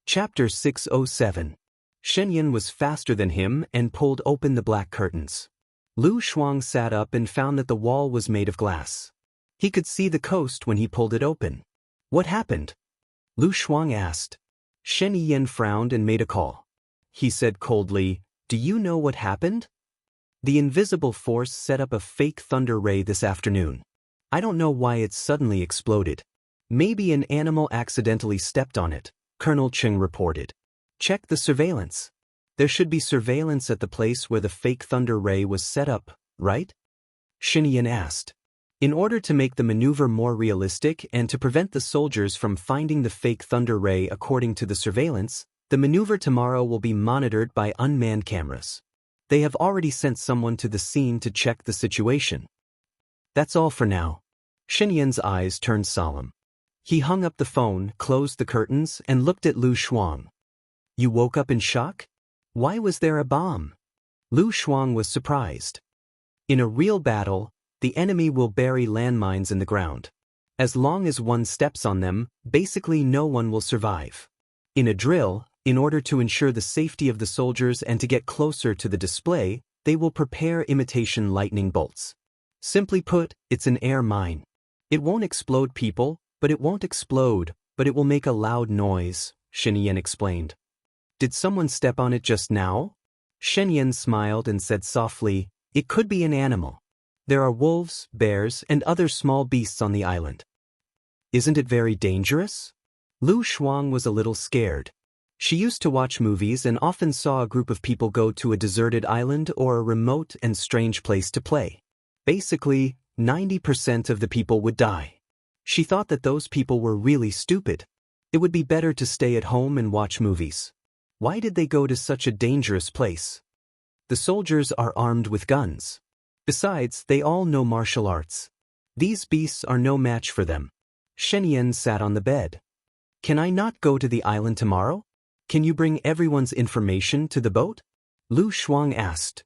Chapter 607. Shenyan was faster than him and pulled open the black curtains. Lu Shuang sat up and found that the wall was made of glass. He could see the coast when he pulled it open. What happened? Lu Shuang asked. Shen Yiyan frowned and made a call. He said coldly, "Do you know what happened? The invisible force set up a fake thunder ray this afternoon. I don't know why it suddenly exploded. Maybe an animal accidentally stepped on it," Colonel Cheng reported. "Check the surveillance. There should be surveillance at the place where the fake thunder ray was set up, right?" Shen Yiyan asked. In order to make the maneuver more realistic and to prevent the soldiers from finding the fake thunder ray according to the surveillance, the maneuver tomorrow will be monitored by unmanned cameras. They have already sent someone to the scene to check the situation. That's all for now. Shen Yian's eyes turned solemn. He hung up the phone, closed the curtains, and looked at Lu Shuang. "You woke up in shock? Why was there a bomb?" Lu Shuang was surprised. In a real battle, the enemy will bury landmines in the ground. As long as one steps on them, basically no one will survive. In a drill, in order to ensure the safety of the soldiers and to get closer to the display, they will prepare imitation lightning bolts. Simply put, it's an air mine. It won't explode people, but it won't explode, but it will make a loud noise, Shen Yiyan explained. "Did someone step on it just now?" Shen Yiyan smiled and said softly, "It could be an animal. There are wolves, bears, and other small beasts on the island." "Isn't it very dangerous?" Lu Shuang was a little scared. She used to watch movies and often saw a group of people go to a deserted island or a remote and strange place to play. Basically, 90% of the people would die. She thought that those people were really stupid. It would be better to stay at home and watch movies. Why did they go to such a dangerous place? The soldiers are armed with guns. Besides, they all know martial arts. These beasts are no match for them. Shen Yiyan sat on the bed. "Can I not go to the island tomorrow? Can you bring everyone's information to the boat?" Lu Shuang asked.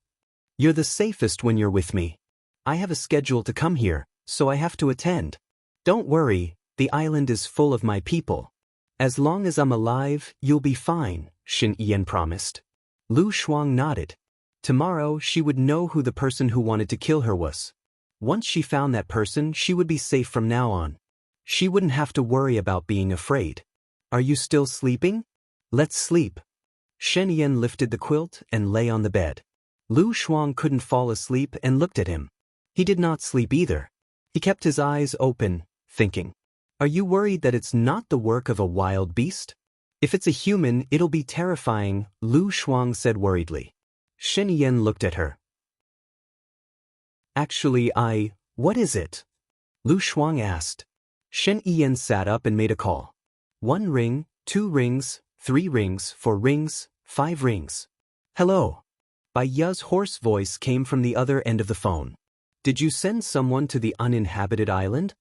"You're the safest when you're with me. I have a schedule to come here, so I have to attend. Don't worry, the island is full of my people. As long as I'm alive, you'll be fine," Shen Yiyan promised. Lu Shuang nodded. Tomorrow she would know who the person who wanted to kill her was. Once she found that person, she would be safe from now on. She wouldn't have to worry about being afraid. "Are you still sleeping? Let's sleep." Shen Yiyan lifted the quilt and lay on the bed. Lu Shuang couldn't fall asleep and looked at him. He did not sleep either. He kept his eyes open, thinking. "Are you worried that it's not the work of a wild beast? If it's a human, it'll be terrifying," Lu Shuang said worriedly. Shen Yiyan looked at her. "Actually, what is it?" Lu Shuang asked. Shen Yiyan sat up and made a call. 1 ring, 2 rings, 3 rings, 4 rings, 5 rings. "Hello." Bai Ya's hoarse voice came from the other end of the phone. "Did you send someone to the uninhabited island?"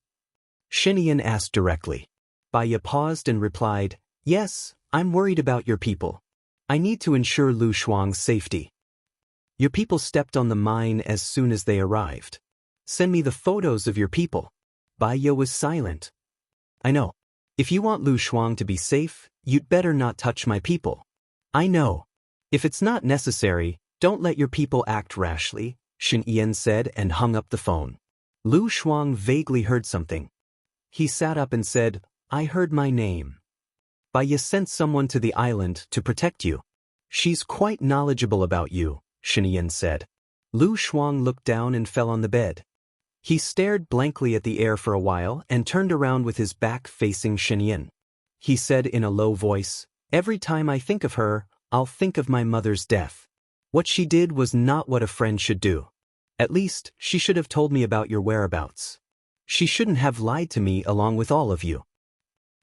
Shen Yiyan asked directly. Bai Ya paused and replied, "Yes, I'm worried about your people. I need to ensure Lu Shuang's safety. Your people stepped on the mine as soon as they arrived. Send me the photos of your people." Bai Ya was silent. "I know. If you want Lu Shuang to be safe, you'd better not touch my people." "I know. If it's not necessary, don't let your people act rashly," Shen Yiyan said and hung up the phone. Lu Shuang vaguely heard something. He sat up and said, "I heard my name. Bai Ya sent someone to the island to protect you. She's quite knowledgeable about you," Shen Yiyan said. Lu Shuang looked down and fell on the bed. He stared blankly at the air for a while and turned around with his back facing Shen Yiyan. He said in a low voice, "Every time I think of her, I'll think of my mother's death. What she did was not what a friend should do. At least, she should have told me about your whereabouts. She shouldn't have lied to me along with all of you.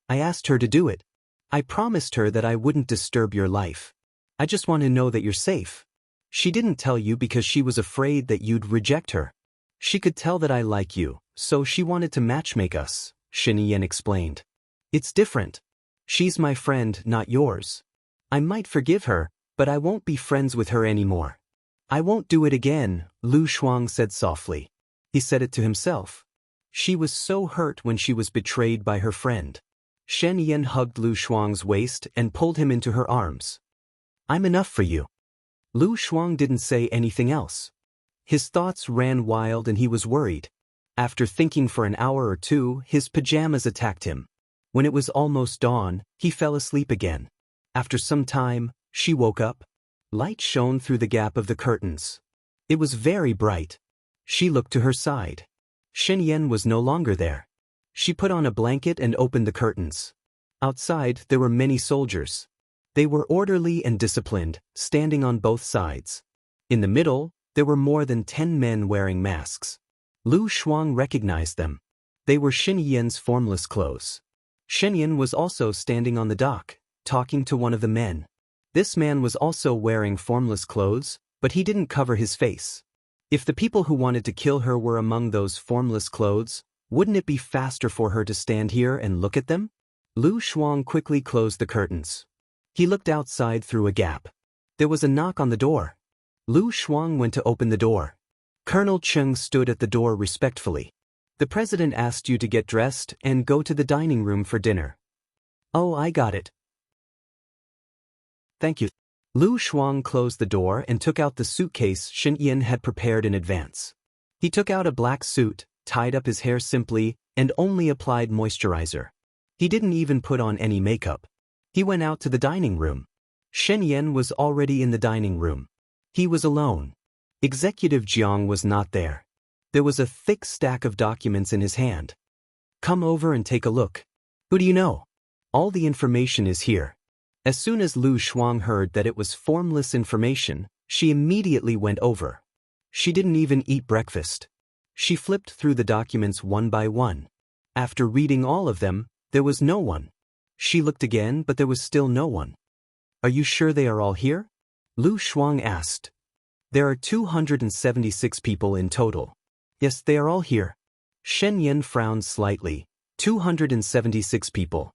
I asked her to do it. I promised her that I wouldn't disturb your life. I just want to know that you're safe. She didn't tell you because she was afraid that you'd reject her. She could tell that I like you, so she wanted to matchmake us," Shen Yiyan explained. "It's different. She's my friend, not yours. I might forgive her, but I won't be friends with her anymore." "I won't do it again," Lu Shuang said softly. He said it to himself. She was so hurt when she was betrayed by her friend. Shen Yan hugged Lu Shuang's waist and pulled him into her arms. I'm enough for you. Lu Shuang didn't say anything else. His thoughts ran wild and he was worried. After thinking for an hour or two, his pajamas attacked him. When it was almost dawn, he fell asleep again. After some time, she woke up. Light shone through the gap of the curtains. It was very bright. She looked to her side. Shen Yan was no longer there. She put on a blanket and opened the curtains. Outside, there were many soldiers. They were orderly and disciplined, standing on both sides. In the middle, there were more than 10 men wearing masks. Lu Shuang recognized them. They were Shen Yan's formless clothes. Shen Yan was also standing on the dock, talking to one of the men. This man was also wearing formless clothes, but he didn't cover his face. If the people who wanted to kill her were among those formless clothes, wouldn't it be faster for her to stand here and look at them? Lu Shuang quickly closed the curtains. He looked outside through a gap. There was a knock on the door. Lu Shuang went to open the door. Colonel Cheng stood at the door respectfully. The president asked you to get dressed and go to the dining room for dinner. Oh, I got it. Thank you. Lu Shuang closed the door and took out the suitcase Shen Yan had prepared in advance. He took out a black suit, tied up his hair simply, and only applied moisturizer. He didn't even put on any makeup. He went out to the dining room. Shen Yan was already in the dining room. He was alone. Executive Jiang was not there. There was a thick stack of documents in his hand. Come over and take a look. Who do you know? All the information is here. As soon as Lu Shuang heard that it was formless information, she immediately went over. She didn't even eat breakfast. She flipped through the documents one by one. After reading all of them, there was no one. She looked again, but there was still no one. Are you sure they are all here? Lu Shuang asked. There are 276 people in total. Yes, they are all here. Shen Yan frowned slightly. 276 people.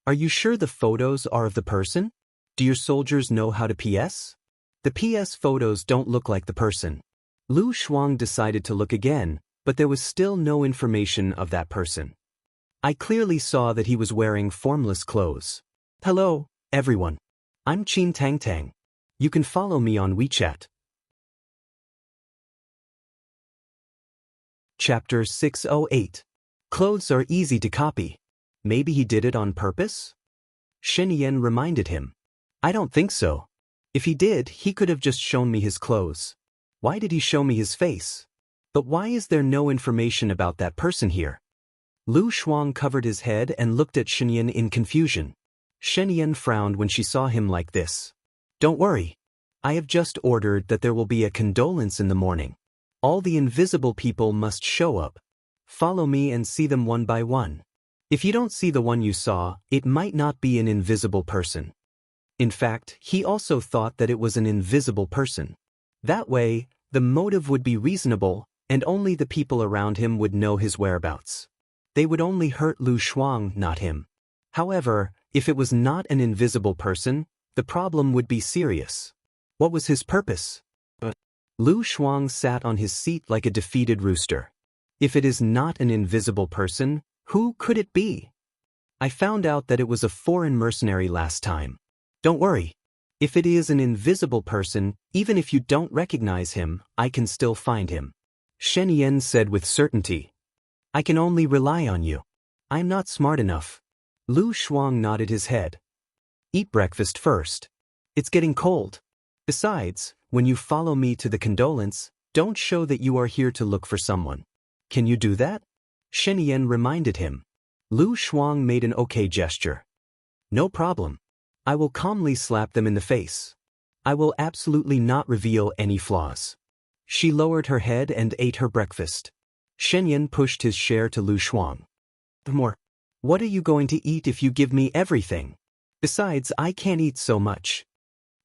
Are you sure the photos are of the person? Do your soldiers know how to PS? The PS photos don't look like the person. Lu Shuang decided to look again, but there was still no information of that person. I clearly saw that he was wearing formless clothes. Hello, everyone. I'm Qin Tang Tang. You can follow me on WeChat. Chapter 608. Clothes are easy to copy. Maybe he did it on purpose? Shen Yan reminded him. I don't think so. If he did, he could have just shown me his clothes. Why did he show me his face? But why is there no information about that person here? Lu Shuang covered his head and looked at Shen Yan in confusion. Shen Yan frowned when she saw him like this. Don't worry. I have just ordered that there will be a condolence in the morning. All the invisible people must show up. Follow me and see them one by one. If you don't see the one you saw, it might not be an invisible person. In fact, he also thought that it was an invisible person. That way, the motive would be reasonable, and only the people around him would know his whereabouts. They would only hurt Lu Shuang, not him. However, if it was not an invisible person, the problem would be serious. What was his purpose? Lu Shuang sat on his seat like a defeated rooster. If it is not an invisible person, who could it be? I found out that it was a foreign mercenary last time. Don't worry. If it is an invisible person, even if you don't recognize him, I can still find him. Shen Yan said with certainty. I can only rely on you. I'm not smart enough. Lu Shuang nodded his head. Eat breakfast first. It's getting cold. Besides, when you follow me to the condolence, don't show that you are here to look for someone. Can you do that? Shen Yan reminded him. Lu Shuang made an okay gesture. No problem. I will calmly slap them in the face. I will absolutely not reveal any flaws. She lowered her head and ate her breakfast. Shen Yan pushed his share to Lu Shuang. More. What are you going to eat if you give me everything? Besides, I can't eat so much.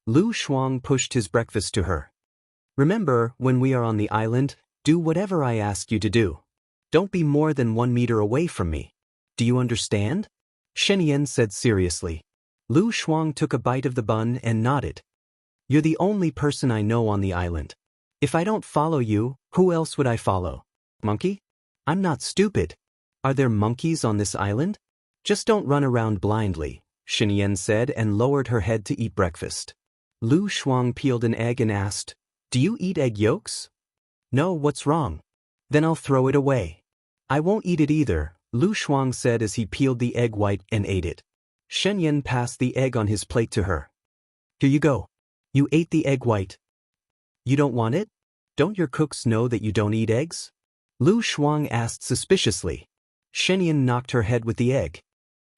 Lu Shuang pushed his breakfast to her. Remember, when we are on the island, do whatever I ask you to do. Don't be more than 1 meter away from me. Do you understand? Shen Yan said seriously. Lu Shuang took a bite of the bun and nodded. You're the only person I know on the island. If I don't follow you, who else would I follow? Monkey? I'm not stupid. Are there monkeys on this island? Just don't run around blindly, Xinyan said and lowered her head to eat breakfast. Lu Shuang peeled an egg and asked, "Do you eat egg yolks?" "No, what's wrong?" "Then I'll throw it away." "I won't eat it either," Lu Shuang said as he peeled the egg white and ate it. Xinyan passed the egg on his plate to her. "Here you go. You ate the egg white. You don't want it? Don't your cooks know that you don't eat eggs?" Lu Shuang asked suspiciously. Xinyan knocked her head with the egg.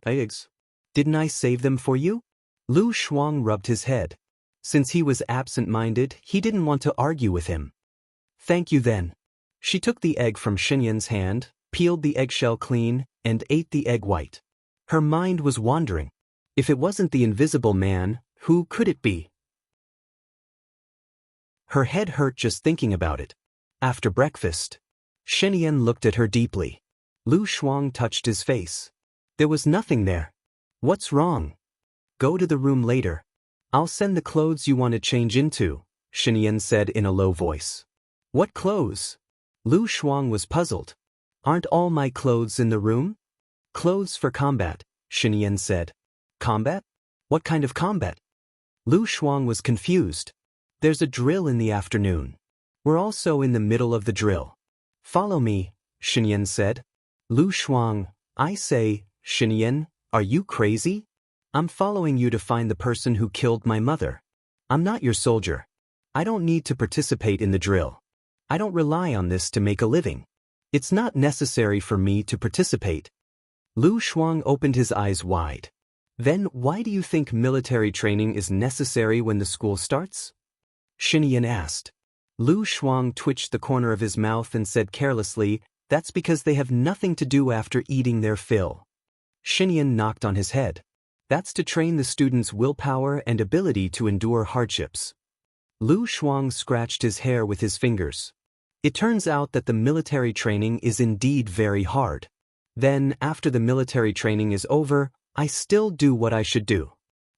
"Eggs? Didn't I save them for you?" Lu Shuang rubbed his head. Since he was absent-minded, he didn't want to argue with him. "Thank you then." She took the egg from Xinyan's hand, peeled the eggshell clean, and ate the egg white. Her mind was wandering. If it wasn't the invisible man, who could it be? Her head hurt just thinking about it. After breakfast, Xinyan looked at her deeply. Lu Shuang touched his face. There was nothing there. "What's wrong?" "Go to the room later. I'll send the clothes you want to change into," Xinyan said in a low voice. "What clothes?" Lu Shuang was puzzled. "Aren't all my clothes in the room?" "Clothes for combat," Xinyan said. "Combat? What kind of combat?" Lu Shuang was confused. "There's a drill in the afternoon. We're also in the middle of the drill." "Follow me," Xinyan said. Lu Shuang, "I say, Xinyan, are you crazy? I'm following you to find the person who killed my mother. I'm not your soldier. I don't need to participate in the drill. I don't rely on this to make a living. It's not necessary for me to participate." Lu Shuang opened his eyes wide. "Then why do you think military training is necessary when the school starts?" Xinyan asked. Lu Shuang twitched the corner of his mouth and said carelessly, "That's because they have nothing to do after eating their fill." Xinyan knocked on his head. "That's to train the students' willpower and ability to endure hardships." Lu Shuang scratched his hair with his fingers. "It turns out that the military training is indeed very hard. Then, after the military training is over, I still do what I should do.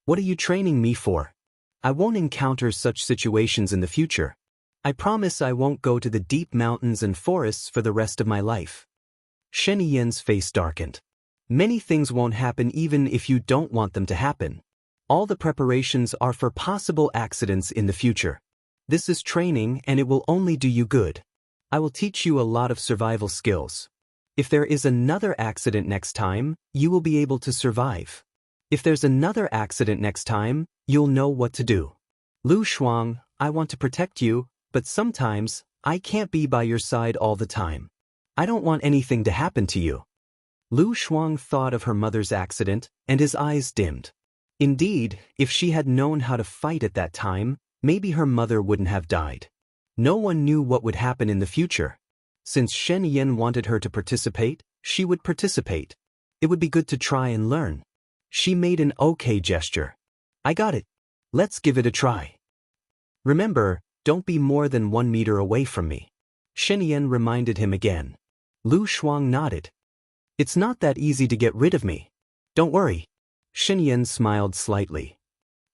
What are you training me for? I won't encounter such situations in the future. I promise I won't go to the deep mountains and forests for the rest of my life." Shen Yan's face darkened. "Many things won't happen even if you don't want them to happen. All the preparations are for possible accidents in the future. This is training and it will only do you good. I will teach you a lot of survival skills. If there is another accident next time, you will be able to survive. If there's another accident next time, you'll know what to do. Lu Shuang, I want to protect you, but sometimes, I can't be by your side all the time. I don't want anything to happen to you." Lu Shuang thought of her mother's accident, and his eyes dimmed. Indeed, if she had known how to fight at that time, maybe her mother wouldn't have died. No one knew what would happen in the future. Since Shen Yan wanted her to participate, she would participate. It would be good to try and learn. She made an okay gesture. "I got it. Let's give it a try. Remember, don't be more than 1 meter away from me." Shen Yan reminded him again. Lu Shuang nodded. "It's not that easy to get rid of me. Don't worry." Shen Yan smiled slightly.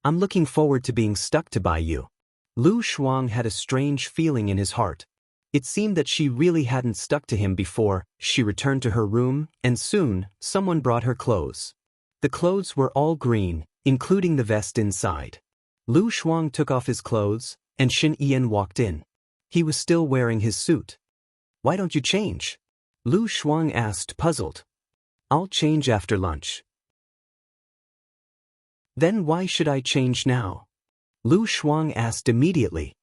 "I'm looking forward to being stuck to by you." Lu Shuang had a strange feeling in his heart. It seemed that she really hadn't stuck to him before. She returned to her room, and soon, someone brought her clothes. The clothes were all green, including the vest inside. Lu Shuang took off his clothes, and Shen Yan walked in. He was still wearing his suit. "Why don't you change?" Lu Shuang asked, puzzled. "I'll change after lunch." "Then why should I change now?" Lu Shuang asked immediately.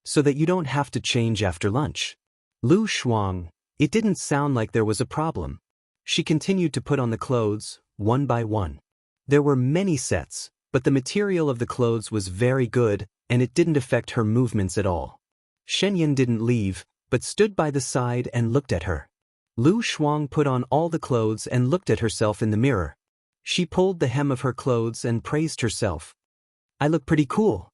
"So that you don't have to change after lunch." Lu Shuang, it didn't sound like there was a problem. She continued to put on the clothes, one by one. There were many sets, but the material of the clothes was very good, and it didn't affect her movements at all. Shenyan didn't leave, but stood by the side and looked at her. Lu Shuang put on all the clothes and looked at herself in the mirror. She pulled the hem of her clothes and praised herself. "I look pretty cool."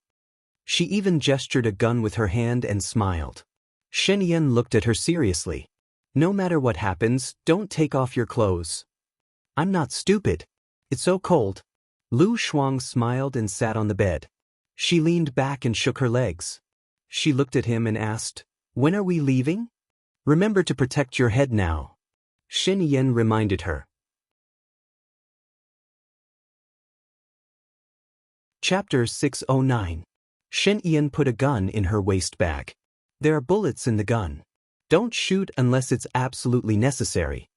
She even gestured a gun with her hand and smiled. Shen Yan looked at her seriously. "No matter what happens, don't take off your clothes." "I'm not stupid. It's so cold." Lu Shuang smiled and sat on the bed. She leaned back and shook her legs. She looked at him and asked, "When are we leaving?" "Remember to protect your head now," Shen Yan reminded her. Chapter 609. Shen Yan put a gun in her waist bag. There are bullets in the gun. Don't shoot unless it's absolutely necessary.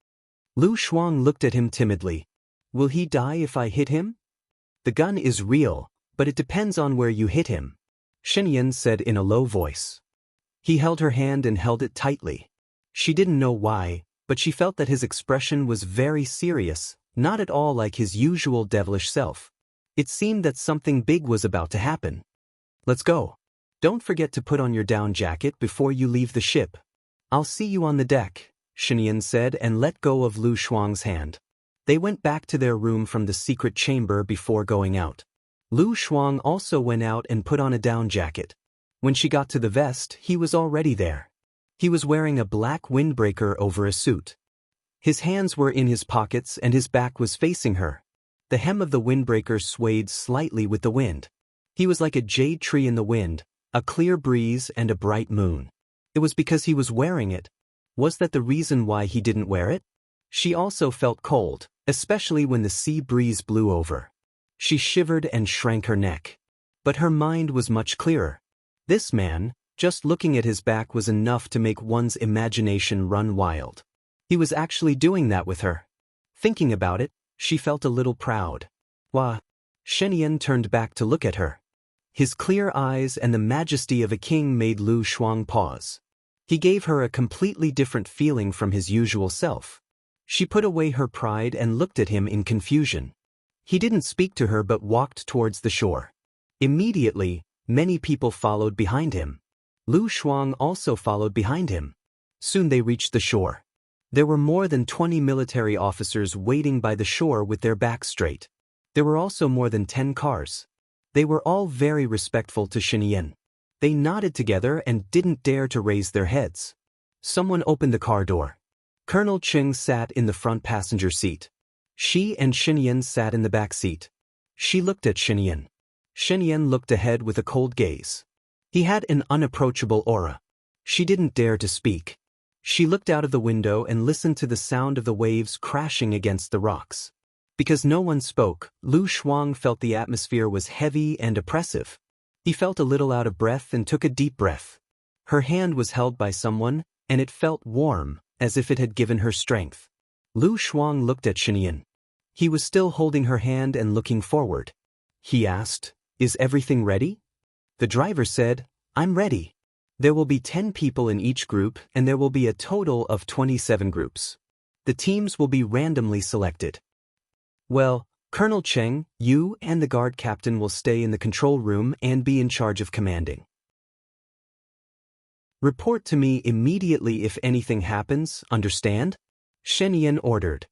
Lu Shuang looked at him timidly. Will he die if I hit him? The gun is real, but it depends on where you hit him, Shen Yan said in a low voice. He held her hand and held it tightly. She didn't know why, but she felt that his expression was very serious, not at all like his usual devilish self. It seemed that something big was about to happen. Let's go. Don't forget to put on your down jacket before you leave the ship. I'll see you on the deck, Shen Yan said and let go of Lu Shuang's hand. They went back to their room from the secret chamber before going out. Lu Shuang also went out and put on a down jacket. When she got to the vest, he was already there. He was wearing a black windbreaker over a suit. His hands were in his pockets and his back was facing her. The hem of the windbreaker swayed slightly with the wind. He was like a jade tree in the wind, a clear breeze and a bright moon. It was because he was wearing it. Was that the reason why he didn't wear it? She also felt cold, especially when the sea breeze blew over. She shivered and shrank her neck. But her mind was much clearer. This man, just looking at his back was enough to make one's imagination run wild. He was actually doing that with her. Thinking about it, she felt a little proud. Wah! Shen Yan turned back to look at her. His clear eyes and the majesty of a king made Lu Shuang pause. He gave her a completely different feeling from his usual self. She put away her pride and looked at him in confusion. He didn't speak to her but walked towards the shore. Immediately, many people followed behind him. Lu Shuang also followed behind him. Soon they reached the shore. There were more than 20 military officers waiting by the shore with their backs straight. There were also more than 10 cars. They were all very respectful to Shen Yan. They nodded together and didn't dare to raise their heads. Someone opened the car door. Colonel Cheng sat in the front passenger seat. She and Shen Yan sat in the back seat. She looked at Shen Yan. Shen Yan looked ahead with a cold gaze. He had an unapproachable aura. She didn't dare to speak. She looked out of the window and listened to the sound of the waves crashing against the rocks. Because no one spoke, Lu Shuang felt the atmosphere was heavy and oppressive. He felt a little out of breath and took a deep breath. Her hand was held by someone, and it felt warm, as if it had given her strength. Lu Shuang looked at Shen Yan. He was still holding her hand and looking forward. He asked, "Is everything ready?" The driver said, "I'm ready. There will be 10 people in each group and there will be a total of 27 groups. The teams will be randomly selected. Well, Colonel Cheng, you and the guard captain will stay in the control room and be in charge of commanding. Report to me immediately if anything happens, understand?" Shen Yan ordered.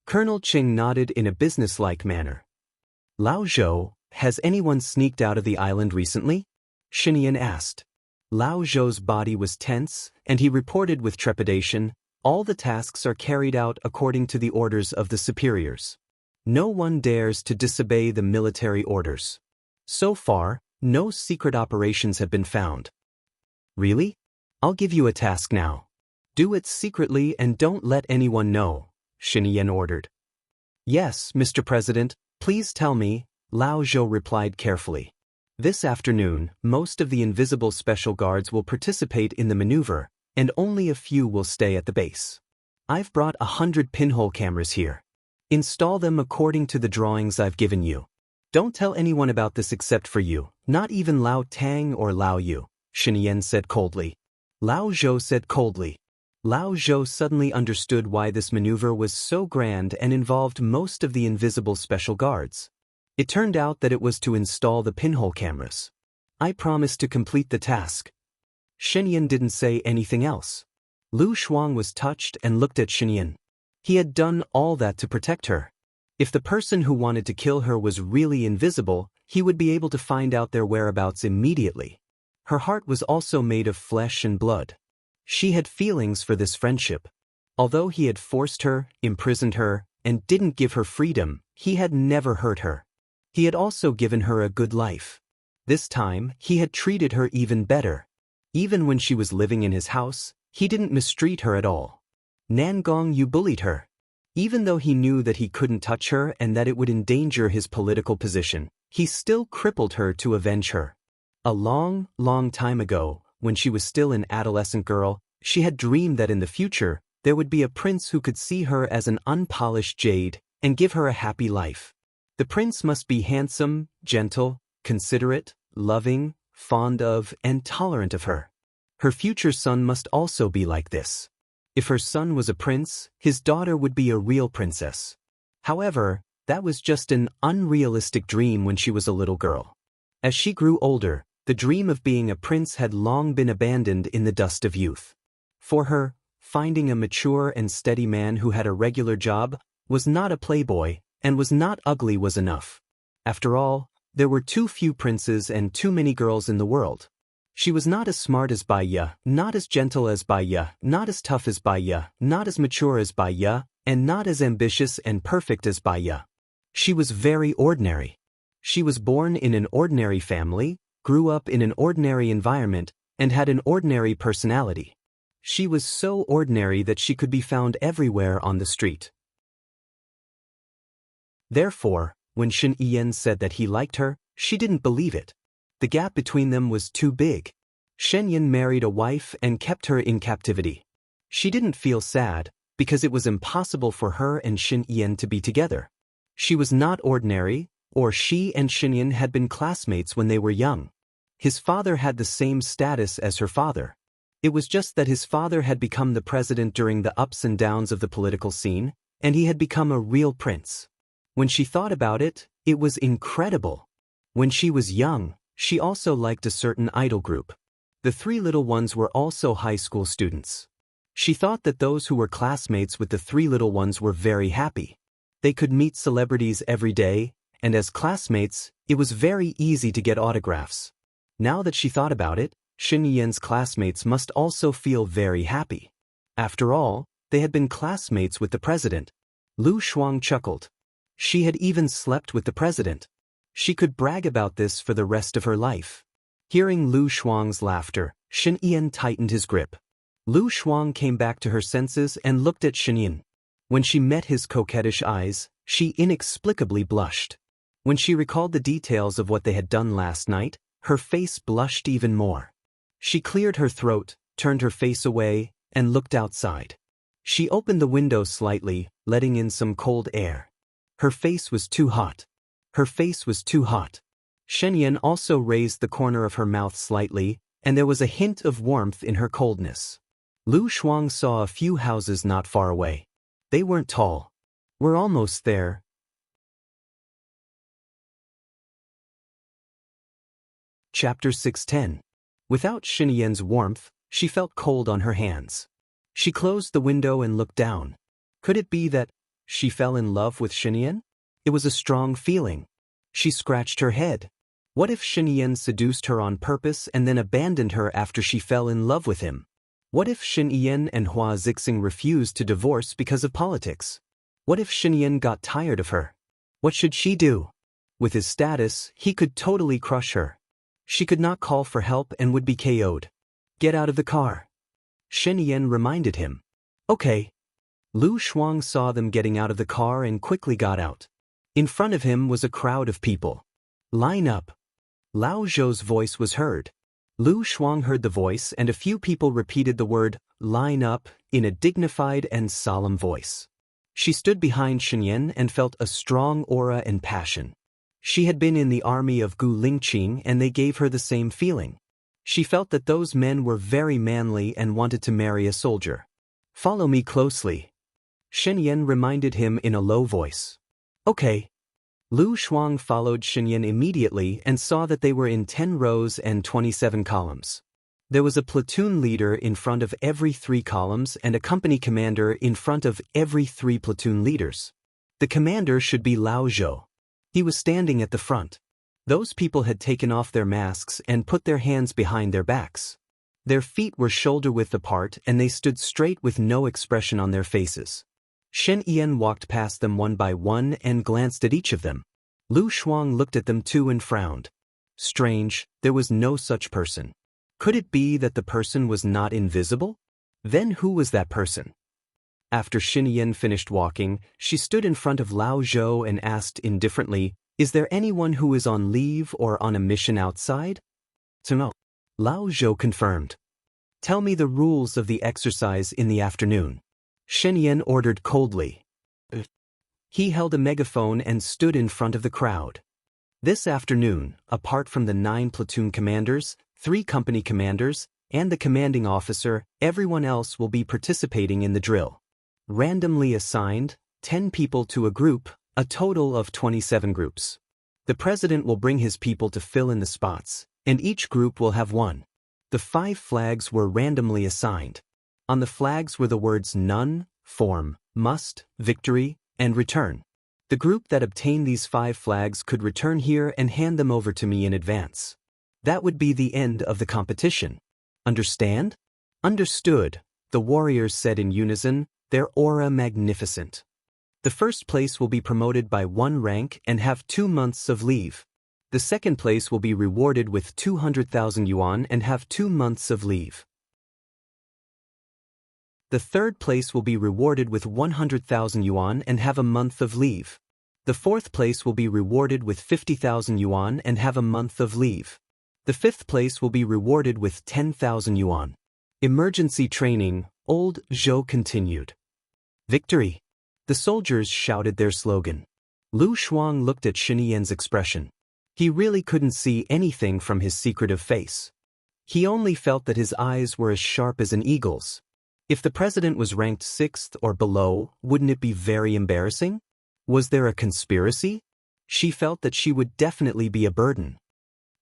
Colonel Cheng nodded in a businesslike manner. "Lao Zhou, has anyone sneaked out of the island recently?" Shen Yan asked. Lao Zhou's body was tense, and he reported with trepidation, "All the tasks are carried out according to the orders of the superiors. No one dares to disobey the military orders. So far, no secret operations have been found." "Really? I'll give you a task now. Do it secretly and don't let anyone know," Shen Yan ordered. "Yes, Mr. President, please tell me," Lao Zhou replied carefully. "This afternoon, most of the invisible special guards will participate in the maneuver, and only a few will stay at the base. I've brought 100 pinhole cameras here. Install them according to the drawings I've given you. Don't tell anyone about this except for you, not even Lao Tang or Lao Yu," Shen Yan said coldly. Lao Zhou said coldly. Lao Zhou suddenly understood why this maneuver was so grand and involved most of the invisible special guards. It turned out that it was to install the pinhole cameras. "I promise to complete the task." Shen Yan didn't say anything else. Lu Shuang was touched and looked at Shen Yan. He had done all that to protect her. If the person who wanted to kill her was really invisible, he would be able to find out their whereabouts immediately. Her heart was also made of flesh and blood. She had feelings for this friendship. Although he had forced her, imprisoned her, and didn't give her freedom, he had never hurt her. He had also given her a good life. This time, he had treated her even better. Even when she was living in his house, he didn't mistreat her at all. Nangong Yu bullied her. Even though he knew that he couldn't touch her and that it would endanger his political position, he still crippled her to avenge her. A long, long time ago, when she was still an adolescent girl, she had dreamed that in the future, there would be a prince who could see her as an unpolished jade and give her a happy life. The prince must be handsome, gentle, considerate, loving, fond of, and tolerant of her. Her future son must also be like this. If her son was a prince, his daughter would be a real princess. However, that was just an unrealistic dream when she was a little girl. As she grew older, the dream of being a prince had long been abandoned in the dust of youth. For her, finding a mature and steady man who had a regular job, was not a playboy, and was not ugly was enough. After all, there were too few princes and too many girls in the world. She was not as smart as Baya, not as gentle as Baya, not as tough as Baya, not as mature as Baya, and not as ambitious and perfect as Baya. She was very ordinary. She was born in an ordinary family, grew up in an ordinary environment, and had an ordinary personality. She was so ordinary that she could be found everywhere on the street. Therefore, when Shen Yan said that he liked her, she didn't believe it. The gap between them was too big. Shen Yan married a wife and kept her in captivity. She didn't feel sad, because it was impossible for her and Shen Yan to be together. She was not ordinary, or she and Shen Yan had been classmates when they were young. His father had the same status as her father. It was just that his father had become the president during the ups and downs of the political scene, and he had become a real prince. When she thought about it, it was incredible. When she was young, she also liked a certain idol group. The three little ones were also high school students. She thought that those who were classmates with the three little ones were very happy. They could meet celebrities every day, and as classmates, it was very easy to get autographs. Now that she thought about it, Shen Yan's classmates must also feel very happy. After all, they had been classmates with the president. Lu Shuang chuckled. She had even slept with the president. She could brag about this for the rest of her life. Hearing Lu Shuang's laughter, Shen Yan tightened his grip. Lu Shuang came back to her senses and looked at Shen Yan. When she met his coquettish eyes, she inexplicably blushed. When she recalled the details of what they had done last night, her face blushed even more. She cleared her throat, turned her face away, and looked outside. She opened the window slightly, letting in some cold air. Her face was too hot. Her face was too hot. Shen Yan also raised the corner of her mouth slightly, and there was a hint of warmth in her coldness. Lu Shuang saw a few houses not far away. They weren't tall. We're almost there. Chapter 6:10. Without Shen Yan's warmth, she felt cold on her hands. She closed the window and looked down. Could it be that she fell in love with Shen Yan? It was a strong feeling. She scratched her head. What if Shen Yan seduced her on purpose and then abandoned her after she fell in love with him? What if Shen Yan and Hua Zixing refused to divorce because of politics? What if Shen Yan got tired of her? What should she do? With his status, he could totally crush her. She could not call for help and would be KO'd. Get out of the car. Shen Yan reminded him. Okay. Lu Shuang saw them getting out of the car and quickly got out. In front of him was a crowd of people. Line up. Lao Zhou's voice was heard. Lu Shuang heard the voice and a few people repeated the word, line up, in a dignified and solemn voice. She stood behind Shen Yan and felt a strong aura and passion. She had been in the army of Gu Lingqing and they gave her the same feeling. She felt that those men were very manly and wanted to marry a soldier. Follow me closely. Shen Yan reminded him in a low voice. Okay. Lu Shuang followed Shen Yan immediately and saw that they were in 10 rows and 27 columns. There was a platoon leader in front of every 3 columns and a company commander in front of every 3 platoon leaders. The commander should be Lao Zhou. He was standing at the front. Those people had taken off their masks and put their hands behind their backs. Their feet were shoulder-width apart and they stood straight with no expression on their faces. Shen Yan walked past them one by one and glanced at each of them. Lu Shuang looked at them too and frowned. Strange, there was no such person. Could it be that the person was not invisible? Then who was that person? After Shen Yan finished walking, she stood in front of Lao Zhou and asked indifferently, Is there anyone who is on leave or on a mission outside? No. Lao Zhou confirmed. Tell me the rules of the exercise in the afternoon. Shen Yan ordered coldly. He held a megaphone and stood in front of the crowd. This afternoon, apart from the 9 platoon commanders, 3 company commanders, and the commanding officer, everyone else will be participating in the drill. Randomly assigned, 10 people to a group, a total of 27 groups. The president will bring his people to fill in the spots, and each group will have one. The 5 flags were randomly assigned. On the flags were the words none, form, must, victory, and return. The group that obtained these 5 flags could return here and hand them over to me in advance. That would be the end of the competition. Understand? Understood, the warriors said in unison, their aura magnificent. The first place will be promoted by 1 rank and have 2 months of leave. The second place will be rewarded with 200,000 yuan and have 2 months of leave. The third place will be rewarded with 100,000 yuan and have a month of leave. The fourth place will be rewarded with 50,000 yuan and have a month of leave. The fifth place will be rewarded with 10,000 yuan. Emergency training, old Zhou continued. Victory! The soldiers shouted their slogan. Lu Shuang looked at Shen Yan's expression. He really couldn't see anything from his secretive face. He only felt that his eyes were as sharp as an eagle's. If the president was ranked 6th or below, wouldn't it be very embarrassing? Was there a conspiracy? She felt that she would definitely be a burden.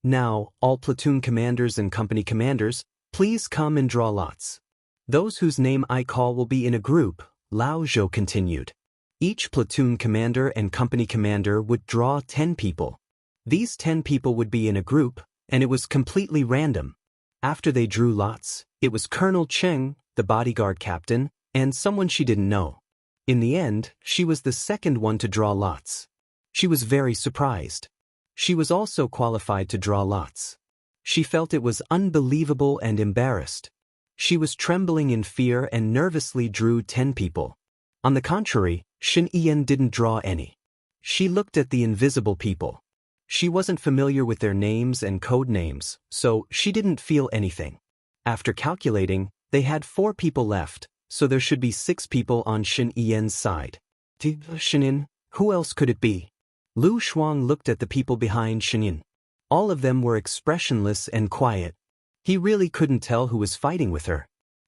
Now, all platoon commanders and company commanders, please come and draw lots. Those whose name I call will be in a group, Lao Zhou continued. Each platoon commander and company commander would draw 10 people. These 10 people would be in a group, and it was completely random. After they drew lots, it was Colonel Cheng, the bodyguard captain, and someone she didn't know. In the end, she was the second one to draw lots. She was very surprised. She was also qualified to draw lots. She felt it was unbelievable and embarrassed. She was trembling in fear and nervously drew 10 people. On the contrary, Shen Yan didn't draw any. She looked at the invisible people. She wasn't familiar with their names and code names, so she didn't feel anything. After calculating, they had 4 people left, so there should be 6 people on Shen Yan's side. Shen Yan, who else could it be? Lu Shuang looked at the people behind Shen Yan. All of them were expressionless and quiet. He really couldn't tell who was fighting with her.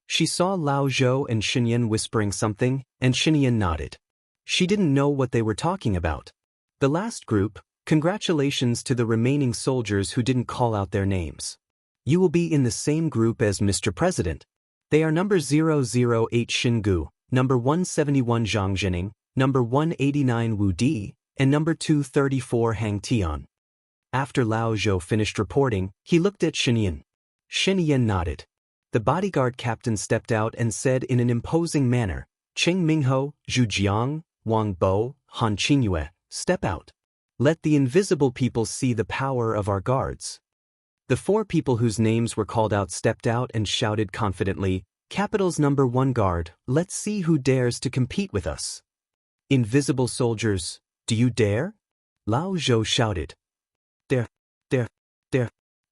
She saw Lao Zhou and Shen Yan whispering something, and Shen Yan nodded. She didn't know what they were talking about. The last group, congratulations to the remaining soldiers who didn't call out their names. You will be in the same group as Mr. President. They are number 008 Xingu, number 171 Zhang Jining, number 189 Wu Di, and number 234 Hang Tian. After Lao Zhou finished reporting, he looked at Shen Yan. Shen Yan nodded. The bodyguard captain stepped out and said in an imposing manner, Cheng Mingho, Zhu Jiang, Wang Bo, Han Qingyue, step out. Let the invisible people see the power of our guards. The 4 people whose names were called out stepped out and shouted confidently, Capital's number 1 guard, let's see who dares to compete with us. Invisible soldiers, do you dare? Lao Zhou shouted. Dare.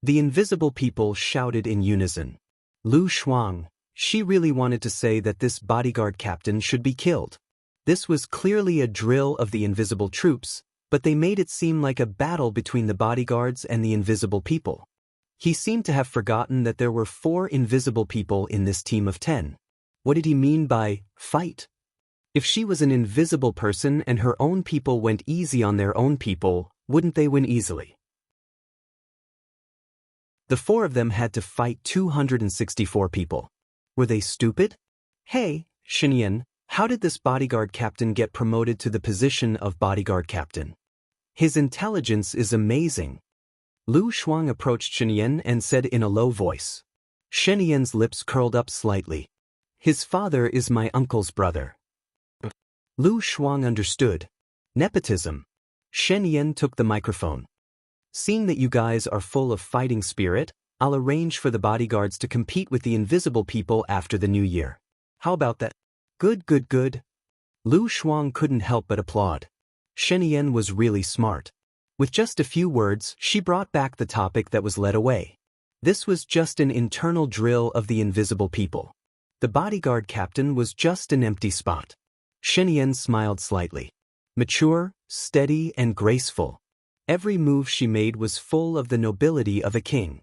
The invisible people shouted in unison. Lu Shuang, she really wanted to say that this bodyguard captain should be killed. This was clearly a drill of the invisible troops, but they made it seem like a battle between the bodyguards and the invisible people. He seemed to have forgotten that there were 4 invisible people in this team of 10. What did he mean by fight? If she was an invisible person and her own people went easy on their own people, wouldn't they win easily? The 4 of them had to fight 264 people. Were they stupid? Hey, Shen Yan, how did this bodyguard captain get promoted to the position of bodyguard captain? His intelligence is amazing. Lu Shuang approached Shen Yan and said in a low voice. Shen Yan's lips curled up slightly. His father is my uncle's brother. Lu Shuang understood. Nepotism. Shen Yan took the microphone. Seeing that you guys are full of fighting spirit, I'll arrange for the bodyguards to compete with the invisible people after the new year. How about that? Good. Lu Shuang couldn't help but applaud. Shen Yan was really smart. With just a few words, she brought back the topic that was led away. This was just an internal drill of the invisible people. The bodyguard captain was just an empty spot. Shen Yan smiled slightly. Mature, steady, and graceful. Every move she made was full of the nobility of a king.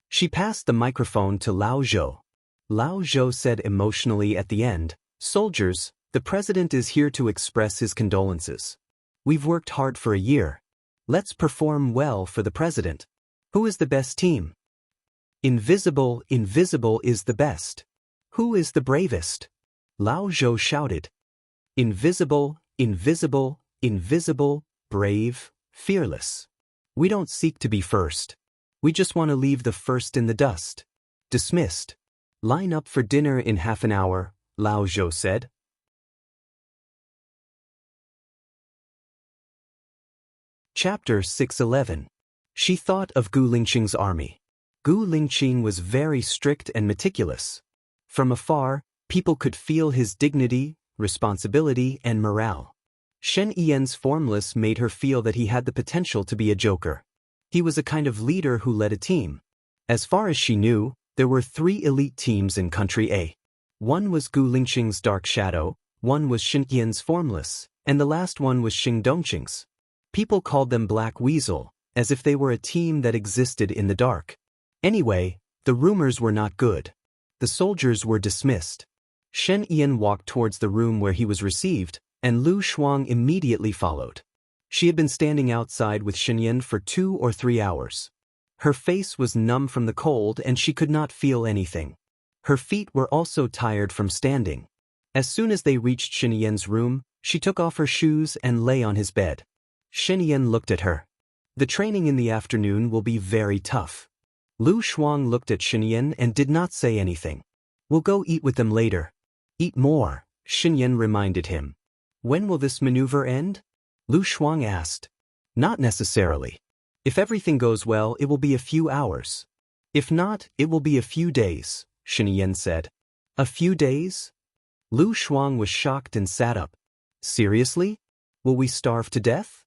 She passed the microphone to Lao Zhou. Lao Zhou said emotionally at the end, "Soldiers, the president is here to express his condolences. We've worked hard for a year. Let's perform well for the president. Who is the best team?" "Invisible is the best. Who is the bravest?" Lao Zhou shouted. Invisible, brave, fearless. We don't seek to be first. We just want to leave the first in the dust. Dismissed. Line up for dinner in half an hour, Lao Zhou said. Chapter 611. She thought of Gu Lingqing's army. Gu Lingqing was very strict and meticulous. From afar, people could feel his dignity, responsibility, and morale. Shen Yan's formless made her feel that he had the potential to be a joker. He was a kind of leader who led a team. As far as she knew, there were 3 elite teams in Country A. One was Gu Lingqing's Dark Shadow, one was Shen Yan's formless, and the last one was Xing Dongqing's. People called them Black Weasel, as if they were a team that existed in the dark. Anyway, the rumors were not good. The soldiers were dismissed. Shen Yan walked towards the room where he was received, and Lu Shuang immediately followed. She had been standing outside with Shen Yan for 2 or 3 hours. Her face was numb from the cold and she could not feel anything. Her feet were also tired from standing. As soon as they reached Shen Yan's room, she took off her shoes and lay on his bed. Shen Yan looked at her. "The training in the afternoon will be very tough." Lu Shuang looked at Shen Yan and did not say anything. "We'll go eat with them later." "Eat more," Shen Yan reminded him. "When will this maneuver end?" Lu Shuang asked. "Not necessarily. If everything goes well, it will be a few hours. If not, it will be a few days," Shen Yan said. "A few days?" Lu Shuang was shocked and sat up. "Seriously? Will we starve to death?"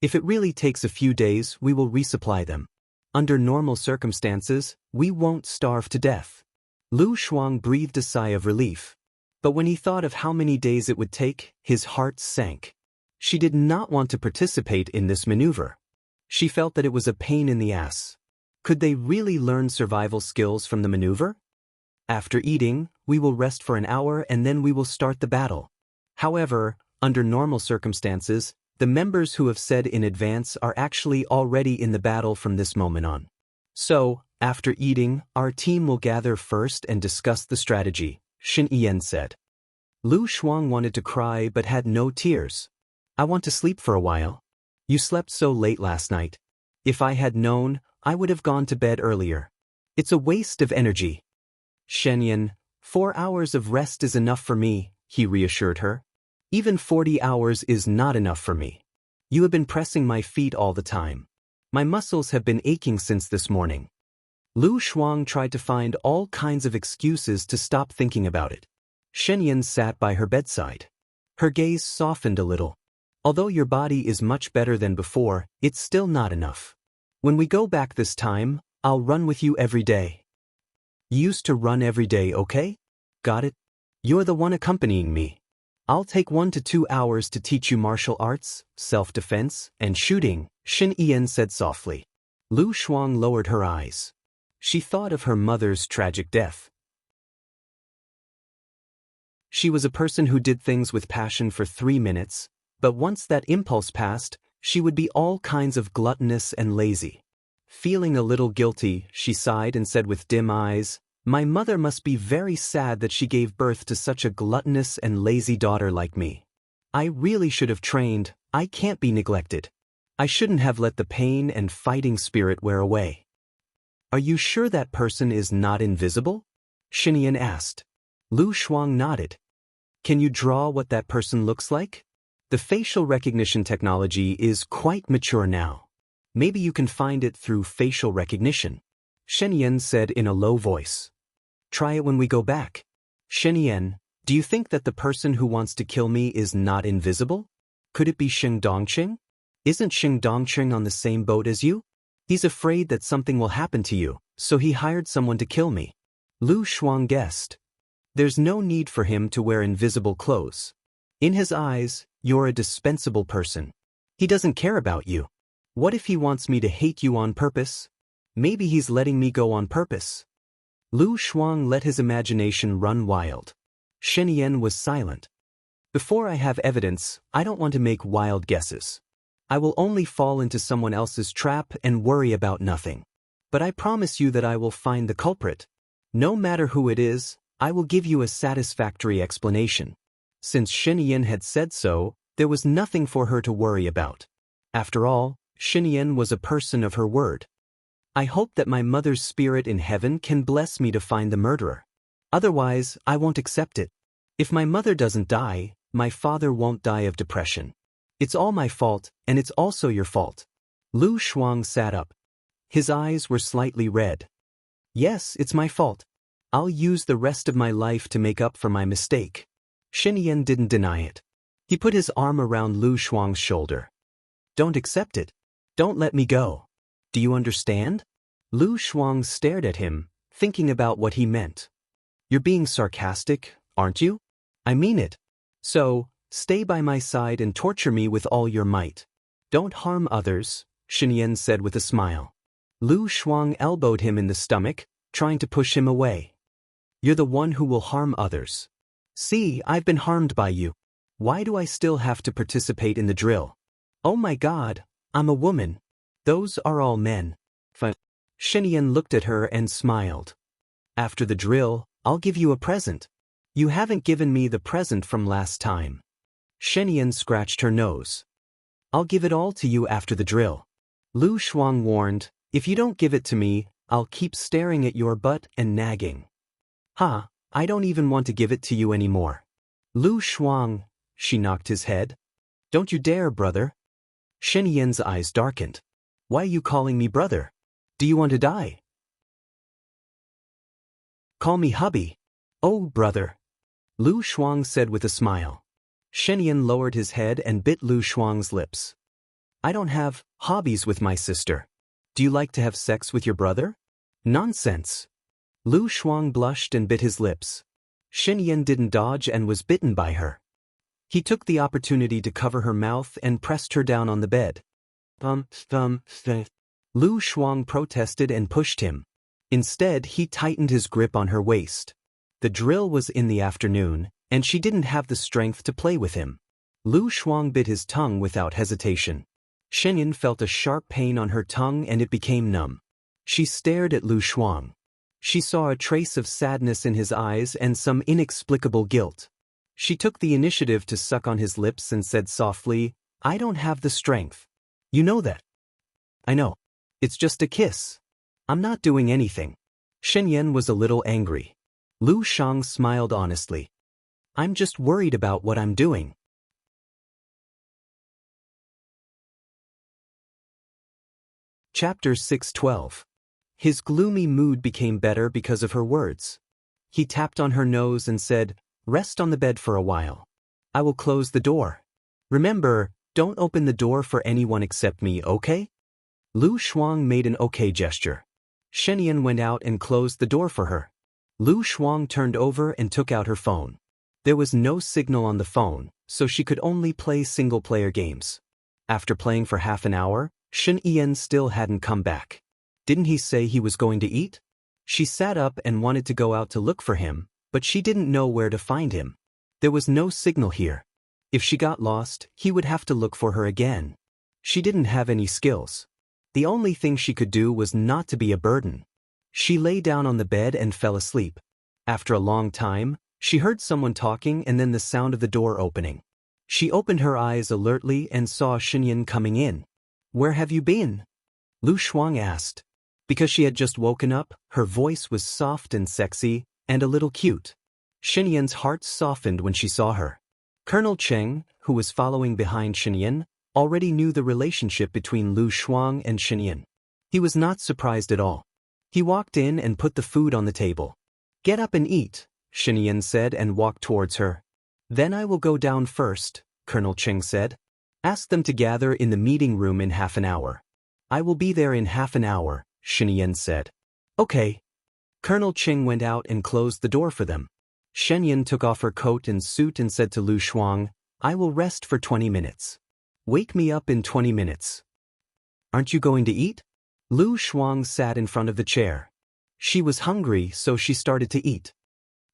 "If it really takes a few days, we will resupply them. Under normal circumstances, we won't starve to death." Lu Shuang breathed a sigh of relief. But when he thought of how many days it would take, his heart sank. She did not want to participate in this maneuver. She felt that it was a pain in the ass. Could they really learn survival skills from the maneuver? "After eating, we will rest for an hour and then we will start the battle." However, under normal circumstances, the members who have said in advance are actually already in the battle from this moment on. "So, after eating, our team will gather first and discuss the strategy," Shen Yan said. Lu Shuang wanted to cry but had no tears. "I want to sleep for a while. You slept so late last night. If I had known, I would have gone to bed earlier. It's a waste of energy." "Shen Yan, 4 hours of rest is enough for me," he reassured her. "Even 40 hours is not enough for me. You have been pressing my feet all the time. My muscles have been aching since this morning." Lu Shuang tried to find all kinds of excuses to stop thinking about it. Shen Yan sat by her bedside. Her gaze softened a little. "Although your body is much better than before, it's still not enough. When we go back this time, I'll run with you every day." "You used to run every day, okay? Got it? You're the one accompanying me. I'll take 1 to 2 hours to teach you martial arts, self-defense, and shooting," Shen Yan said softly. Lu Shuang lowered her eyes. She thought of her mother's tragic death. She was a person who did things with passion for 3 minutes, but once that impulse passed, she would be all kinds of gluttonous and lazy. Feeling a little guilty, she sighed and said with dim eyes, "My mother must be very sad that she gave birth to such a gluttonous and lazy daughter like me. I really should have trained. I can't be neglected. I shouldn't have let the pain and fighting spirit wear away." "Are you sure that person is not invisible?" Shen Yan asked. Lu Shuang nodded. "Can you draw what that person looks like? The facial recognition technology is quite mature now. Maybe you can find it through facial recognition," Shen Yan said in a low voice. "Try it when we go back." "Shen Yan, do you think that the person who wants to kill me is not invisible? Could it be Xing Dongqing? Isn't Xing Dongqing on the same boat as you? He's afraid that something will happen to you, so he hired someone to kill me. Lu Shuang guessed. There's no need for him to wear invisible clothes. In his eyes, you're a dispensable person. He doesn't care about you. What if he wants me to hate you on purpose? Maybe he's letting me go on purpose. Lu Shuang let his imagination run wild. Shen Yan was silent. Before I have evidence, I don't want to make wild guesses. I will only fall into someone else's trap and worry about nothing. But I promise you that I will find the culprit. No matter who it is, I will give you a satisfactory explanation. Since Shen Yan had said so, there was nothing for her to worry about. After all, Shen Yan was a person of her word. I hope that my mother's spirit in heaven can bless me to find the murderer. Otherwise, I won't accept it. If my mother doesn't die, my father won't die of depression. It's all my fault, and it's also your fault. Lu Shuang sat up. His eyes were slightly red. Yes, it's my fault. I'll use the rest of my life to make up for my mistake. Shen Yan didn't deny it. He put his arm around Lu Shuang's shoulder. Don't accept it. Don't let me go. Do you understand? Lu Shuang stared at him, thinking about what he meant. You're being sarcastic, aren't you? I mean it. So, stay by my side and torture me with all your might. Don't harm others, Shen Yan said with a smile. Lu Shuang elbowed him in the stomach, trying to push him away. You're the one who will harm others. See, I've been harmed by you. Why do I still have to participate in the drill? Oh my God, I'm a woman. Those are all men. Shen Yan looked at her and smiled. After the drill, I'll give you a present. You haven't given me the present from last time. Shen Yan scratched her nose. I'll give it all to you after the drill. Lu Shuang warned, if you don't give it to me, I'll keep staring at your butt and nagging. Ha, I don't even want to give it to you anymore. Lu Shuang, she knocked his head. Don't you dare, brother. Shen Yan's eyes darkened. Why are you calling me brother? Do you want to die? Call me hubby. Oh, brother. Lu Shuang said with a smile. Shen Yan lowered his head and bit Lu Shuang's lips. I don't have hobbies with my sister. Do you like to have sex with your brother? Nonsense. Lu Shuang blushed and bit his lips. Shen Yan didn't dodge and was bitten by her. He took the opportunity to cover her mouth and pressed her down on the bed. Lu Shuang protested and pushed him. Instead, he tightened his grip on her waist. The drill was in the afternoon, and she didn't have the strength to play with him. Lu Shuang bit his tongue without hesitation. Shen Yan felt a sharp pain on her tongue and it became numb. She stared at Lu Shuang. She saw a trace of sadness in his eyes and some inexplicable guilt. She took the initiative to suck on his lips and said softly, I don't have the strength. You know that. I know. It's just a kiss. I'm not doing anything. Shen Yan was a little angry. Lu Shuang smiled honestly. I'm just worried about what I'm doing. Chapter 6:12. His gloomy mood became better because of her words. He tapped on her nose and said, Rest on the bed for a while. I will close the door. Remember, don't open the door for anyone except me, okay? Lu Shuang made an okay gesture. Shen Yan went out and closed the door for her. Lu Shuang turned over and took out her phone. There was no signal on the phone, so she could only play single-player games. After playing for half an hour, Shen Yan still hadn't come back. Didn't he say he was going to eat? She sat up and wanted to go out to look for him, but she didn't know where to find him. There was no signal here. If she got lost, he would have to look for her again. She didn't have any skills. The only thing she could do was not to be a burden. She lay down on the bed and fell asleep. After a long time, she heard someone talking and then the sound of the door opening. She opened her eyes alertly and saw Shen Yan coming in. Where have you been? Lu Shuang asked. Because she had just woken up, her voice was soft and sexy, and a little cute. Shen Yan's heart softened when she saw her. Colonel Cheng, who was following behind Shen Yan, already knew the relationship between Lu Shuang and Shen Yan. He was not surprised at all. He walked in and put the food on the table. Get up and eat, Shen Yan said and walked towards her. Then I will go down first, Colonel Cheng said. Ask them to gather in the meeting room in half an hour. I will be there in half an hour, Shenyan said. Okay. Colonel Ching went out and closed the door for them. Shenyan took off her coat and suit and said to Lu Shuang, I will rest for 20 minutes. Wake me up in 20 minutes. Aren't you going to eat? Lu Shuang sat in front of the chair. She was hungry, so she started to eat.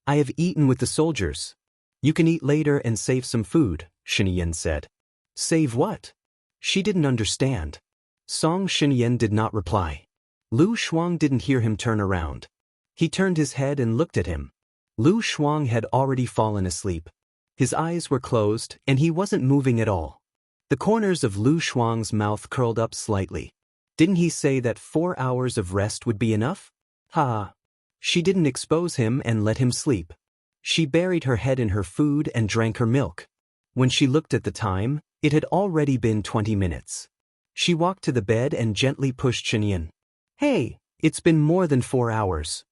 I have eaten with the soldiers. You can eat later and save some food, Shenyan said. Save what? She didn't understand. Song Shenyan did not reply. Lu Shuang didn't hear him turn around. He turned his head and looked at him. Lu Shuang had already fallen asleep. His eyes were closed, and he wasn't moving at all. The corners of Lu Shuang's mouth curled up slightly. Didn't he say that 4 hours of rest would be enough? Ha! She didn't expose him and let him sleep. She buried her head in her food and drank her milk. When she looked at the time, it had already been 20 minutes. She walked to the bed and gently pushed Shenyan. Hey, it's been more than 4 hours.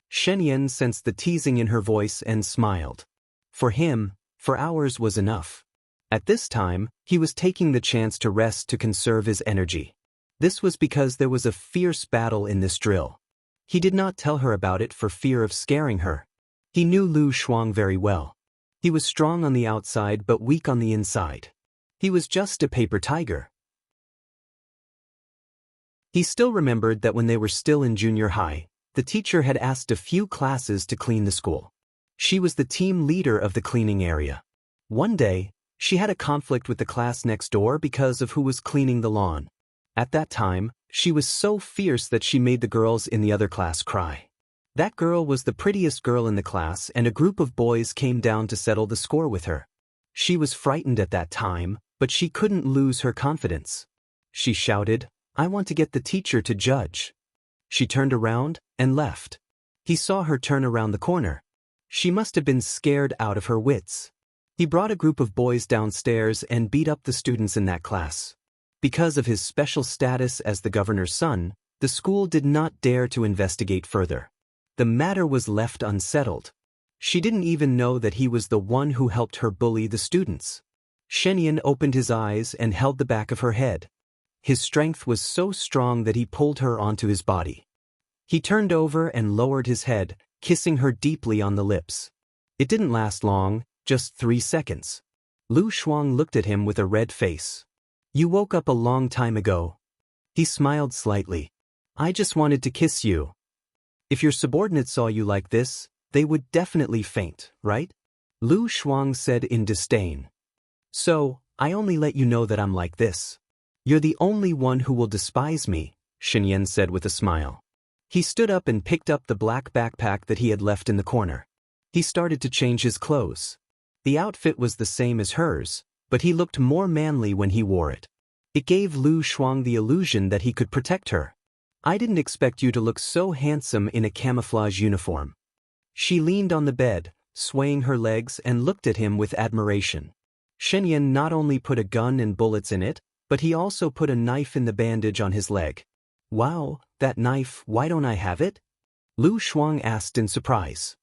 Shenyan sensed the teasing in her voice and smiled. For him, 4 hours was enough. At this time, he was taking the chance to rest to conserve his energy. This was because there was a fierce battle in this drill. He did not tell her about it for fear of scaring her. He knew Lu Shuang very well. He was strong on the outside but weak on the inside. He was just a paper tiger. He still remembered that when they were still in junior high, the teacher had asked a few classes to clean the school. She was the team leader of the cleaning area. One day, she had a conflict with the class next door because of who was cleaning the lawn. At that time, she was so fierce that she made the girls in the other class cry. That girl was the prettiest girl in the class, and a group of boys came down to settle the score with her. She was frightened at that time, but she couldn't lose her confidence. She shouted, I want to get the teacher to judge. She turned around and left. He saw her turn around the corner. She must have been scared out of her wits. He brought a group of boys downstairs and beat up the students in that class. Because of his special status as the governor's son, the school did not dare to investigate further. The matter was left unsettled. She didn't even know that he was the one who helped her bully the students. Shenyan opened his eyes and held the back of her head. His strength was so strong that he pulled her onto his body. He turned over and lowered his head, kissing her deeply on the lips. It didn't last long, just 3 seconds. Lu Shuang looked at him with a red face. You woke up a long time ago. He smiled slightly. I just wanted to kiss you. If your subordinates saw you like this, they would definitely faint, right? Lu Shuang said in disdain. So, I only let you know that I'm like this. You're the only one who will despise me, Shenyan said with a smile. He stood up and picked up the black backpack that he had left in the corner. He started to change his clothes. The outfit was the same as hers, but he looked more manly when he wore it. It gave Lu Shuang the illusion that he could protect her. I didn't expect you to look so handsome in a camouflage uniform. She leaned on the bed, swaying her legs, and looked at him with admiration. Shenyan not only put a gun and bullets in it, but he also put a knife in the bandage on his leg. Wow, that knife, why don't I have it? Lu Shuang asked in surprise.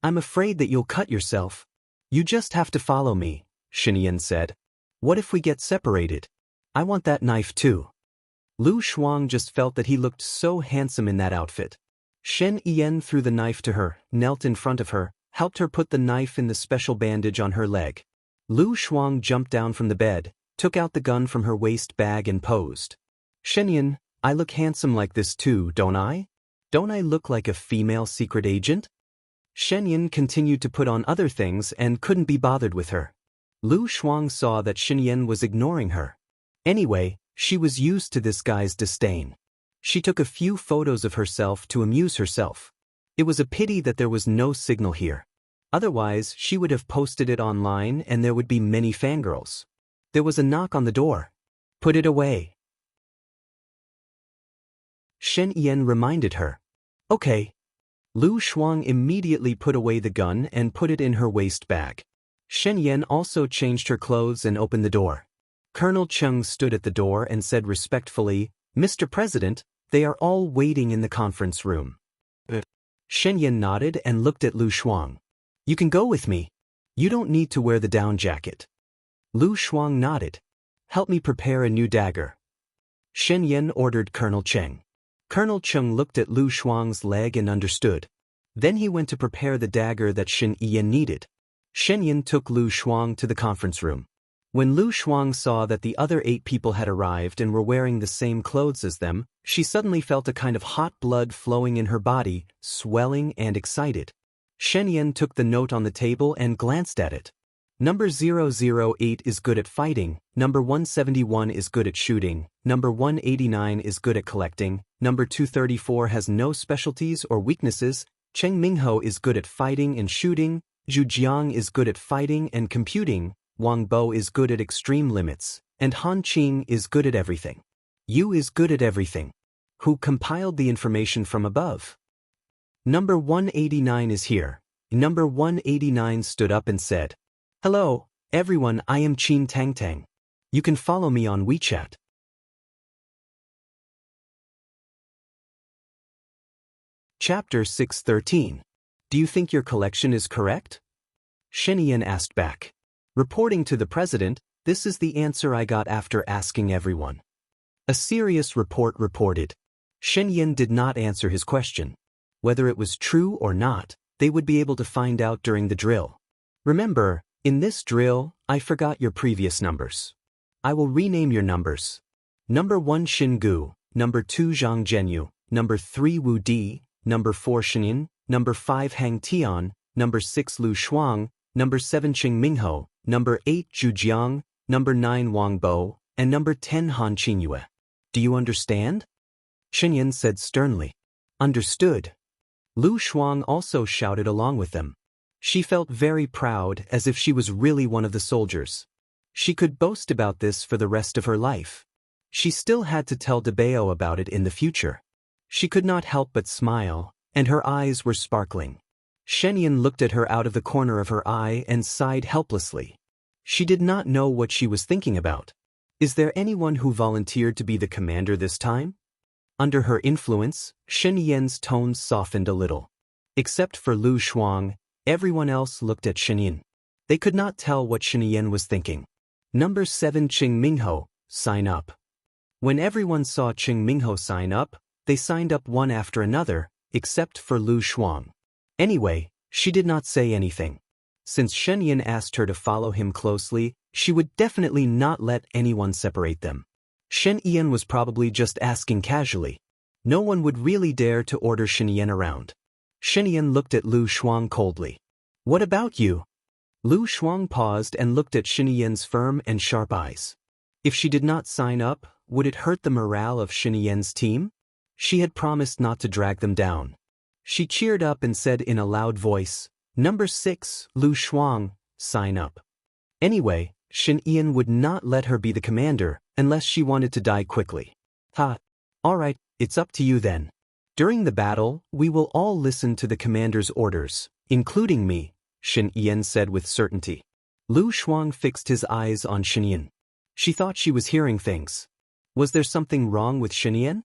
I'm afraid that you'll cut yourself. You just have to follow me, Shenyan said. What if we get separated? I want that knife too. Lu Shuang just felt that he looked so handsome in that outfit. Shen Yan threw the knife to her, knelt in front of her, helped her put the knife in the special bandage on her leg. Lu Shuang jumped down from the bed, took out the gun from her waist bag and posed. Shenyan, I look handsome like this too, don't I? Don't I look like a female secret agent? Shenyan continued to put on other things and couldn't be bothered with her. Lu Shuang saw that Shenyan was ignoring her. Anyway, she was used to this guy's disdain. She took a few photos of herself to amuse herself. It was a pity that there was no signal here. Otherwise, she would have posted it online and there would be many fangirls. There was a knock on the door. Put it away. Shen Yan reminded her. Okay. Lu Shuang immediately put away the gun and put it in her waist bag. Shen Yan also changed her clothes and opened the door. Colonel Chung stood at the door and said respectfully, Mr. President, they are all waiting in the conference room. Shen Yan nodded and looked at Lu Shuang. You can go with me. You don't need to wear the down jacket. Lu Shuang nodded. help me prepare a new dagger. Shen Yan ordered Colonel Cheng. Colonel Cheng looked at Lu Shuang's leg and understood. Then he went to prepare the dagger that Shen Yan needed. Shen Yan took Lu Shuang to the conference room. When Lu Shuang saw that the other 8 people had arrived and were wearing the same clothes as them, she suddenly felt a kind of hot blood flowing in her body, swelling and excited. Shen Yan took the note on the table and glanced at it. Number 008 is good at fighting, number 171 is good at shooting, number 189 is good at collecting, number 234 has no specialties or weaknesses, Cheng Mingho is good at fighting and shooting, Zhu Jiang is good at fighting and computing, Wang Bo is good at extreme limits, and Han Qing is good at everything. Yu is good at everything. Who compiled the information from above? Number 189 is here. Number 189 stood up and said, "Hello, everyone, I am Qin Tang Tang. You can follow me on WeChat." Chapter 613. Do you think your collection is correct? Shen Yan asked back. Reporting to the president, this is the answer I got after asking everyone. A serious report reported. Shen Yan did not answer his question. Whether it was true or not, they would be able to find out during the drill. Remember, in this drill, I forgot your previous numbers. I will rename your numbers. Number 1 Xin Gu, number 2 Zhang Zhenyu, number 3 Wu Di, number 4 Shenin, number 5 Hang Tian, number 6 Lu Shuang, number 7 Qing Mingho, number 8 Zhu Jiang, number 9 Wang Bo, and number 10 Han Qingyue. Do you understand? Shen Yan said sternly. Understood. Lu Shuang also shouted along with them. She felt very proud, as if she was really one of the soldiers. She could boast about this for the rest of her life. She still had to tell Debao about it in the future. She could not help but smile, and her eyes were sparkling. Shen Yan looked at her out of the corner of her eye and sighed helplessly. She did not know what she was thinking about. Is there anyone who volunteered to be the commander this time? Under her influence, Shen Yan's tone softened a little. Except for Lu Shuang, everyone else looked at Shen Yan. They could not tell what Shen Yan was thinking. Number 7 Qing Mingho, sign up. When everyone saw Qing Mingho sign up, they signed up one after another, except for Lu Shuang. Anyway, she did not say anything. Since Shen Yan asked her to follow him closely, she would definitely not let anyone separate them. Shen Yan was probably just asking casually. No one would really dare to order Shen Yan around. Shen Yan looked at Lu Shuang coldly. What about you? Lu Shuang paused and looked at Shen Yan's firm and sharp eyes. If she did not sign up, would it hurt the morale of Shen Yan's team? She had promised not to drag them down. She cheered up and said in a loud voice, Number 6, Lu Shuang, sign up. Anyway, Shen Yan would not let her be the commander unless she wanted to die quickly. Alright, it's up to you then. During the battle, we will all listen to the commander's orders, including me, Shen Yan said with certainty. Lu Shuang fixed his eyes on Shen Yan. She thought she was hearing things. Was there something wrong with Shen Yan?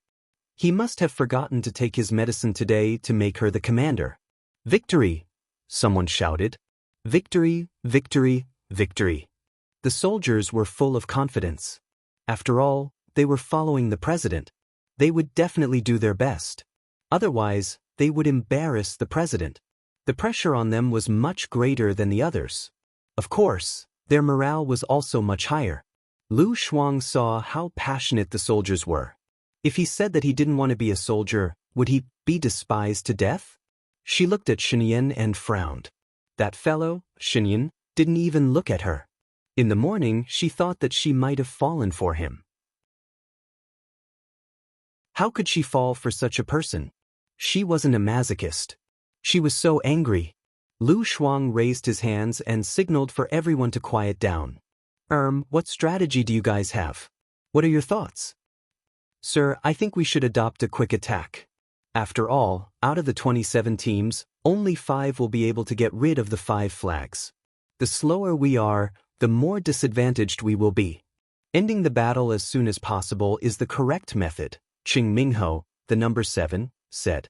He must have forgotten to take his medicine today to make her the commander. Victory! Someone shouted. Victory, victory, victory. The soldiers were full of confidence. After all, they were following the president. They would definitely do their best. Otherwise, they would embarrass the president. The pressure on them was much greater than the others. Of course, their morale was also much higher. Lu Shuang saw how passionate the soldiers were. If he said that he didn't want to be a soldier, would he be despised to death? She looked at Shen Yan and frowned. That fellow, Shen Yan, didn't even look at her. In the morning, she thought that she might have fallen for him. How could she fall for such a person? She wasn't a masochist. She was so angry. Lu Shuang raised his hands and signaled for everyone to quiet down. What strategy do you guys have? What are your thoughts? Sir, I think we should adopt a quick attack. After all, out of the 27 teams, only 5 will be able to get rid of the 5 flags. The slower we are, the more disadvantaged we will be. Ending the battle as soon as possible is the correct method, Qing Mingho, the number 7, said.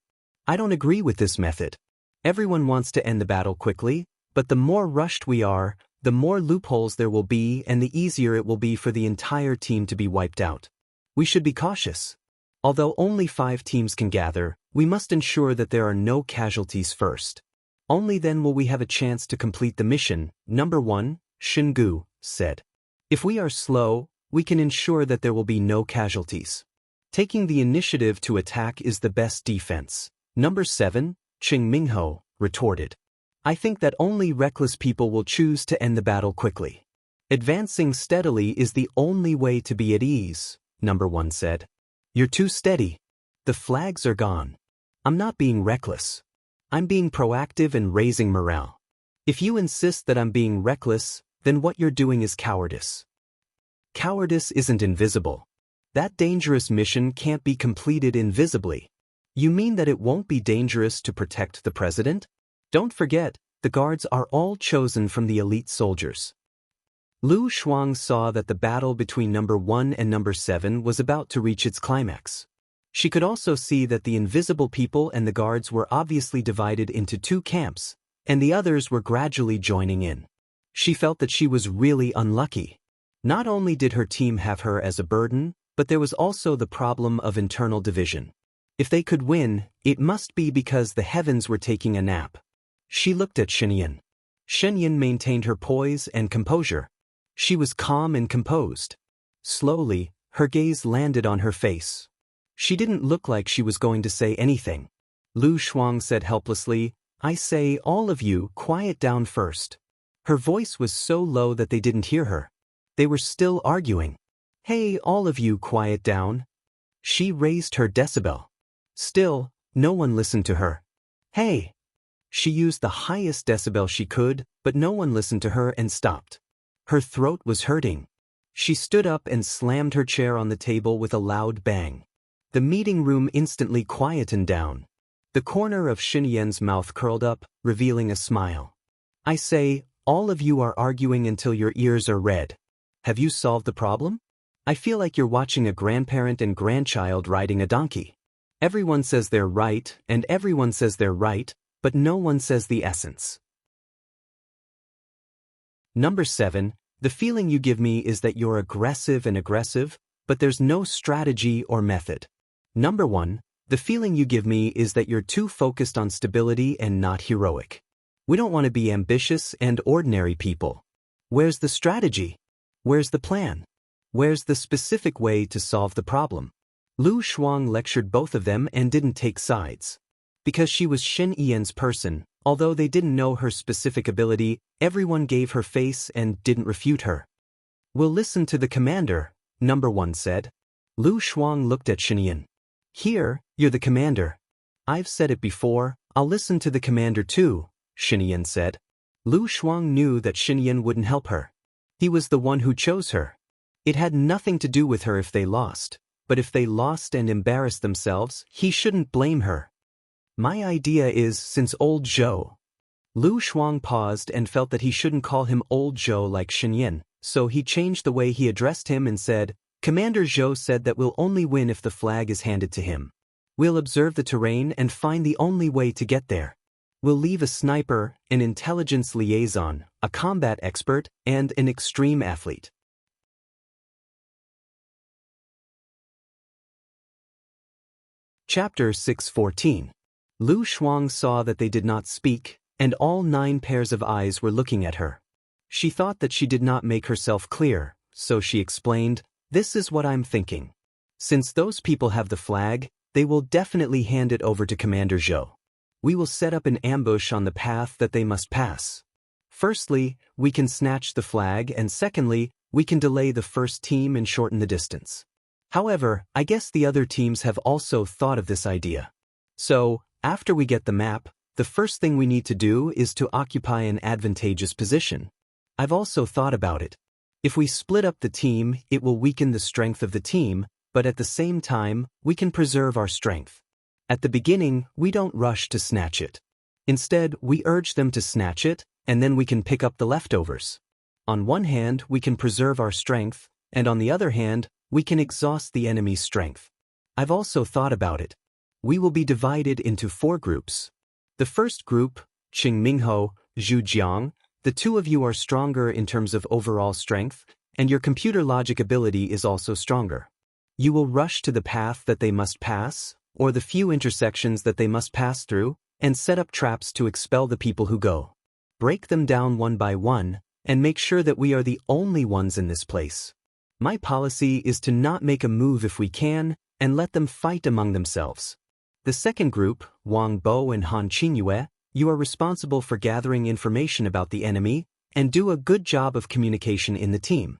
I don't agree with this method. Everyone wants to end the battle quickly, but the more rushed we are, The more loopholes there will be and the easier it will be for the entire team to be wiped out. We should be cautious. Although only 5 teams can gather, we must ensure that there are no casualties first. Only then will we have a chance to complete the mission, Number 1, Shingu said. If we are slow, we can ensure that there will be no casualties. Taking the initiative to attack is the best defense, Number 7, Ching Mingho retorted. I think that only reckless people will choose to end the battle quickly. Advancing steadily is the only way to be at ease, Number 1 said. You're too steady. The flags are gone. I'm not being reckless. I'm being proactive and raising morale. If you insist that I'm being reckless, then what you're doing is cowardice. Cowardice isn't invisible. That dangerous mission can't be completed invisibly. You mean that it won't be dangerous to protect the president? Don't forget, the guards are all chosen from the elite soldiers. Lu Shuang saw that the battle between Number 1 and Number 7 was about to reach its climax. She could also see that the invisible people and the guards were obviously divided into 2 camps, and the others were gradually joining in. She felt that she was really unlucky. Not only did her team have her as a burden, but there was also the problem of internal division. If they could win, it must be because the heavens were taking a nap. She looked at Shenyan. Shenyan maintained her poise and composure. She was calm and composed. Slowly, her gaze landed on her face. She didn't look like she was going to say anything. Lu Shuang said helplessly, I say, all of you, quiet down first. Her voice was so low that they didn't hear her. They were still arguing. Hey, all of you, quiet down. She raised her decibel. Still, no one listened to her. Hey! She used the highest decibel she could, but no one listened to her and stopped. Her throat was hurting. She stood up and slammed her chair on the table with a loud bang. The meeting room instantly quietened down. The corner of Shenyan's mouth curled up, revealing a smile. I say, all of you are arguing until your ears are red. Have you solved the problem? I feel like you're watching a grandparent and grandchild riding a donkey. Everyone says they're right, and everyone says they're right, but no one says the essence. Number 7, the feeling you give me is that you're aggressive, but there's no strategy or method. Number 1, the feeling you give me is that you're too focused on stability and not heroic. We don't want to be ambitious and ordinary people. Where's the strategy? Where's the plan? Where's the specific way to solve the problem? Lu Shuang lectured both of them and didn't take sides. Because she was Shen Yan's person, although they didn't know her specific ability, everyone gave her face and didn't refute her. We'll listen to the commander, Number 1 said. Lu Shuang looked at Shenyan. Here, you're the commander. I've said it before, I'll listen to the commander too, Shenyan said. Lu Shuang knew that Shenyan wouldn't help her. He was the one who chose her. It had nothing to do with her if they lost, but if they lost and embarrassed themselves, he shouldn't blame her. My idea is, since old Zhou. Lu Shuang paused and felt that he shouldn't call him old Zhou like Shenyan, so he changed the way he addressed him and said, Commander Zhou said that we'll only win if the flag is handed to him. We'll observe the terrain and find the only way to get there. We'll leave a sniper, an intelligence liaison, a combat expert, and an extreme athlete. Chapter 6:14. Lu Shuang saw that they did not speak, and all 9 pairs of eyes were looking at her. She thought that she did not make herself clear, so she explained, This is what I'm thinking. Since those people have the flag, they will definitely hand it over to Commander Zhou. We will set up an ambush on the path that they must pass. Firstly, we can snatch the flag, and secondly, we can delay the first team and shorten the distance. However, I guess the other teams have also thought of this idea. So, after we get the map, the first thing we need to do is to occupy an advantageous position. I've also thought about it. If we split up the team, it will weaken the strength of the team, but at the same time, we can preserve our strength. At the beginning, we don't rush to snatch it. Instead, we urge them to snatch it, and then we can pick up the leftovers. On one hand, we can preserve our strength, and on the other hand, we can exhaust the enemy's strength. I've also thought about it. We will be divided into 4 groups. The first group, Qing Mingho, Zhu Jiang, The two of you are stronger in terms of overall strength, and your computer logic ability is also stronger. You will rush to the path that they must pass, or the few intersections that they must pass through, and set up traps to expel the people who go. Break them down one by one, and make sure that we are the only ones in this place. My policy is to not make a move if we can, and let them fight among themselves. The second group, Wang Bo and Han Qingyue, you are responsible for gathering information about the enemy, and do a good job of communication in the team.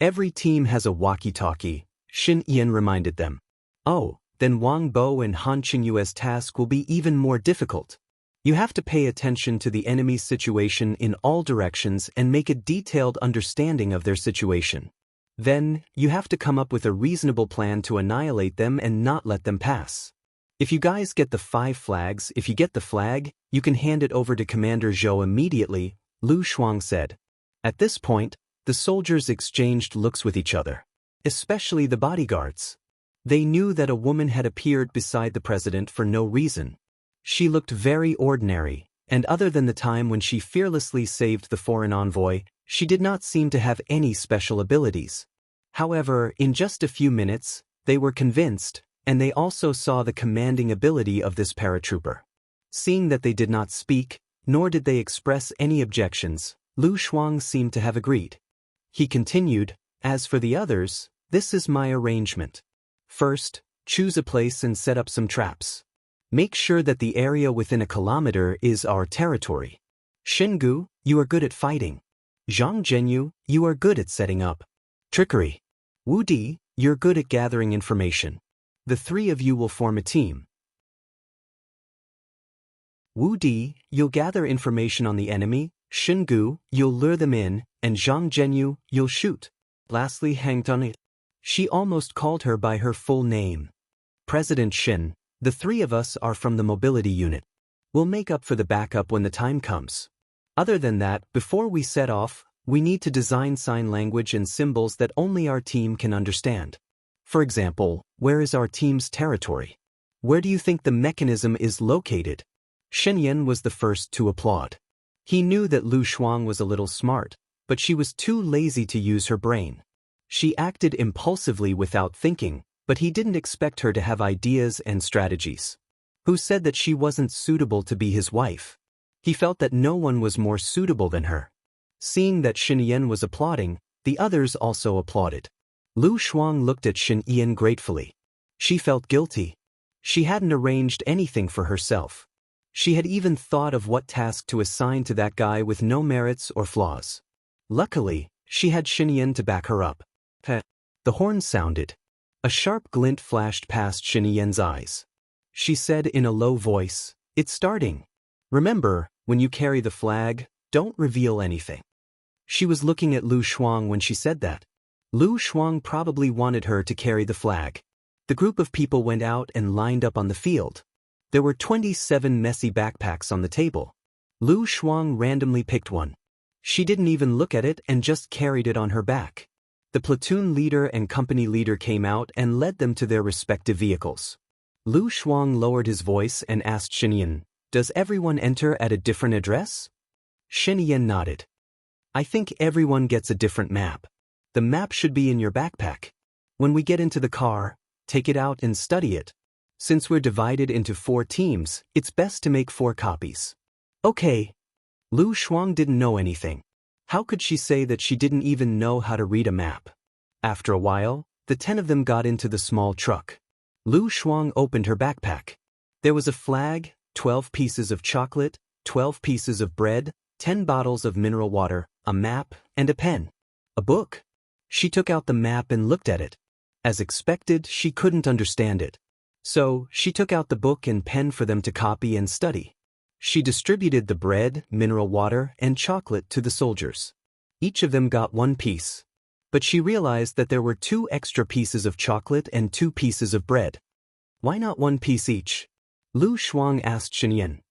Every team has a walkie-talkie, Xin Yan reminded them. Oh, then Wang Bo and Han Qingyue's task will be even more difficult. You have to pay attention to the enemy's situation in all directions and make a detailed understanding of their situation. Then, you have to come up with a reasonable plan to annihilate them and not let them pass. If you guys get the 5 flags, if you get the flag, you can hand it over to Commander Zhou immediately, Lu Shuang said. At this point, the soldiers exchanged looks with each other, especially the bodyguards. They knew that a woman had appeared beside the president for no reason. She looked very ordinary, and other than the time when she fearlessly saved the foreign envoy, she did not seem to have any special abilities. However, in just a few minutes, they were convinced, and they also saw the commanding ability of this paratrooper. Seeing that they did not speak, nor did they express any objections, Lu Shuang seemed to have agreed. He continued, as for the others, this is my arrangement. First, choose a place and set up some traps. Make sure that the area within a kilometer is our territory. Xingu, you are good at fighting. Zhang Zhenyu, you are good at setting up trickery. Wu Di, you're good at gathering information. The 3 of you will form a team. Wu Di, you'll gather information on the enemy, Xingu, you'll lure them in, and Zhang Zhenyu, you'll shoot. Lastly, Hang Tun. She almost called her by her full name. President Xin, the 3 of us are from the mobility unit. We'll make up for the backup when the time comes. Other than that, before we set off, we need to design sign language and symbols that only our team can understand. For example, where is our team's territory? Where do you think the mechanism is located? Shen Yan was the first to applaud. He knew that Lu Shuang was a little smart, but she was too lazy to use her brain. She acted impulsively without thinking, but he didn't expect her to have ideas and strategies. Who said that she wasn't suitable to be his wife? He felt that no one was more suitable than her. Seeing that Shen Yan was applauding, the others also applauded. Lu Shuang looked at Shen Yan gratefully. She felt guilty. She hadn't arranged anything for herself. She had even thought of what task to assign to that guy with no merits or flaws. Luckily, she had Shen Yan to back her up. The horn sounded. A sharp glint flashed past Shen Yan's eyes. She said in a low voice, "It's starting. Remember, when you carry the flag, don't reveal anything." She was looking at Lu Shuang when she said that. Lu Shuang probably wanted her to carry the flag. The group of people went out and lined up on the field. There were 27 messy backpacks on the table. Lu Shuang randomly picked one. She didn't even look at it and just carried it on her back. The platoon leader and company leader came out and led them to their respective vehicles. Lu Shuang lowered his voice and asked Shen Yan, "Does everyone enter at a different address?" Shen Yan nodded. "I think everyone gets a different map. The map should be in your backpack. When we get into the car, take it out and study it. Since we're divided into 4 teams, it's best to make 4 copies." Okay. Lu Shuang didn't know anything. How could she say that she didn't even know how to read a map? After a while, the 10 of them got into the small truck. Lu Shuang opened her backpack. There was a flag, 12 pieces of chocolate, 12 pieces of bread, 10 bottles of mineral water, a map, and a pen. A book. She took out the map and looked at it. As expected, she couldn't understand it. So, she took out the book and pen for them to copy and study. She distributed the bread, mineral water, and chocolate to the soldiers. Each of them got 1 piece. But she realized that there were 2 extra pieces of chocolate and 2 pieces of bread. Why not 1 piece each? Lu Shuang asked Shen Yan.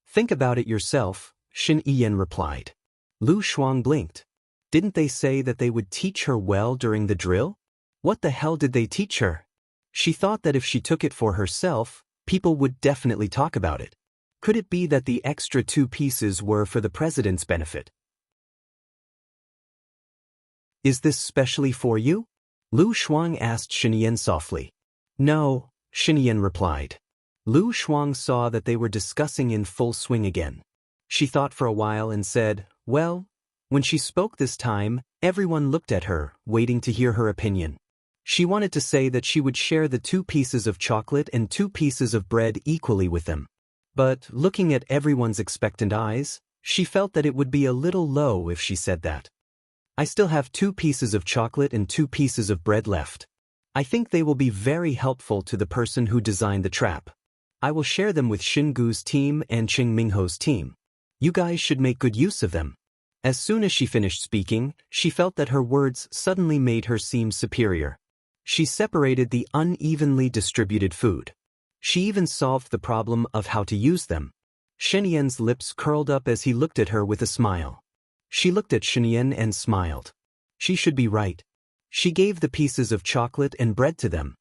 Think about it yourself, Shen Yan replied. Lu Shuang blinked. Didn't they say that they would teach her well during the drill? What the hell did they teach her? She thought that if she took it for herself, people would definitely talk about it. Could it be that the extra 2 pieces were for the president's benefit? Is this specially for you? Lu Shuang asked Shenyan softly. No, Shenyan replied. Lu Shuang saw that they were discussing in full swing again. She thought for a while and said, well, when she spoke this time, everyone looked at her, waiting to hear her opinion. She wanted to say that she would share the 2 pieces of chocolate and 2 pieces of bread equally with them. But, looking at everyone's expectant eyes, she felt that it would be a little low if she said that. I still have 2 pieces of chocolate and 2 pieces of bread left. I think they will be very helpful to the person who designed the trap. I will share them with Xingu's team and Qing Mingho's team. You guys should make good use of them. As soon as she finished speaking, she felt that her words suddenly made her seem superior. She separated the unevenly distributed food. She even solved the problem of how to use them. Shenyan's lips curled up as he looked at her with a smile. She looked at Shenyan and smiled. She should be right. She gave the pieces of chocolate and bread to them.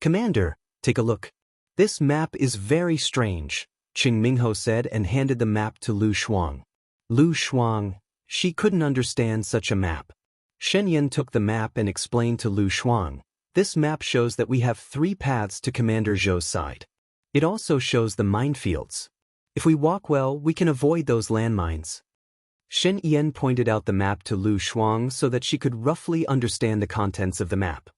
Commander, take a look. This map is very strange, Qing Mingho said and handed the map to Lu Shuang. Lu Shuang, she couldn't understand such a map. Shenyan took the map and explained to Lu Shuang. This map shows that we have 3 paths to Commander Zhou's side. It also shows the minefields. If we walk well, we can avoid those landmines. Shen Yan pointed out the map to Lu Shuang so that she could roughly understand the contents of the map.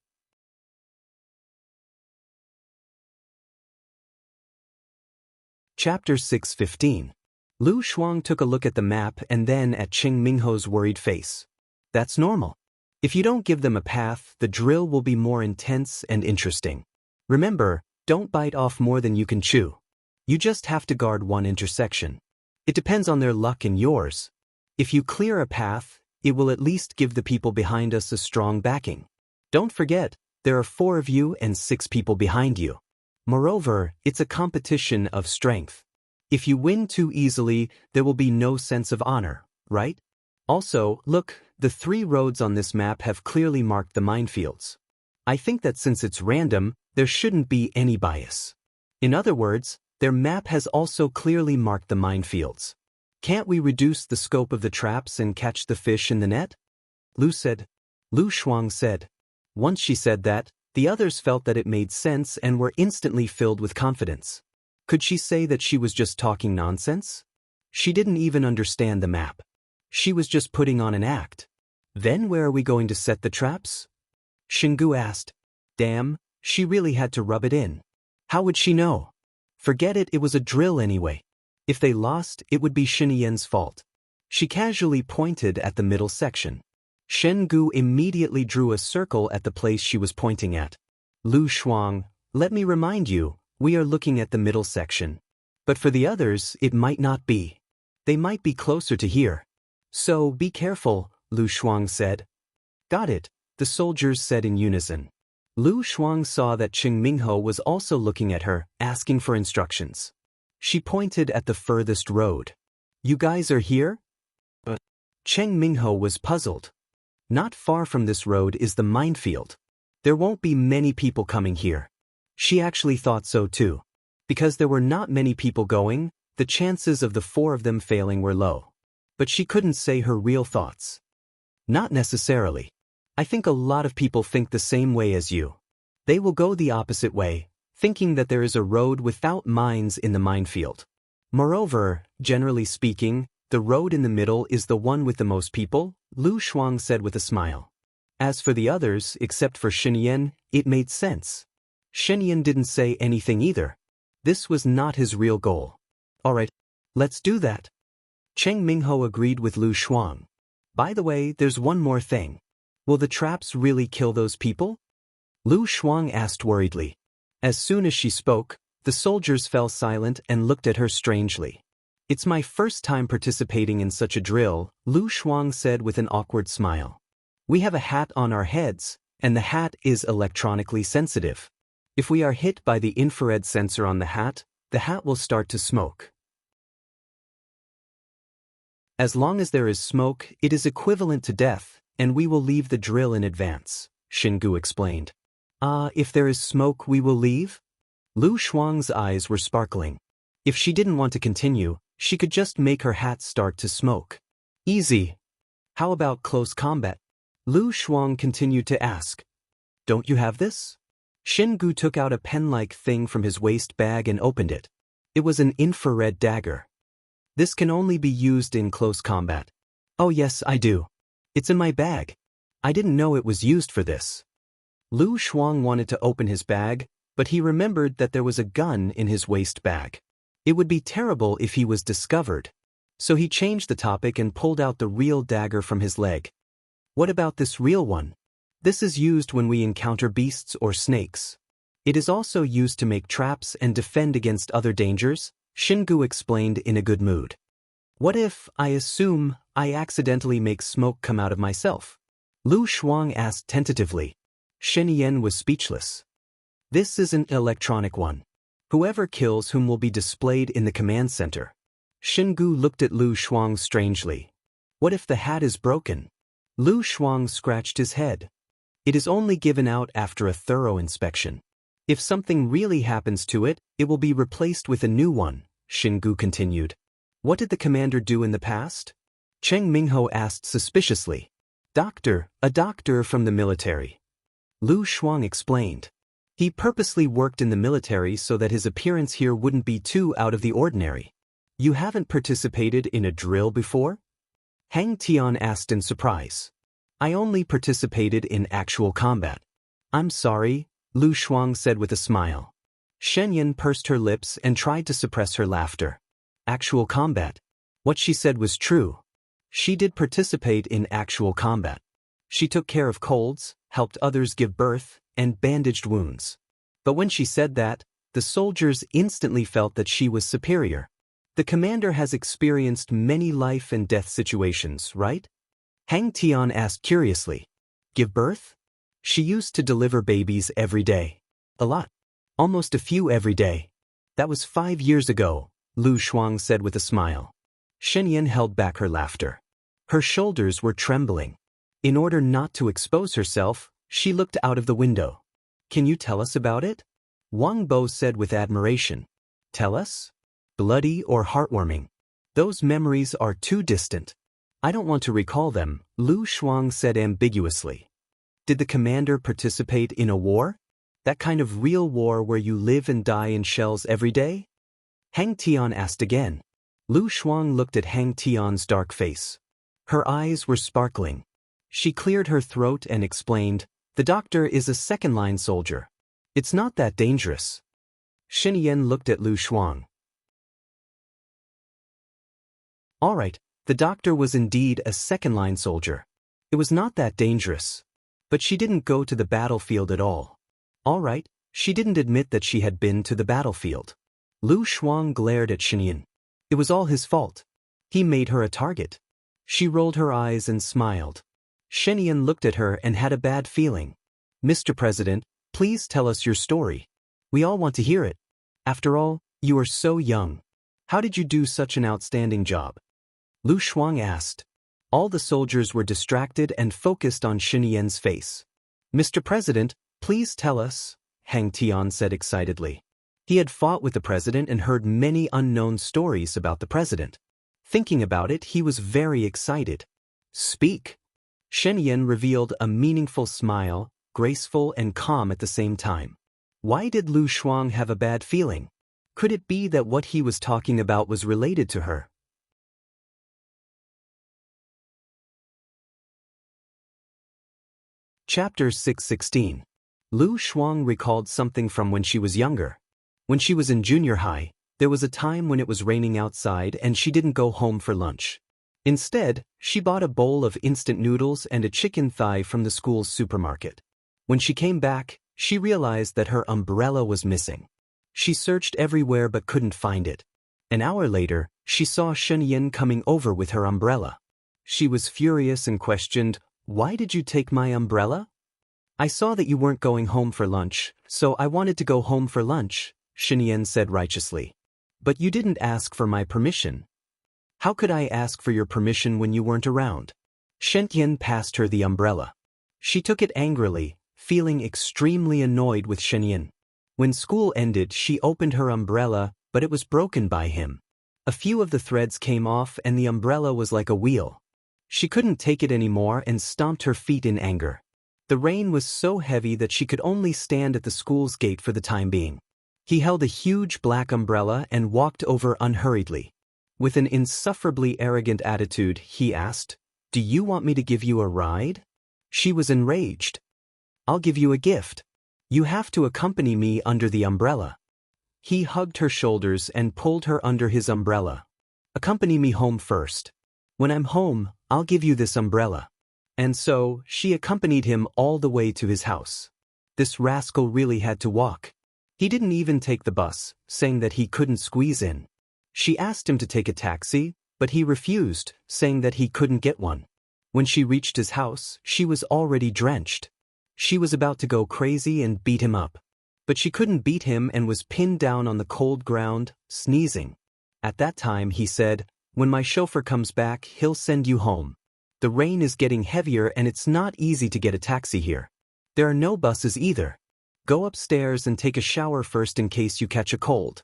Chapter 6:15. Lu Shuang took a look at the map and then at Qing Mingho's worried face. That's normal. If you don't give them a path, the drill will be more intense and interesting. Remember, don't bite off more than you can chew. You just have to guard one intersection. It depends on their luck and yours. If you clear a path, it will at least give the people behind us a strong backing. Don't forget, there are 4 of you and 6 people behind you. Moreover, it's a competition of strength. If you win too easily, there will be no sense of honor, right? Also, look, the 3 roads on this map have clearly marked the minefields. I think that since it's random, there shouldn't be any bias. In other words, their map has also clearly marked the minefields. Can't we reduce the scope of the traps and catch the fish in the net? Lu Shuang said. Once she said that, the others felt that it made sense and were instantly filled with confidence. Could she say that she was just talking nonsense? She didn't even understand the map. She was just putting on an act. Then where are we going to set the traps? Xingu asked. Damn, she really had to rub it in. How would she know? Forget it, it was a drill anyway. If they lost, it would be Shenyan's fault. She casually pointed at the middle section. Xingu immediately drew a circle at the place she was pointing at. Lu Shuang, let me remind you, we are looking at the middle section. But for the others, it might not be. They might be closer to here. So be careful, Lu Shuang said. Got it, the soldiers said in unison. Lu Shuang saw that Qing Mingho was also looking at her, asking for instructions. She pointed at the furthest road. You guys are here? But Qing Mingho was puzzled. Not far from this road is the minefield. There won't be many people coming here. She actually thought so too. Because there were not many people going, the chances of the 4 of them failing were low. But she couldn't say her real thoughts. Not necessarily. I think a lot of people think the same way as you. They will go the opposite way, thinking that there is a road without mines in the minefield. Moreover, generally speaking, the road in the middle is the one with the most people, Lu Shuang said with a smile. As for the others, except for Shenyan, it made sense. Shenyan didn't say anything either. This was not his real goal. Alright, let's do that. Qing Mingho agreed with Lu Shuang. By the way, there's one more thing. Will the traps really kill those people? Lu Shuang asked worriedly. As soon as she spoke, the soldiers fell silent and looked at her strangely. It's my first time participating in such a drill, Lu Shuang said with an awkward smile. We have a hat on our heads, and the hat is electronically sensitive. If we are hit by the infrared sensor on the hat will start to smoke. As long as there is smoke, it is equivalent to death, and we will leave the drill in advance, Xingu explained. If there is smoke we will leave? Lu Shuang's eyes were sparkling. If she didn't want to continue, she could just make her hat start to smoke. Easy. How about close combat? Lu Shuang continued to ask. Don't you have this? Xingu took out a pen-like thing from his waist bag and opened it. It was an infrared dagger. This can only be used in close combat. Oh yes, I do. It's in my bag. I didn't know it was used for this. Lu Shuang wanted to open his bag, but he remembered that there was a gun in his waist bag. It would be terrible if he was discovered. So he changed the topic and pulled out the real dagger from his leg. What about this real one? This is used when we encounter beasts or snakes. It is also used to make traps and defend against other dangers, Xingu explained in a good mood. What if, I assume, I accidentally make smoke come out of myself? Lu Shuang asked tentatively. Shen Yan was speechless. This is an electronic one. Whoever kills whom will be displayed in the command center. Xingu looked at Lu Shuang strangely. What if the hat is broken? Lu Shuang scratched his head. It is only given out after a thorough inspection. If something really happens to it, it will be replaced with a new one, Xingu continued. What did the commander do in the past? Cheng Mingho asked suspiciously. A doctor from the military. Lu Shuang explained. He purposely worked in the military so that his appearance here wouldn't be too out of the ordinary. You haven't participated in a drill before? Hang Tian asked in surprise. I only participated in actual combat. I'm sorry, Lu Shuang said with a smile. Shen Yan pursed her lips and tried to suppress her laughter. Actual combat. What she said was true. She did participate in actual combat. She took care of colds, helped others give birth, and bandaged wounds. But when she said that, the soldiers instantly felt that she was superior. The commander has experienced many life and death situations, right? Hang Tian asked curiously. Give birth? She used to deliver babies every day. A lot. Almost a few every day. That was 5 years ago, Lu Shuang said with a smile. Shen Yan held back her laughter. Her shoulders were trembling. In order not to expose herself, she looked out of the window. Can you tell us about it? Wang Bo said with admiration. Tell us? Bloody or heartwarming? Those memories are too distant. I don't want to recall them, Lu Shuang said ambiguously. Did the commander participate in a war? That kind of real war where you live and die in shells every day? Hang Tian asked again. Lu Shuang looked at Hang Tian's dark face. Her eyes were sparkling. She cleared her throat and explained, the doctor is a second-line soldier. It's not that dangerous. Shen Yan looked at Lu Shuang. All right, the doctor was indeed a second-line soldier. It was not that dangerous. But she didn't go to the battlefield at all. All right, she didn't admit that she had been to the battlefield. Lu Shuang glared at Shen Yan. It was all his fault. He made her a target. She rolled her eyes and smiled. Shen Yan looked at her and had a bad feeling. Mr. President, please tell us your story. We all want to hear it. After all, you are so young. How did you do such an outstanding job? Lu Shuang asked. All the soldiers were distracted and focused on Shen Yan's face. Mr. President, please tell us, Hang Tian said excitedly. He had fought with the president and heard many unknown stories about the president. Thinking about it, he was very excited. Speak. Shen Yan revealed a meaningful smile, graceful and calm at the same time. Why did Lu Shuang have a bad feeling? Could it be that what he was talking about was related to her? Chapter 616. Lu Shuang recalled something from when she was younger. When she was in junior high, there was a time when it was raining outside and she didn't go home for lunch. Instead, she bought a bowl of instant noodles and a chicken thigh from the school's supermarket. When she came back, she realized that her umbrella was missing. She searched everywhere but couldn't find it. An hour later, she saw Shen Yan coming over with her umbrella. She was furious and questioned, "Why did you take my umbrella?" "I saw that you weren't going home for lunch, so I wanted to go home for lunch," Shen Yan said righteously. "But you didn't ask for my permission." "How could I ask for your permission when you weren't around?" Shen Yan passed her the umbrella. She took it angrily, feeling extremely annoyed with Shen Yan. When school ended, she opened her umbrella, but it was broken by him. A few of the threads came off and the umbrella was like a wheel. She couldn't take it anymore and stomped her feet in anger. The rain was so heavy that she could only stand at the school's gate for the time being. He held a huge black umbrella and walked over unhurriedly. With an insufferably arrogant attitude, he asked, "Do you want me to give you a ride?" She was enraged. "I'll give you a gift. You have to accompany me under the umbrella." He hugged her shoulders and pulled her under his umbrella. "Accompany me home first. When I'm home, I'll give you this umbrella." And so, she accompanied him all the way to his house. This rascal really had to walk. He didn't even take the bus, saying that he couldn't squeeze in. She asked him to take a taxi, but he refused, saying that he couldn't get one. When she reached his house, she was already drenched. She was about to go crazy and beat him up. But she couldn't beat him and was pinned down on the cold ground, sneezing. At that time he said, "When my chauffeur comes back, he'll send you home. The rain is getting heavier and it's not easy to get a taxi here. There are no buses either. Go upstairs and take a shower first in case you catch a cold."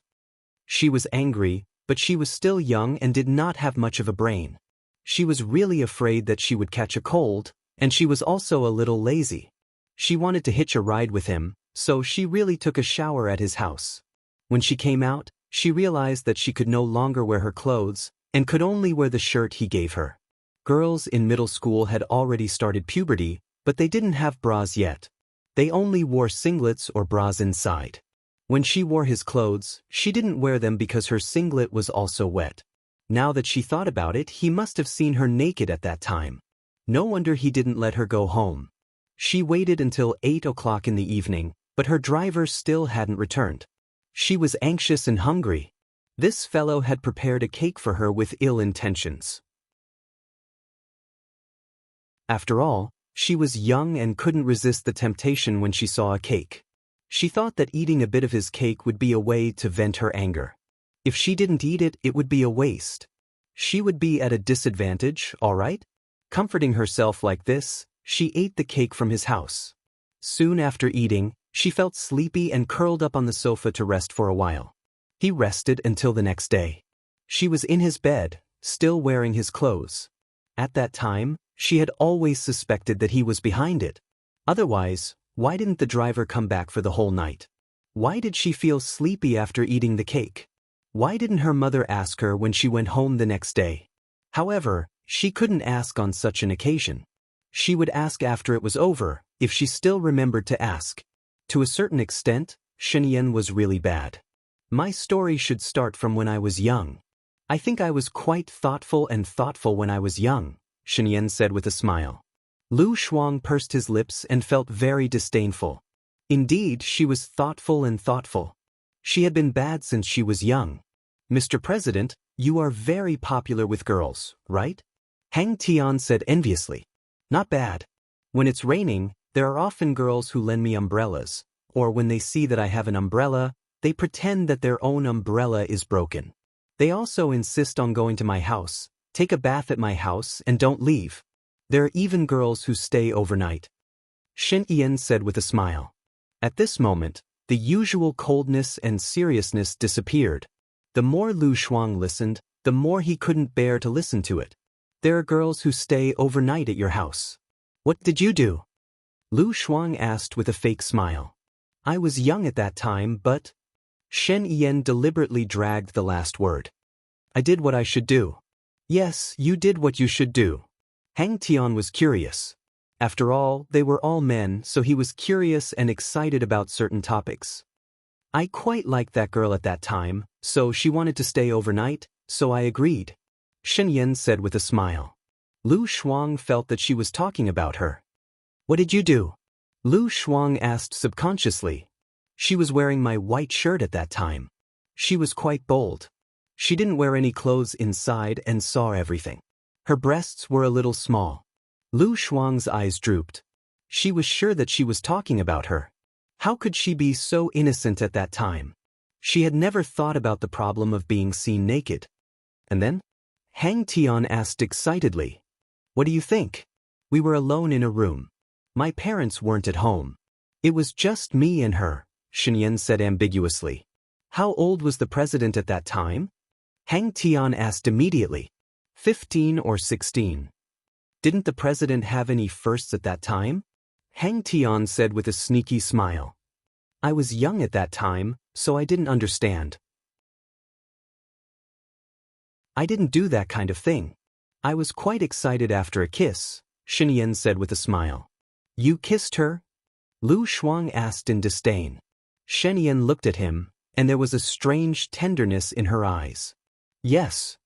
She was angry, but she was still young and did not have much of a brain. She was really afraid that she would catch a cold, and she was also a little lazy. She wanted to hitch a ride with him, so she really took a shower at his house. When she came out, she realized that she could no longer wear her clothes, and could only wear the shirt he gave her. Girls in middle school had already started puberty, but they didn't have bras yet. They only wore singlets or bras inside. When she wore his clothes, she didn't wear them because her singlet was also wet. Now that she thought about it, he must have seen her naked at that time. No wonder he didn't let her go home. She waited until 8 o'clock in the evening, but her driver still hadn't returned. She was anxious and hungry. This fellow had prepared a cake for her with ill intentions. After all, she was young and couldn't resist the temptation when she saw a cake. She thought that eating a bit of his cake would be a way to vent her anger. If she didn't eat it, it would be a waste. She would be at a disadvantage, all right? Comforting herself like this, she ate the cake from his house. Soon after eating, she felt sleepy and curled up on the sofa to rest for a while. He rested until the next day. She was in his bed, still wearing his clothes. At that time, she had always suspected that he was behind it. Otherwise, why didn't the driver come back for the whole night? Why did she feel sleepy after eating the cake? Why didn't her mother ask her when she went home the next day? However, she couldn't ask on such an occasion. She would ask after it was over, if she still remembered to ask. To a certain extent, Shenyan was really bad. My story should start from when I was young. I think I was quite thoughtful when I was young, Shenyan said with a smile. Lu Shuang pursed his lips and felt very disdainful. Indeed, she was thoughtful. She had been bad since she was young. "Mr. President, you are very popular with girls, right?" Hang Tian said enviously. "Not bad. When it's raining, there are often girls who lend me umbrellas, or when they see that I have an umbrella, they pretend that their own umbrella is broken. They also insist on going to my house, take a bath at my house, and don't leave. There are even girls who stay overnight." Shen Yan said with a smile. At this moment, the usual coldness and seriousness disappeared. The more Lu Shuang listened, the more he couldn't bear to listen to it. "There are girls who stay overnight at your house. What did you do?" Lu Shuang asked with a fake smile. "I was young at that time, but..." Shen Yan deliberately dragged the last word. "I did what I should do." "Yes, you did what you should do." Hang Tian was curious. After all, they were all men, so he was curious and excited about certain topics. "I quite liked that girl at that time, so she wanted to stay overnight, so I agreed," Shen Yan said with a smile. Lu Shuang felt that she was talking about her. "What did you do?" Lu Shuang asked subconsciously. "She was wearing my white shirt at that time. She was quite bold. She didn't wear any clothes inside and saw everything. Her breasts were a little small." Lu Shuang's eyes drooped. She was sure that she was talking about her. How could she be so innocent at that time? She had never thought about the problem of being seen naked. And then? Hang Tian asked excitedly. "What do you think?" "We were alone in a room. My parents weren't at home. It was just me and her," Shen Yan said ambiguously. How old was the president at that time? Hang Tian asked immediately. 15 or 16. Didn't the president have any firsts at that time? Hang Tian said with a sneaky smile. I was young at that time, so I didn't understand. I didn't do that kind of thing. I was quite excited after a kiss, Xinyan said with a smile. You kissed her? Lu Shuang asked in disdain. Xinyan looked at him, and there was a strange tenderness in her eyes. Yes.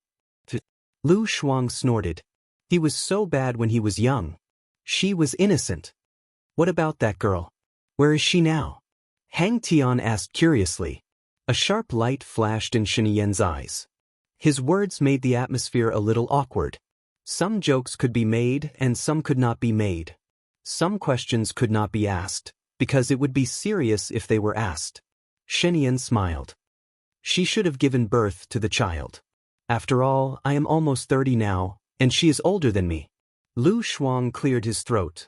Lu Shuang snorted. He was so bad when he was young. She was innocent. What about that girl? Where is she now? Hang Tian asked curiously. A sharp light flashed in Xinyan's eyes. His words made the atmosphere a little awkward. Some jokes could be made and some could not be made. Some questions could not be asked, because it would be serious if they were asked. Xinyan smiled. She should have given birth to the child. After all, I am almost 30 now, and she is older than me. Lu Shuang cleared his throat.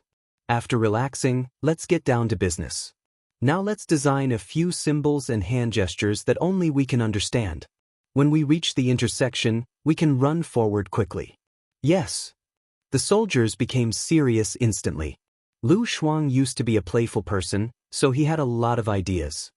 After relaxing, let's get down to business. Now let's design a few symbols and hand gestures that only we can understand. When we reach the intersection, we can run forward quickly. Yes. The soldiers became serious instantly. Lu Shuang used to be a playful person, so he had a lot of ideas.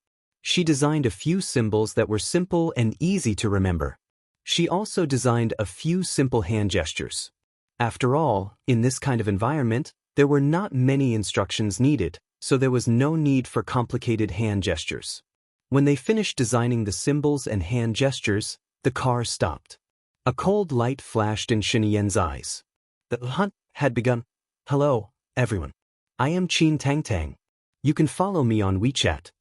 She designed a few symbols that were simple and easy to remember. She also designed a few simple hand gestures. After all, in this kind of environment, there were not many instructions needed, so there was no need for complicated hand gestures. When they finished designing the symbols and hand gestures, the car stopped. A cold light flashed in Xinyan's eyes. The hunt had begun. Hello, everyone. I am Qin Tang Tang. You can follow me on WeChat.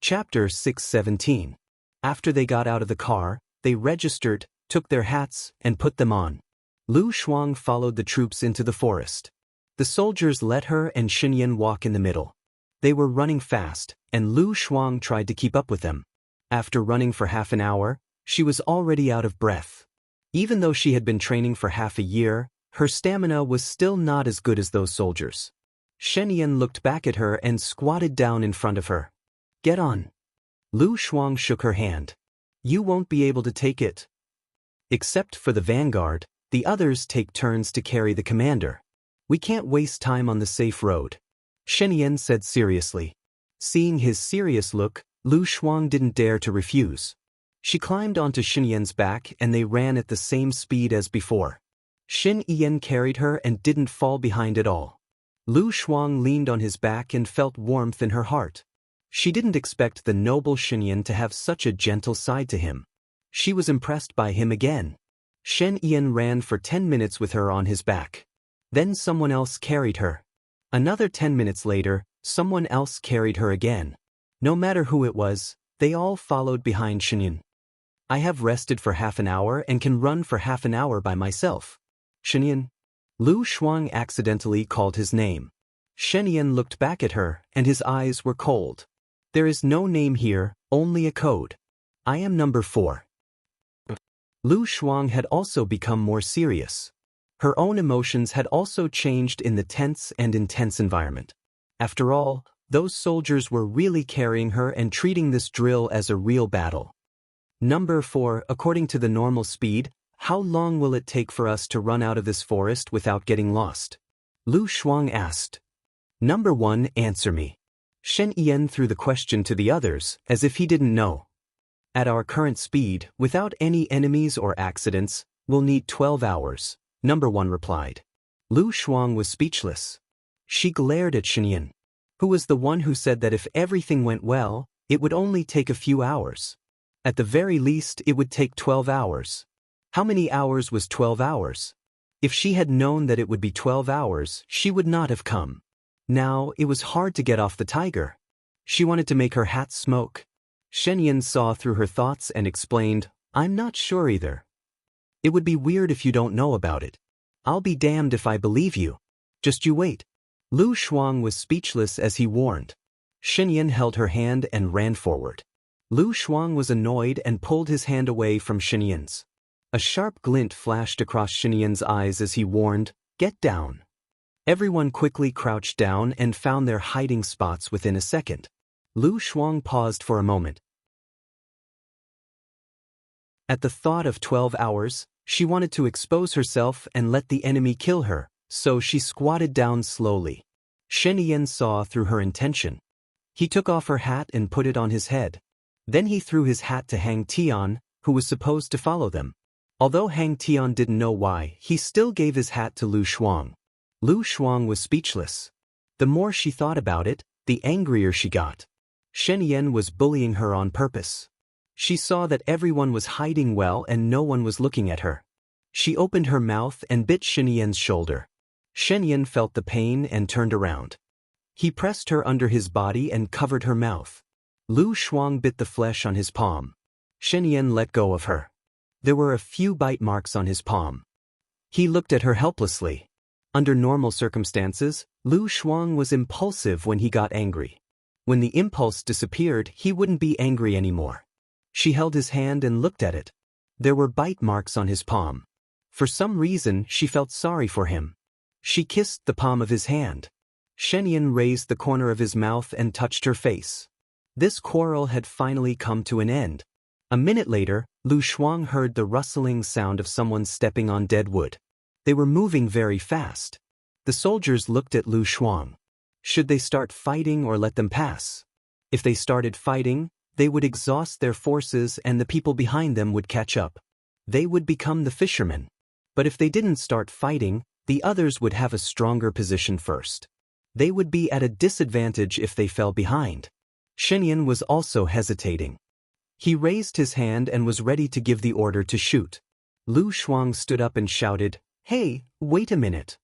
Chapter 617. After they got out of the car, they registered, took their hats, and put them on. Lu Shuang followed the troops into the forest. The soldiers let her and Xinyan walk in the middle. They were running fast, and Lu Shuang tried to keep up with them. After running for half an hour, she was already out of breath. Even though she had been training for half a year, her stamina was still not as good as those soldiers. Xinyan looked back at her and squatted down in front of her. Get on. Lu Shuang shook her hand. You won't be able to take it. Except for the vanguard, the others take turns to carry the commander. We can't waste time on the safe road. Xinyan said seriously. Seeing his serious look, Lu Shuang didn't dare to refuse. She climbed onto Xinyan's back and they ran at the same speed as before. Xinyan carried her and didn't fall behind at all. Lu Shuang leaned on his back and felt warmth in her heart. She didn't expect the noble Xinyan to have such a gentle side to him. She was impressed by him again. Xinyan ran for 10 minutes with her on his back. Then someone else carried her. Another 10 minutes later, someone else carried her again. No matter who it was, they all followed behind Xinyan. I have rested for half an hour and can run for half an hour by myself. Xinyan. Lu Shuang accidentally called his name. Xinyan looked back at her, and his eyes were cold. There is no name here, only a code. I am number 4. Lu Shuang had also become more serious. Her own emotions had also changed in the tense and intense environment. After all, those soldiers were really carrying her and treating this drill as a real battle. Number 4, according to the normal speed, how long will it take for us to run out of this forest without getting lost? Lu Shuang asked. Number 1, answer me. Xinyan threw the question to the others, as if he didn't know. At our current speed, without any enemies or accidents, we'll need 12 hours, Number 1 replied. Lu Shuang was speechless. She glared at Xinyan, who was the one who said that if everything went well, it would only take a few hours. At the very least, it would take 12 hours. How many hours was 12 hours? If she had known that it would be 12 hours, she would not have come. Now, it was hard to get off the tiger. She wanted to make her hat smoke. Xinyan saw through her thoughts and explained, I'm not sure either. It would be weird if you don't know about it. I'll be damned if I believe you. Just you wait. Lu Shuang was speechless as he warned. Xinyan held her hand and ran forward. Lu Shuang was annoyed and pulled his hand away from Xinyan's. A sharp glint flashed across Xinyan's eyes as he warned, Get down. Everyone quickly crouched down and found their hiding spots within a second. Lu Shuang paused for a moment. At the thought of 12 hours, she wanted to expose herself and let the enemy kill her, so she squatted down slowly. Shen Yan saw through her intention. He took off her hat and put it on his head. Then he threw his hat to Hang Tian, who was supposed to follow them. Although Hang Tian didn't know why, he still gave his hat to Lu Shuang. Lu Shuang was speechless. The more she thought about it, the angrier she got. Shen Yan was bullying her on purpose. She saw that everyone was hiding well and no one was looking at her. She opened her mouth and bit Shen Yan's shoulder. Shen Yan felt the pain and turned around. He pressed her under his body and covered her mouth. Lu Shuang bit the flesh on his palm. Shen Yan let go of her. There were a few bite marks on his palm. He looked at her helplessly. Under normal circumstances, Lu Shuang was impulsive when he got angry. When the impulse disappeared, he wouldn't be angry anymore. She held his hand and looked at it. There were bite marks on his palm. For some reason, she felt sorry for him. She kissed the palm of his hand. Shen Yan raised the corner of his mouth and touched her face. This quarrel had finally come to an end. A minute later, Lu Shuang heard the rustling sound of someone stepping on dead wood. They were moving very fast. The soldiers looked at Lu Shuang. Should they start fighting or let them pass? If they started fighting, they would exhaust their forces and the people behind them would catch up. They would become the fishermen. But if they didn't start fighting, the others would have a stronger position first. They would be at a disadvantage if they fell behind. Shen Yan was also hesitating. He raised his hand and was ready to give the order to shoot. Lu Shuang stood up and shouted, "Hey, wait a minute."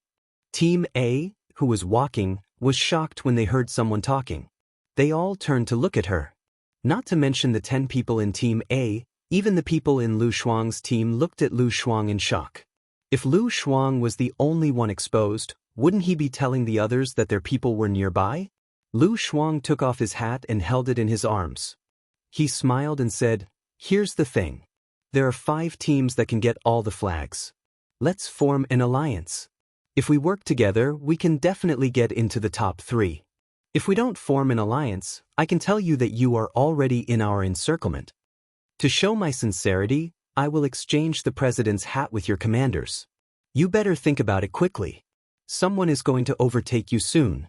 Team A, who was walking, was shocked when they heard someone talking. They all turned to look at her. Not to mention the 10 people in Team A, even the people in Lu Shuang's team looked at Lu Shuang in shock. If Lu Shuang was the only one exposed, wouldn't he be telling the others that their people were nearby? Lu Shuang took off his hat and held it in his arms. He smiled and said, "Here's the thing. There are 5 teams that can get all the flags. Let's form an alliance. If we work together, we can definitely get into the top 3. If we don't form an alliance, I can tell you that you are already in our encirclement. To show my sincerity, I will exchange the president's hat with your commanders. You better think about it quickly. Someone is going to overtake you soon."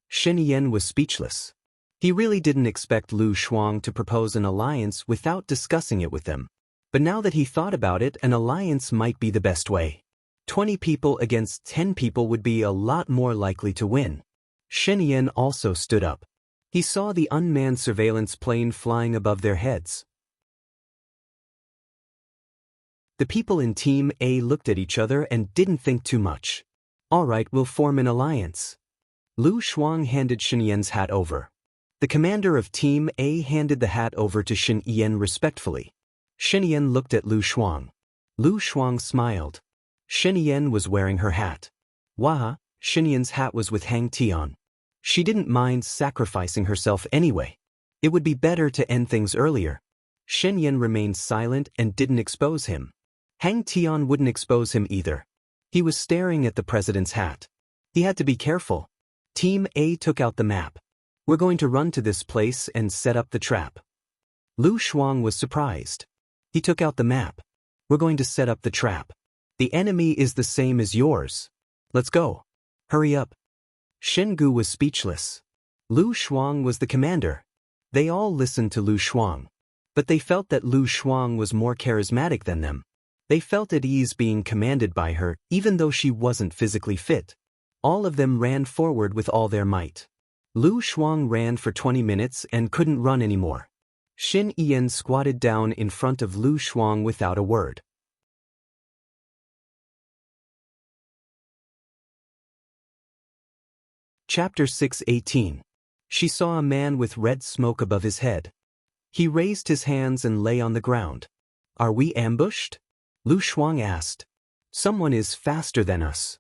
Shen Yan was speechless. He really didn't expect Lu Shuang to propose an alliance without discussing it with them. But now that he thought about it, an alliance might be the best way. 20 people against 10 people would be a lot more likely to win. Shen Yan also stood up. He saw the unmanned surveillance plane flying above their heads. The people in Team A looked at each other and didn't think too much. "All right, we'll form an alliance." Lu Shuang handed Shen Yan's hat over. The commander of Team A handed the hat over to Shen Yan respectfully. Shen Yan looked at Lu Shuang. Lu Shuang smiled. Shen Yan was wearing her hat. Waha, Shen Yan's hat was with Hang Tian. She didn't mind sacrificing herself anyway. It would be better to end things earlier. Shen Yan remained silent and didn't expose him. Hang Tian wouldn't expose him either. He was staring at the president's hat. He had to be careful. Team A took out the map. "We're going to run to this place and set up the trap." Lu Shuang was surprised. He took out the map. "We're going to set up the trap. The enemy is the same as yours. Let's go. Hurry up." Shen Gu was speechless. Lu Shuang was the commander. They all listened to Lu Shuang. But they felt that Lu Shuang was more charismatic than them. They felt at ease being commanded by her, even though she wasn't physically fit. All of them ran forward with all their might. Lu Shuang ran for 20 minutes and couldn't run anymore. Shen Yan squatted down in front of Lu Shuang without a word. Chapter 6:18. She saw a man with red smoke above his head. He raised his hands and lay on the ground. "Are we ambushed?" Lu Shuang asked. "Someone is faster than us."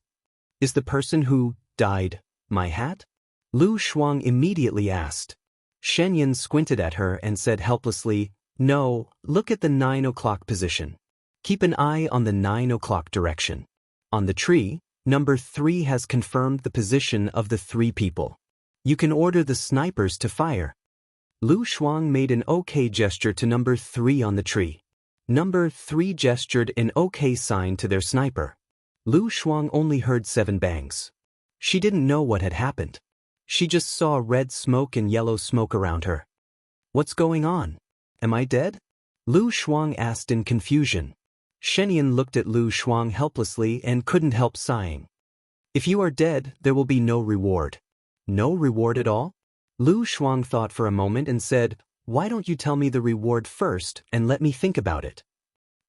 "Is the person who died my hat?" Lu Shuang immediately asked. Shen Yan squinted at her and said helplessly, "No, look at the 9 o'clock position. Keep an eye on the 9 o'clock direction. On the tree, Number 3 has confirmed the position of the 3 people. You can order the snipers to fire. Lu Shuang made an OK gesture to number 3 on the tree. Number 3 gestured an OK sign to their sniper. Lu Shuang only heard 7 bangs. She didn't know what had happened. She just saw red smoke and yellow smoke around her. What's going on? Am I dead? Lu Shuang asked in confusion. Shenyan looked at Lu Shuang helplessly and couldn't help sighing. If you are dead, there will be no reward. No reward at all? Lu Shuang thought for a moment and said, why don't you tell me the reward first and let me think about it?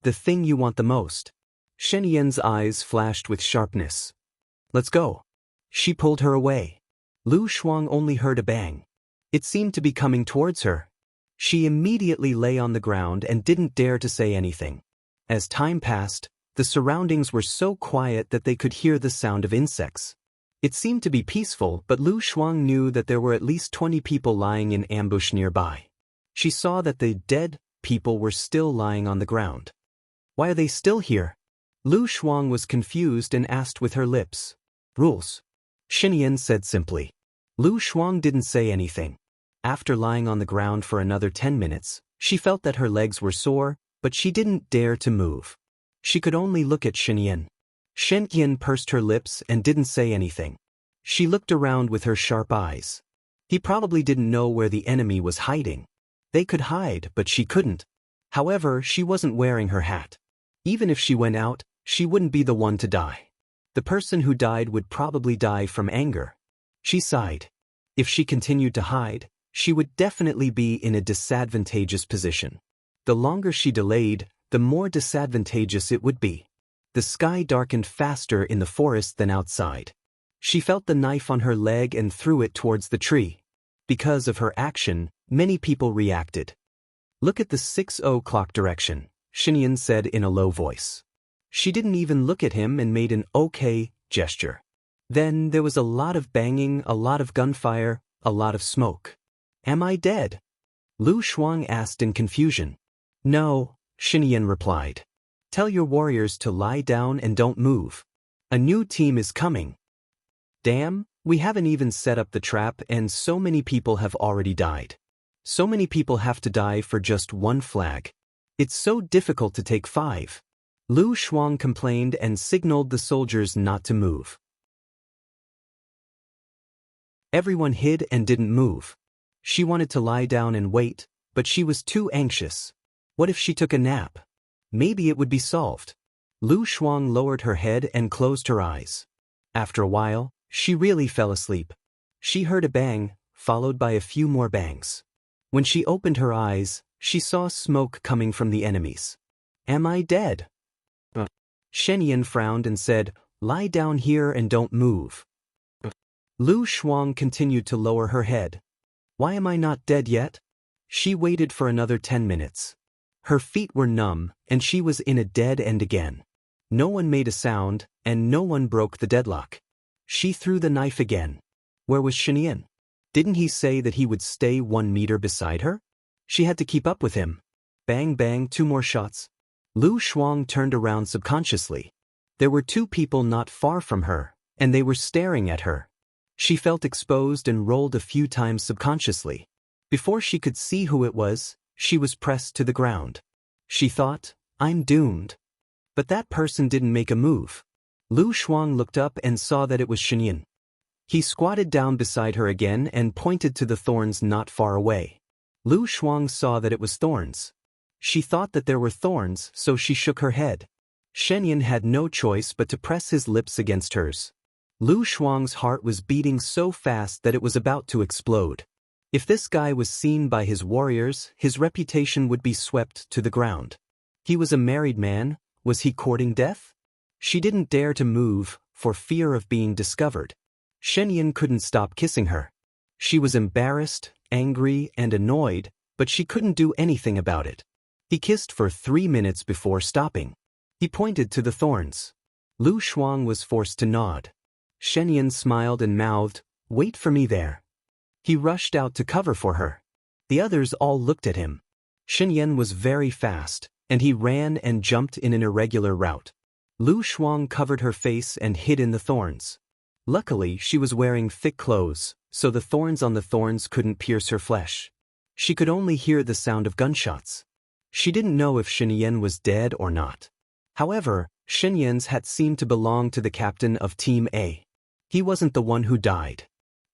The thing you want the most. Shenyan's eyes flashed with sharpness. Let's go. She pulled her away. Lu Shuang only heard a bang. It seemed to be coming towards her. She immediately lay on the ground and didn't dare to say anything. As time passed, the surroundings were so quiet that they could hear the sound of insects. It seemed to be peaceful, but Lu Shuang knew that there were at least 20 people lying in ambush nearby. She saw that the dead people were still lying on the ground. Why are they still here? Lu Shuang was confused and asked with her lips. Rules. Shenyan said simply. Lu Shuang didn't say anything. After lying on the ground for another 10 minutes, she felt that her legs were sore, but she didn't dare to move. She could only look at Shenyan. Shenyan pursed her lips and didn't say anything. She looked around with her sharp eyes. He probably didn't know where the enemy was hiding. They could hide, but she couldn't. However, she wasn't wearing her hat. Even if she went out, she wouldn't be the one to die. The person who died would probably die from anger. She sighed. If she continued to hide, she would definitely be in a disadvantageous position. The longer she delayed, the more disadvantageous it would be. The sky darkened faster in the forest than outside. She felt the knife on her leg and threw it towards the tree. Because of her action, many people reacted. Look at the 6 o'clock direction, Shenyan said in a low voice. She didn't even look at him and made an OK gesture. Then there was a lot of banging, a lot of gunfire, a lot of smoke. Am I dead? Lu Shuang asked in confusion. No, Shenyan replied. Tell your warriors to lie down and don't move. A new team is coming. Damn, we haven't even set up the trap and so many people have already died. So many people have to die for just one flag. It's so difficult to take 5. Lu Shuang complained and signaled the soldiers not to move. Everyone hid and didn't move. She wanted to lie down and wait, but she was too anxious. What if she took a nap? Maybe it would be solved. Lu Shuang lowered her head and closed her eyes. After a while, she really fell asleep. She heard a bang, followed by a few more bangs. When she opened her eyes, she saw smoke coming from the enemies. Am I dead? Shenyan frowned and said, lie down here and don't move. Lu Shuang continued to lower her head. Why am I not dead yet? She waited for another 10 minutes. Her feet were numb, and she was in a dead end again. No one made a sound, and no one broke the deadlock. She threw the knife again. Where was Shenyan? Didn't he say that he would stay 1 meter beside her? She had to keep up with him. Bang bang, 2 more shots. Lu Shuang turned around subconsciously. There were 2 people not far from her, and they were staring at her. She felt exposed and rolled a few times subconsciously. Before she could see who it was, she was pressed to the ground. She thought, I'm doomed. But that person didn't make a move. Lu Shuang looked up and saw that it was Shenyan. He squatted down beside her again and pointed to the thorns not far away. Lu Shuang saw that it was thorns. She thought that there were thorns, so she shook her head. Shenyan had no choice but to press his lips against hers. Lu Shuang's heart was beating so fast that it was about to explode. If this guy was seen by his warriors, his reputation would be swept to the ground. He was a married man. Was he courting death? She didn't dare to move, for fear of being discovered. Shenyan couldn't stop kissing her. She was embarrassed, angry, and annoyed, but she couldn't do anything about it. He kissed for 3 minutes before stopping. He pointed to the thorns. Lu Shuang was forced to nod. Shenyan smiled and mouthed, wait for me there. He rushed out to cover for her. The others all looked at him. Shenyan was very fast, and he ran and jumped in an irregular route. Lu Shuang covered her face and hid in the thorns. Luckily, she was wearing thick clothes, so the thorns on the thorns couldn't pierce her flesh. She could only hear the sound of gunshots. She didn't know if Shenyan was dead or not. However, Shenyan's hat seemed to belong to the captain of Team A. He wasn't the one who died.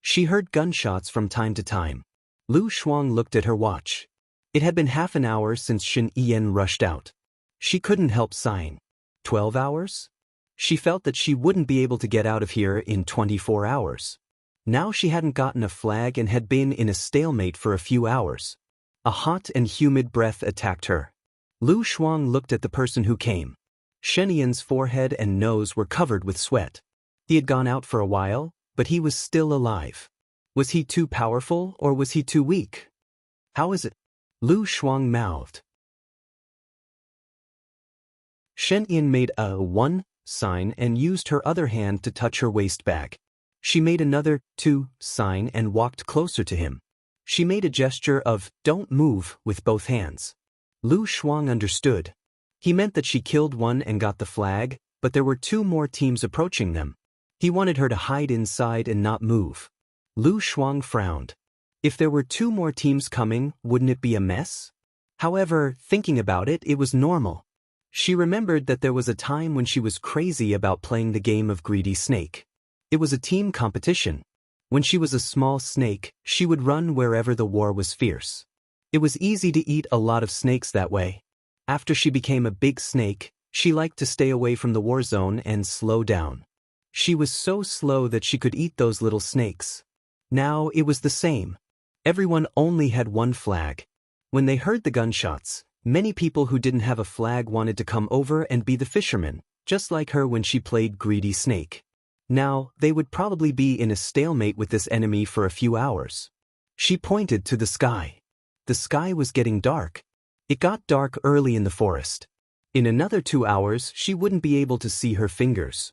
She heard gunshots from time to time. Lu Shuang looked at her watch. It had been half an hour since Shen Yan rushed out. She couldn't help sighing. 12 hours? She felt that she wouldn't be able to get out of here in 24 hours. Now she hadn't gotten a flag and had been in a stalemate for a few hours. A hot and humid breath attacked her. Lu Shuang looked at the person who came. Shen Yan's forehead and nose were covered with sweat. He had gone out for a while, but he was still alive. Was he too powerful or was he too weak? How is it? Lu Shuang mouthed. Shen Yan made a 1 sign and used her other hand to touch her waist bag. She made another 2 sign and walked closer to him. She made a gesture of don't move with both hands. Lu Shuang understood. He meant that she killed one and got the flag, but there were 2 more teams approaching them. He wanted her to hide inside and not move. Lu Shuang frowned. If there were 2 more teams coming, wouldn't it be a mess? However, thinking about it, it was normal. She remembered that there was a time when she was crazy about playing the game of Greedy Snake. It was a team competition. When she was a small snake, she would run wherever the war was fierce. It was easy to eat a lot of snakes that way. After she became a big snake, she liked to stay away from the war zone and slow down. She was so slow that she could eat those little snakes. Now it was the same. Everyone only had 1 flag. When they heard the gunshots, many people who didn't have a flag wanted to come over and be the fisherman, just like her when she played Greedy Snake. Now, they would probably be in a stalemate with this enemy for a few hours. She pointed to the sky. The sky was getting dark. It got dark early in the forest. In another 2 hours, she wouldn't be able to see her fingers.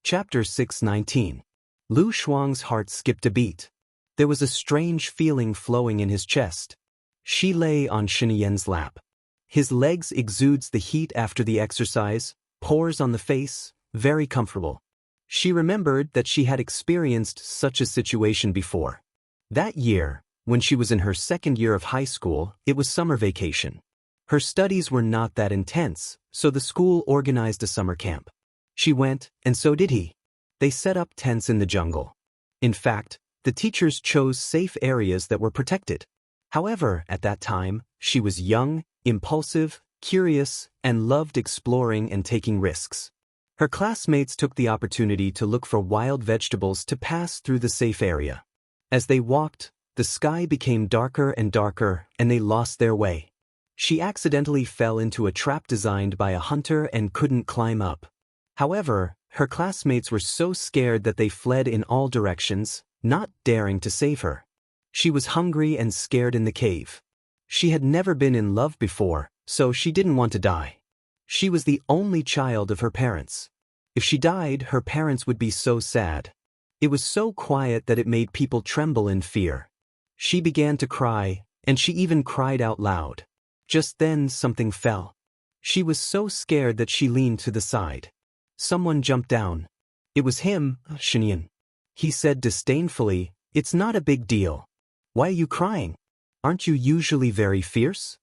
Chapter 6:19. Lu Shuang's heart skipped a beat. There was a strange feeling flowing in his chest. She lay on Shen Yan's lap. His legs exudes the heat after the exercise, pores on the face, very comfortable. She remembered that she had experienced such a situation before. That year, when she was in her 2nd year of high school, it was summer vacation. Her studies were not that intense, so the school organized a summer camp. She went, and so did he. They set up tents in the jungle. In fact, the teachers chose safe areas that were protected. However, at that time, she was young, impulsive, curious, and loved exploring and taking risks. Her classmates took the opportunity to look for wild vegetables to pass through the safe area. As they walked, the sky became darker and darker, and they lost their way. She accidentally fell into a trap designed by a hunter and couldn't climb up. However, her classmates were so scared that they fled in all directions, not daring to save her. She was hungry and scared in the cave. She had never been in love before, so she didn't want to die. She was the only child of her parents. If she died, her parents would be so sad. It was so quiet that it made people tremble in fear. She began to cry, and she even cried out loud. Just then something fell. She was so scared that she leaned to the side. Someone jumped down. It was him, Shen Yan. He said disdainfully, "It's not a big deal. Why are you crying? Aren't you usually very fierce?"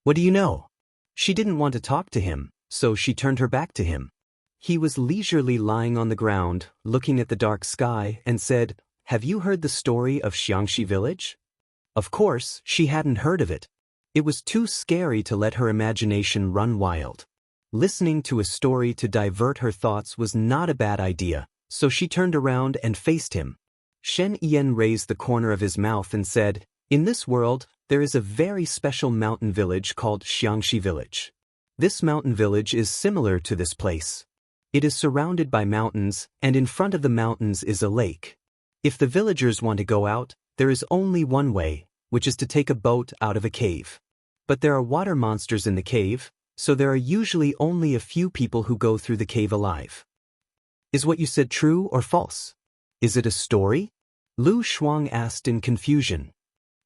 What do you know? She didn't want to talk to him, so she turned her back to him. He was leisurely lying on the ground, looking at the dark sky, and said, "Have you heard the story of Xiangxi village?" Of course, she hadn't heard of it. It was too scary to let her imagination run wild. Listening to a story to divert her thoughts was not a bad idea, so she turned around and faced him. Shen Yan raised the corner of his mouth and said, "In this world, there is a very special mountain village called Xiangxi village. This mountain village is similar to this place. It is surrounded by mountains, and in front of the mountains is a lake. If the villagers want to go out, there is only one way, which is to take a boat out of a cave. But there are water monsters in the cave, so there are usually only a few people who go through the cave alive." Is what you said true or false? Is it a story? Lu Shuang asked in confusion.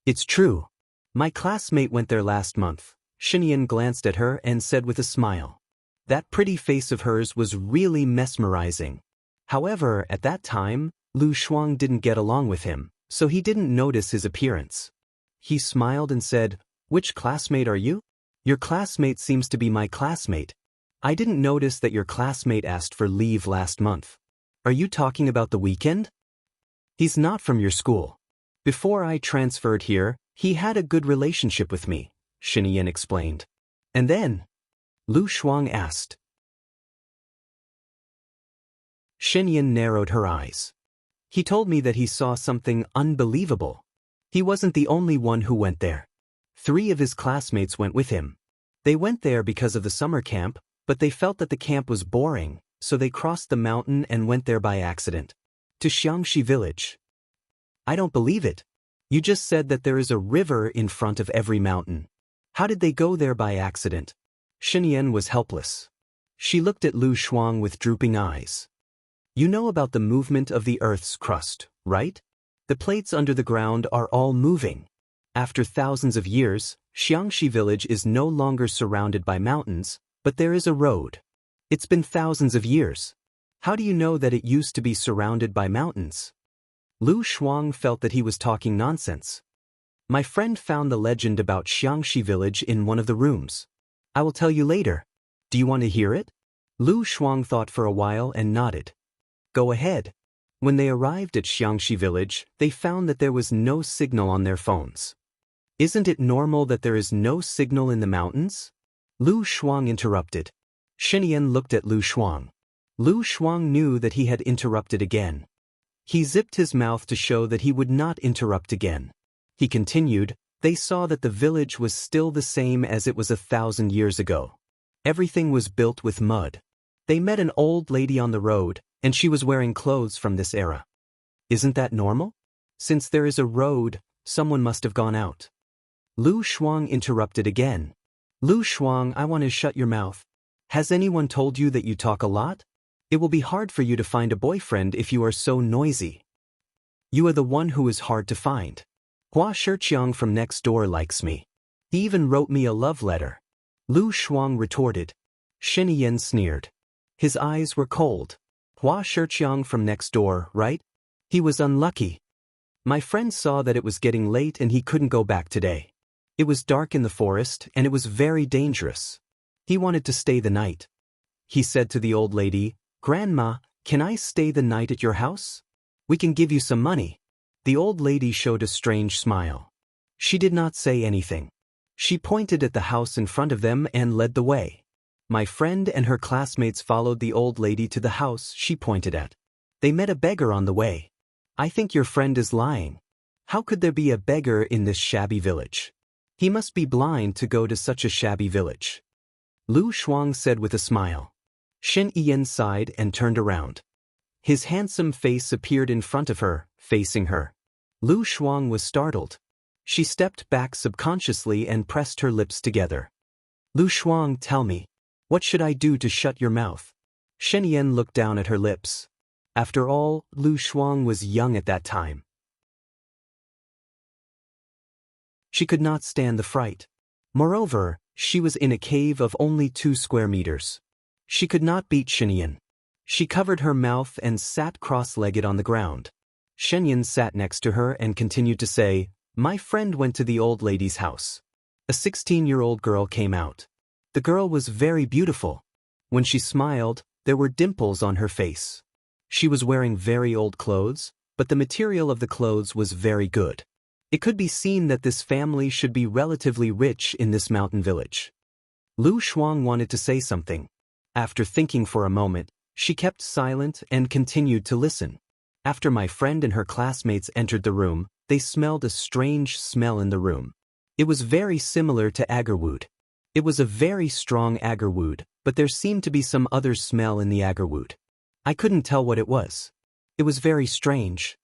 It's true. My classmate went there last month. Xinyan glanced at her and said with a smile. That pretty face of hers was really mesmerizing. However, at that time, Lu Shuang didn't get along with him, so he didn't notice his appearance. He smiled and said, "Which classmate are you?" "Your classmate seems to be my classmate. I didn't notice that your classmate asked for leave last month. Are you talking about the weekend?" "He's not from your school. Before I transferred here, he had a good relationship with me," Xinyan explained. "And then?" Lu Shuang asked. Xinyan narrowed her eyes. "He told me that he saw something unbelievable. He wasn't the only one who went there. 3 of his classmates went with him. They went there because of the summer camp, but they felt that the camp was boring, so they crossed the mountain and went there by accident. To Xiangxi village." "I don't believe it. You just said that there is a river in front of every mountain. How did they go there by accident?" Xinyan was helpless. She looked at Lu Shuang with drooping eyes. "You know about the movement of the Earth's crust, right? The plates under the ground are all moving. After thousands of years, Xiangxi village is no longer surrounded by mountains, but there is a road. It's been thousands of years. How do you know that it used to be surrounded by mountains?" Lu Shuang felt that he was talking nonsense. "My friend found the legend about Xiangxi village in one of the rooms. I will tell you later. Do you want to hear it?" Lu Shuang thought for a while and nodded. "Go ahead." When they arrived at Xiangxi village, they found that there was no signal on their phones. "Isn't it normal that there is no signal in the mountains?" Lu Shuang interrupted. Xinyan looked at Lu Shuang. Lu Shuang knew that he had interrupted again. He zipped his mouth to show that he would not interrupt again. He continued, "They saw that the village was still the same as it was 1,000 years ago. Everything was built with mud. They met an old lady on the road, and she was wearing clothes from this era. Isn't that normal? Since there is a road, someone must have gone out." Lu Shuang interrupted again. "Lu Shuang, I want to shut your mouth. Has anyone told you that you talk a lot? It will be hard for you to find a boyfriend if you are so noisy. You are the one who is hard to find. Hua Shiqiang from next door likes me. He even wrote me a love letter." Lu Shuang retorted. Xinyan sneered. His eyes were cold. "Hua Shiqiang from next door, right? He was unlucky. My friend saw that it was getting late and he couldn't go back today. It was dark in the forest and it was very dangerous. He wanted to stay the night. He said to the old lady, 'Grandma, can I stay the night at your house? We can give you some money.' The old lady showed a strange smile. She did not say anything. She pointed at the house in front of them and led the way. My friend and her classmates followed the old lady to the house she pointed at. They met a beggar on the way. I think your friend is lying. How could there be a beggar in this shabby village? He must be blind to go to such a shabby village." Lu Shuang said with a smile. Xinyan sighed and turned around. His handsome face appeared in front of her, facing her. Lu Shuang was startled. She stepped back subconsciously and pressed her lips together. "Lu Shuang, tell me, what should I do to shut your mouth?" Xinyan looked down at her lips. After all, Lu Shuang was young at that time. She could not stand the fright. Moreover, she was in a cave of only 2 square meters. She could not beat Xinyan. She covered her mouth and sat cross-legged on the ground. Xinyan sat next to her and continued to say, "My friend went to the old lady's house. A 16-year-old girl came out. The girl was very beautiful. When she smiled, there were dimples on her face. She was wearing very old clothes, but the material of the clothes was very good. It could be seen that this family should be relatively rich in this mountain village." Lu Shuang wanted to say something. After thinking for a moment, she kept silent and continued to listen. After my friend and her classmates entered the room, they smelled a strange smell in the room. It was very similar to agarwood. It was a very strong agarwood, but there seemed to be some other smell in the agarwood. I couldn't tell what it was. It was very strange.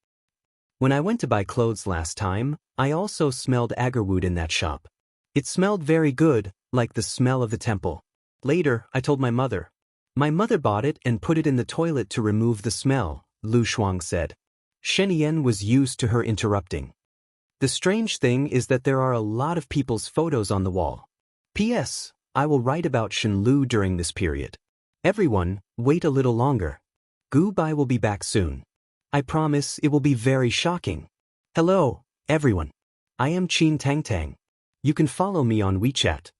When I went to buy clothes last time, I also smelled agarwood in that shop. It smelled very good, like the smell of the temple. Later, I told my mother. My mother bought it and put it in the toilet to remove the smell, Lu Shuang said. Xinyan was used to her interrupting. The strange thing is that there are a lot of people's photos on the wall. P.S. I will write about Shen Lu during this period. Everyone, wait a little longer. Goodbye will be back soon. I promise it will be very shocking. Hello, everyone. I am Chin Tang Tang. You can follow me on WeChat.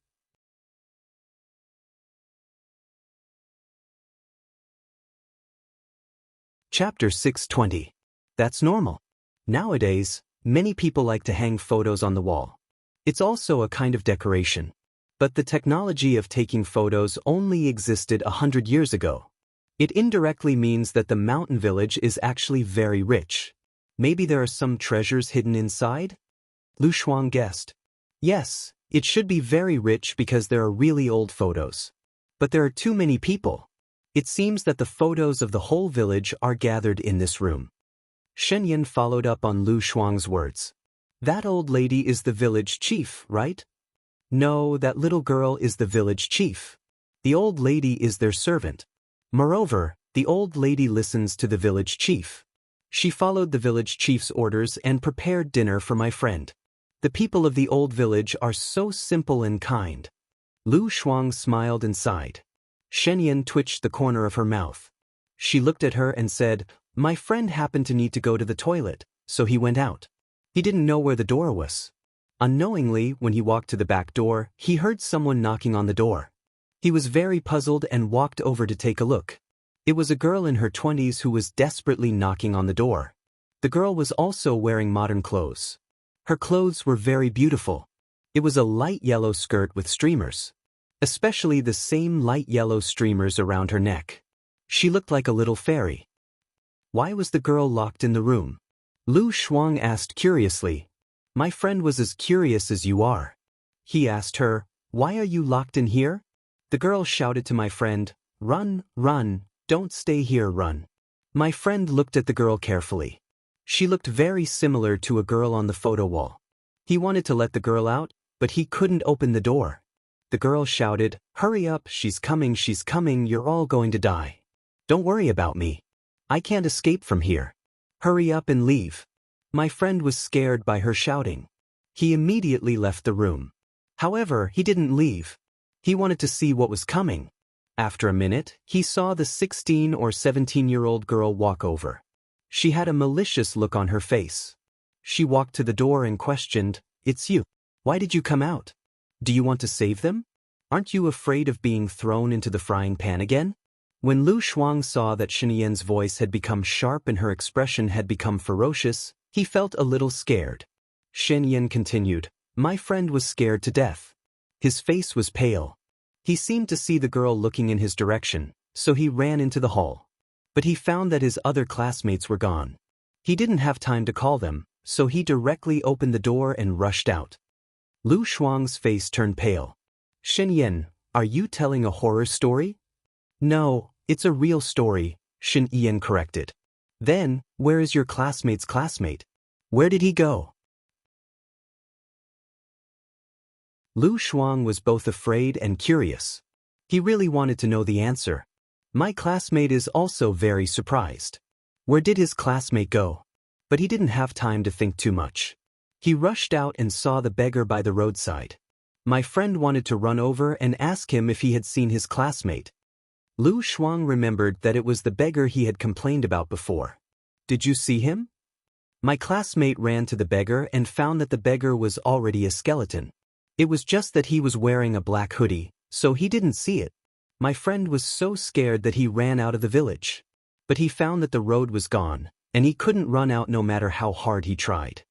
Chapter 620. That's normal. Nowadays, many people like to hang photos on the wall. It's also a kind of decoration. But the technology of taking photos only existed 100 years ago. It indirectly means that the mountain village is actually very rich. Maybe there are some treasures hidden inside? Lu Shuang guessed. Yes, it should be very rich because there are really old photos. But there are too many people. It seems that the photos of the whole village are gathered in this room. Shen Yan followed up on Lu Shuang's words. That old lady is the village chief, right? No, that little girl is the village chief. The old lady is their servant. Moreover, the old lady listens to the village chief. She followed the village chief's orders and prepared dinner for my friend. The people of the old village are so simple and kind. Lu Shuang smiled and sighed. Shen Yan twitched the corner of her mouth. She looked at her and said, My friend happened to need to go to the toilet, so he went out. He didn't know where the door was. Unknowingly, when he walked to the back door, he heard someone knocking on the door. He was very puzzled and walked over to take a look. It was a girl in her 20s who was desperately knocking on the door. The girl was also wearing modern clothes. Her clothes were very beautiful. It was a light yellow skirt with streamers. Especially the same light yellow streamers around her neck. She looked like a little fairy. Why was the girl locked in the room? Lu Shuang asked curiously. My friend was as curious as you are. He asked her, Why are you locked in here? The girl shouted to my friend, Run, run, don't stay here, run. My friend looked at the girl carefully. She looked very similar to a girl on the photo wall. He wanted to let the girl out, but he couldn't open the door. The girl shouted, Hurry up, she's coming, you're all going to die. Don't worry about me. I can't escape from here. Hurry up and leave. My friend was scared by her shouting. He immediately left the room. However, he didn't leave. He wanted to see what was coming. After a minute, he saw the 16 or 17-year-old girl walk over. She had a malicious look on her face. She walked to the door and questioned, It's you. Why did you come out? Do you want to save them? Aren't you afraid of being thrown into the frying pan again? When Lu Shuang saw that Shen Yan's voice had become sharp and her expression had become ferocious, he felt a little scared. Shen Yan continued, My friend was scared to death. His face was pale. He seemed to see the girl looking in his direction, so he ran into the hall. But he found that his other classmates were gone. He didn't have time to call them, so he directly opened the door and rushed out. Lu Shuang's face turned pale. Shen Yan, are you telling a horror story? No, it's a real story, Shen Yan corrected. Then, where is your classmate's classmate? Where did he go? Lu Shuang was both afraid and curious. He really wanted to know the answer. My classmate is also very surprised. Where did his classmate go? But he didn't have time to think too much. He rushed out and saw the beggar by the roadside. My friend wanted to run over and ask him if he had seen his classmate. Lu Shuang remembered that it was the beggar he had complained about before. Did you see him? My classmate ran to the beggar and found that the beggar was already a skeleton. It was just that he was wearing a black hoodie, so he didn't see it. My friend was so scared that he ran out of the village. But he found that the road was gone, and he couldn't run out no matter how hard he tried.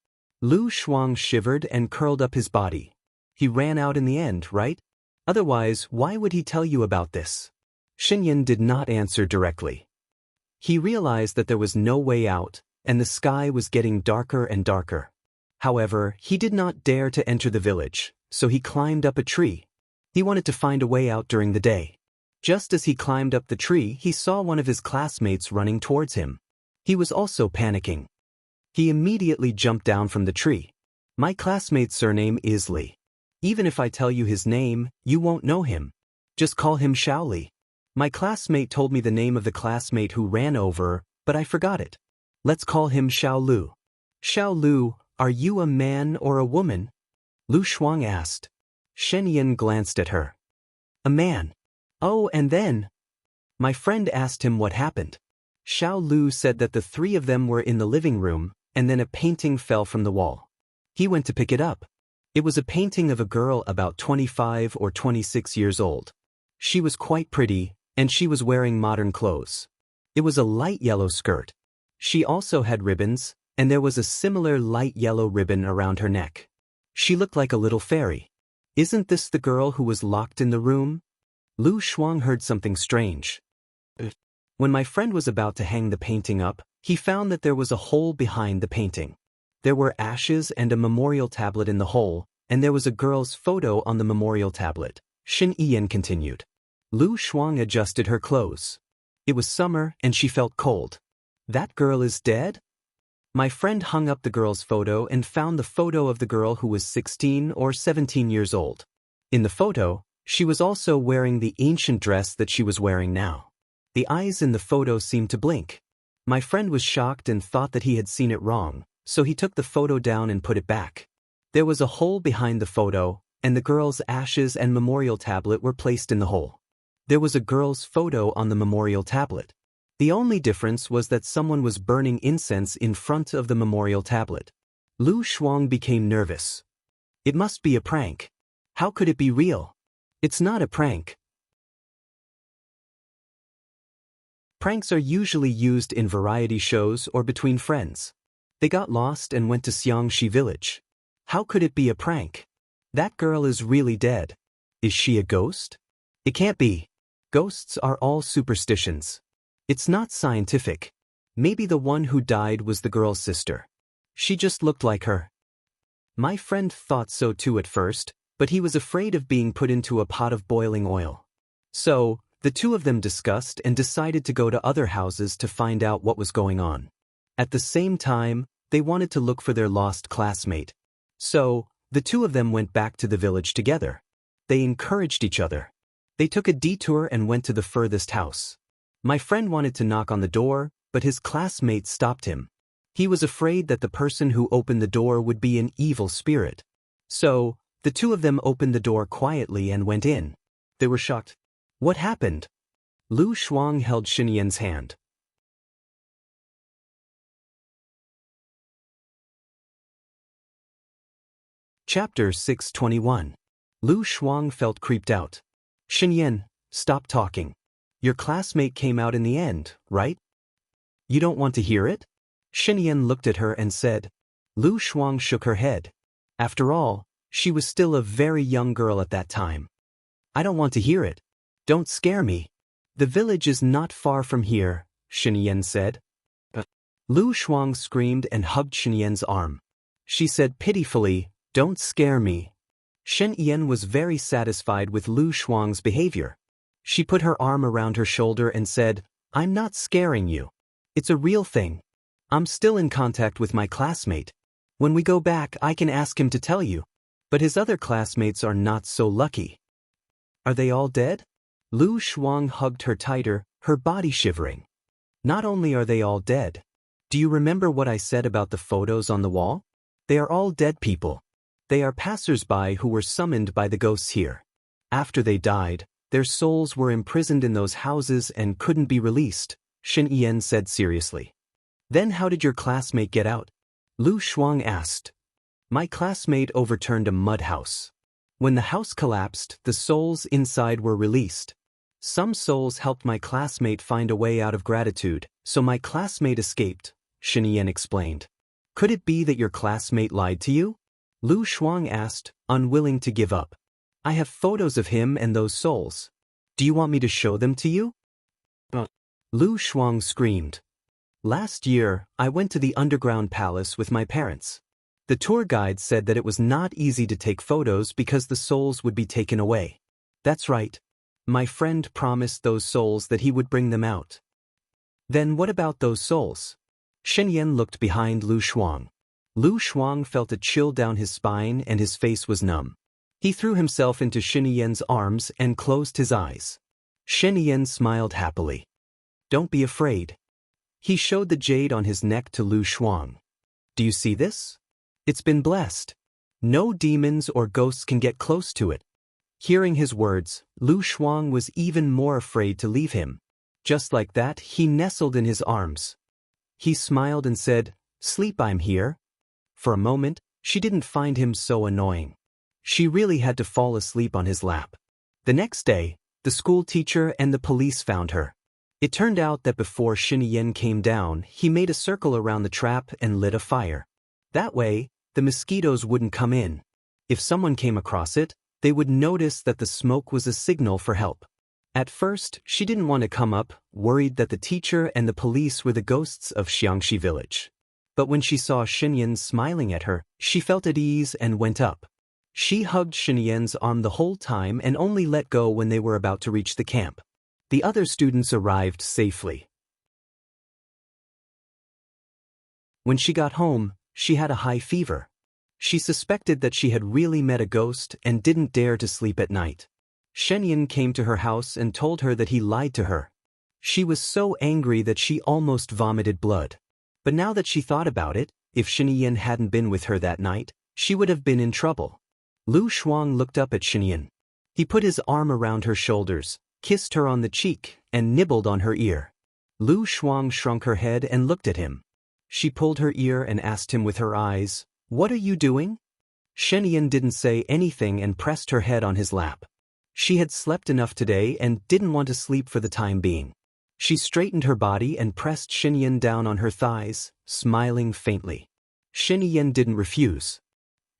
Lu Shuang shivered and curled up his body. He ran out in the end, right? Otherwise, why would he tell you about this? Shen Yan did not answer directly. He realized that there was no way out, and the sky was getting darker and darker. However, he did not dare to enter the village, so he climbed up a tree. He wanted to find a way out during the day. Just as he climbed up the tree, he saw one of his classmates running towards him. He was also panicking. He immediately jumped down from the tree. My classmate's surname is Li. Even if I tell you his name, you won't know him. Just call him Xiao Li. My classmate told me the name of the classmate who ran over, but I forgot it. Let's call him Xiao Lu. Xiao Lu, Are you a man or a woman? Lu Shuang asked. Shen Yan glanced at her. A man. Oh, and then? My friend asked him what happened. Xiao Lu said that the three of them were in the living room, and then a painting fell from the wall. He went to pick it up. It was a painting of a girl about 25 or 26 years old. She was quite pretty, and she was wearing modern clothes. It was a light yellow skirt. She also had ribbons, and there was a similar light yellow ribbon around her neck. She looked like a little fairy. Isn't this the girl who was locked in the room? Lu Shuang heard something strange. When my friend was about to hang the painting up, he found that there was a hole behind the painting. There were ashes and a memorial tablet in the hole, and there was a girl's photo on the memorial tablet. Shen Yan continued. Lu Shuang adjusted her clothes. It was summer and she felt cold. That girl is dead? My friend hung up the girl's photo and found the photo of the girl who was 16 or 17 years old. In the photo, she was also wearing the ancient dress that she was wearing now. The eyes in the photo seemed to blink. My friend was shocked and thought that he had seen it wrong, so he took the photo down and put it back. There was a hole behind the photo, and the girl's ashes and memorial tablet were placed in the hole. There was a girl's photo on the memorial tablet. The only difference was that someone was burning incense in front of the memorial tablet. Lu Shuang became nervous. It must be a prank. How could it be real? It's not a prank. Pranks are usually used in variety shows or between friends. They got lost and went to Xiangxi village. How could it be a prank? That girl is really dead. Is she a ghost? It can't be. Ghosts are all superstitions. It's not scientific. Maybe the one who died was the girl's sister. She just looked like her. My friend thought so too at first, but he was afraid of being put into a pot of boiling oil. So, the two of them discussed and decided to go to other houses to find out what was going on. At the same time, they wanted to look for their lost classmate. So, the two of them went back to the village together. They encouraged each other. They took a detour and went to the furthest house. My friend wanted to knock on the door, but his classmate stopped him. He was afraid that the person who opened the door would be an evil spirit. So, the two of them opened the door quietly and went in. They were shocked. What happened? Lu Shuang held Shen Yan's hand. Chapter 621. Lu Shuang felt creeped out. Shen Yan, stop talking. Your classmate came out in the end, right? You don't want to hear it? Shen Yan looked at her and said. Lu Shuang shook her head. After all, she was still a very young girl at that time. I don't want to hear it. Don't scare me. The village is not far from here, Shen Yan said. Lu Shuang screamed and hugged Shen Yan's arm. She said pitifully, don't scare me. Shen Yan was very satisfied with Lu Shuang's behavior. She put her arm around her shoulder and said, I'm not scaring you. It's a real thing. I'm still in contact with my classmate. When we go back, I can ask him to tell you. But his other classmates are not so lucky. Are they all dead? Lu Shuang hugged her tighter, her body shivering. Not only are they all dead. Do you remember what I said about the photos on the wall? They are all dead people. They are passers-by who were summoned by the ghosts here. After they died, their souls were imprisoned in those houses and couldn't be released, Shen Yan said seriously. Then how did your classmate get out? Lu Shuang asked. My classmate overturned a mud house. When the house collapsed, the souls inside were released. Some souls helped my classmate find a way out of gratitude, so my classmate escaped, Shen Yan explained. Could it be that your classmate lied to you? Lu Shuang asked, unwilling to give up. I have photos of him and those souls. Do you want me to show them to you? Lu Shuang screamed. Last year, I went to the underground palace with my parents. The tour guide said that it was not easy to take photos because the souls would be taken away. That's right. My friend promised those souls that he would bring them out. Then what about those souls? Shen Yan looked behind Lu Shuang. Lu Shuang felt a chill down his spine and his face was numb. He threw himself into Shen Yan's arms and closed his eyes. Shen Yan smiled happily. Don't be afraid. He showed the jade on his neck to Lu Shuang. Do you see this? It's been blessed. No demons or ghosts can get close to it. Hearing his words, Lu Shuang was even more afraid to leave him. Just like that, he nestled in his arms. He smiled and said, "Sleep, I'm here." For a moment, she didn't find him so annoying. She really had to fall asleep on his lap. The next day, the school teacher and the police found her. It turned out that before Xinyan came down, he made a circle around the trap and lit a fire. That way, the mosquitoes wouldn't come in. If someone came across it, they would notice that the smoke was a signal for help. At first, she didn't want to come up, worried that the teacher and the police were the ghosts of Xiangxi village. But when she saw Xinyan smiling at her, she felt at ease and went up. She hugged Xinyan's arm the whole time and only let go when they were about to reach the camp. The other students arrived safely. When she got home, she had a high fever. She suspected that she had really met a ghost and didn't dare to sleep at night. Xinyan came to her house and told her that he lied to her. She was so angry that she almost vomited blood. But now that she thought about it, if Xinyan hadn't been with her that night, she would have been in trouble. Lu Shuang looked up at Xinyan. He put his arm around her shoulders, kissed her on the cheek, and nibbled on her ear. Lu Shuang shrunk her head and looked at him. She pulled her ear and asked him with her eyes, "What are you doing?" Xinyan didn't say anything and pressed her head on his lap. She had slept enough today and didn't want to sleep for the time being. She straightened her body and pressed Xinyan down on her thighs, smiling faintly. Xinyan didn't refuse.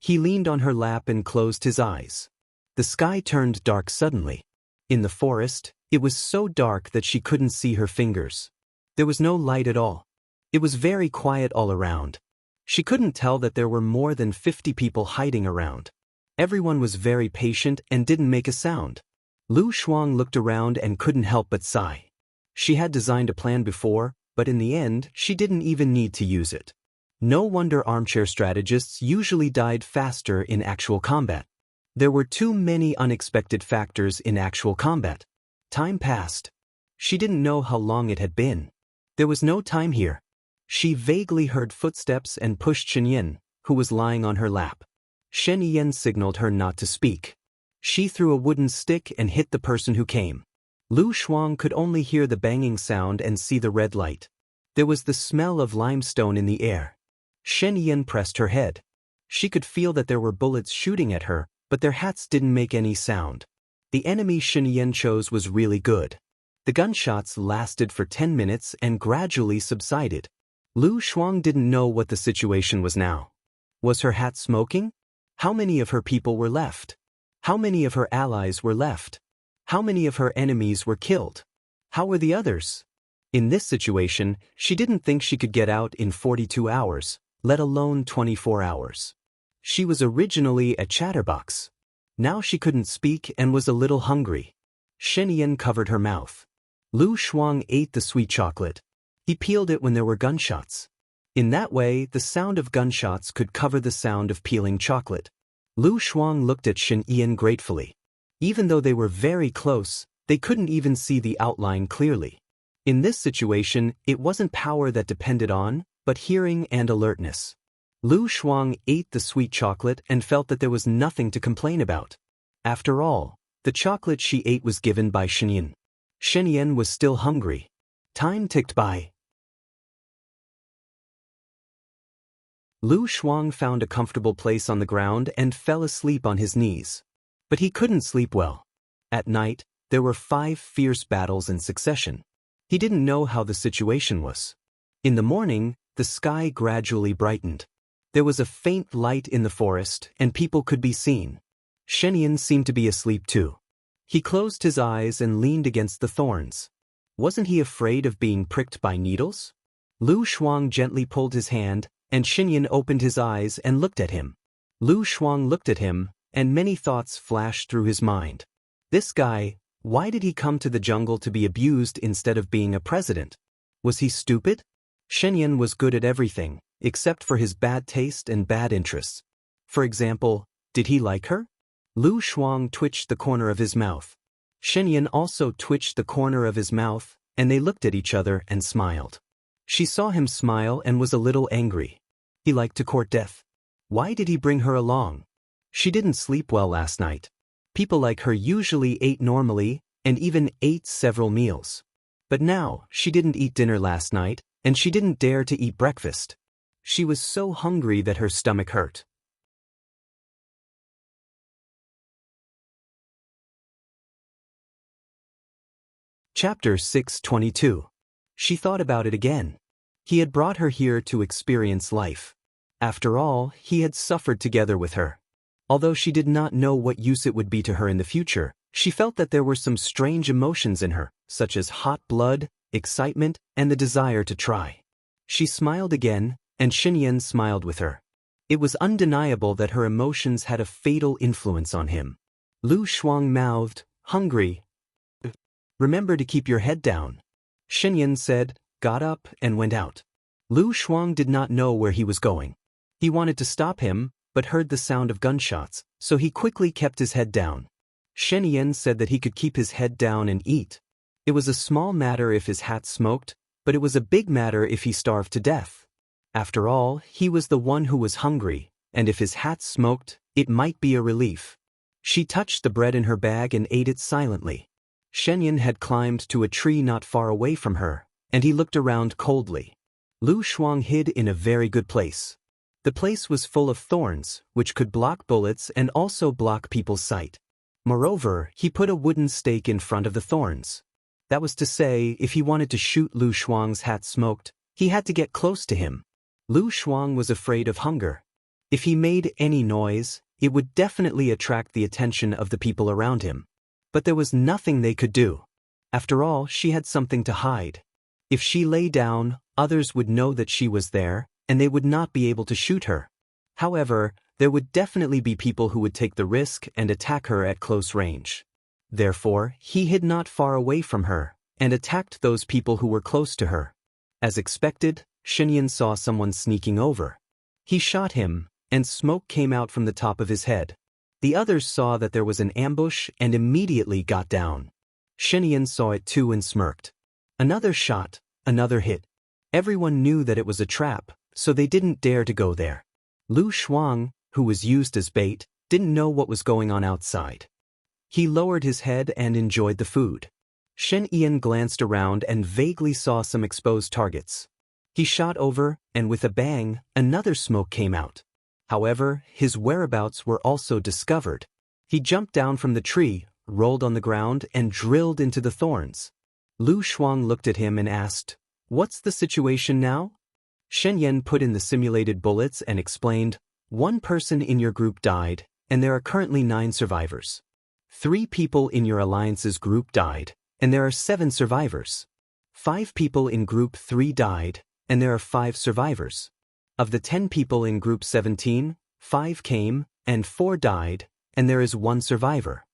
He leaned on her lap and closed his eyes. The sky turned dark suddenly. In the forest, it was so dark that she couldn't see her fingers. There was no light at all. It was very quiet all around. She couldn't tell that there were more than 50 people hiding around. Everyone was very patient and didn't make a sound. Lu Shuang looked around and couldn't help but sigh. She had designed a plan before, but in the end, she didn't even need to use it. No wonder armchair strategists usually died faster in actual combat. There were too many unexpected factors in actual combat. Time passed. She didn't know how long it had been. There was no time here. She vaguely heard footsteps and pushed Xinyan, who was lying on her lap. Xinyan signaled her not to speak. She threw a wooden stick and hit the person who came. Lu Shuang could only hear the banging sound and see the red light. There was the smell of limestone in the air. Xinyan pressed her head. She could feel that there were bullets shooting at her, but their hats didn't make any sound. The enemy Xinyan chose was really good. The gunshots lasted for 10 minutes and gradually subsided. Lu Shuang didn't know what the situation was now. Was her hat smoking? How many of her people were left? How many of her allies were left? How many of her enemies were killed? How were the others? In this situation, she didn't think she could get out in 42 hours, let alone 24 hours. She was originally a chatterbox. Now she couldn't speak and was a little hungry. Xinyan covered her mouth. Lu Shuang ate the sweet chocolate. He peeled it when there were gunshots. In that way, the sound of gunshots could cover the sound of peeling chocolate. Lu Shuang looked at Xinyan gratefully. Even though they were very close, they couldn't even see the outline clearly. In this situation, it wasn't power that depended on, but hearing and alertness. Lu Shuang ate the sweet chocolate and felt that there was nothing to complain about. After all, the chocolate she ate was given by Xinyan. Xinyan was still hungry. Time ticked by. Lu Shuang found a comfortable place on the ground and fell asleep on his knees. But he couldn't sleep well. At night, there were 5 fierce battles in succession. He didn't know how the situation was. In the morning, the sky gradually brightened. There was a faint light in the forest, and people could be seen. Xinyan seemed to be asleep too. He closed his eyes and leaned against the thorns. Wasn't he afraid of being pricked by needles? Lu Shuang gently pulled his hand, and Xinyan opened his eyes and looked at him. Lu Shuang looked at him, and many thoughts flashed through his mind. This guy, why did he come to the jungle to be abused instead of being a president? Was he stupid? Xinyan was good at everything, except for his bad taste and bad interests. For example, did he like her? Lu Shuang twitched the corner of his mouth. Xinyan also twitched the corner of his mouth, and they looked at each other and smiled. She saw him smile and was a little angry. He liked to court death. Why did he bring her along? She didn't sleep well last night. People like her usually ate normally, and even ate several meals. But now, she didn't eat dinner last night, and she didn't dare to eat breakfast. She was so hungry that her stomach hurt. Chapter 6:22. She thought about it again. He had brought her here to experience life. After all, he had suffered together with her. Although she did not know what use it would be to her in the future, she felt that there were some strange emotions in her, such as hot blood, excitement, and the desire to try. She smiled again, and Xinyan smiled with her. It was undeniable that her emotions had a fatal influence on him. Lu Shuang mouthed, "Hungry. Remember to keep your head down." Xinyan said, got up, and went out. Lu Shuang did not know where he was going. He wanted to stop him, but heard the sound of gunshots, so he quickly kept his head down. Xinyan said that he could keep his head down and eat. It was a small matter if his hat smoked, but it was a big matter if he starved to death. After all, he was the one who was hungry, and if his hat smoked, it might be a relief. She touched the bread in her bag and ate it silently. Xinyan had climbed to a tree not far away from her, and he looked around coldly. Lu Shuang hid in a very good place. The place was full of thorns, which could block bullets and also block people's sight. Moreover, he put a wooden stake in front of the thorns. That was to say, if he wanted to shoot Lu Shuang's hat smoked, he had to get close to him. Lu Shuang was afraid of hunger. If he made any noise, it would definitely attract the attention of the people around him. But there was nothing they could do. After all, she had something to hide. If she lay down, others would know that she was there, and they would not be able to shoot her. However, there would definitely be people who would take the risk and attack her at close range. Therefore, he hid not far away from her, and attacked those people who were close to her. As expected, Xinyan saw someone sneaking over. He shot him, and smoke came out from the top of his head. The others saw that there was an ambush and immediately got down. Xinyan saw it too and smirked. Another shot, another hit. Everyone knew that it was a trap, so they didn't dare to go there. Lu Shuang, who was used as bait, didn't know what was going on outside. He lowered his head and enjoyed the food. Xinyan glanced around and vaguely saw some exposed targets. He shot over, and with a bang, another smoke came out. However, his whereabouts were also discovered. He jumped down from the tree, rolled on the ground, and drilled into the thorns. Lu Shuang looked at him and asked, "What's the situation now?" Xinyan put in the simulated bullets and explained, "One person in your group died, and there are currently 9 survivors. 3 people in your alliance's group died, and there are 7 survivors. 5 people in group 3 died, and there are 5 survivors. Of the 10 people in group 17, 5 came, and 4 died, and there is 1 survivor.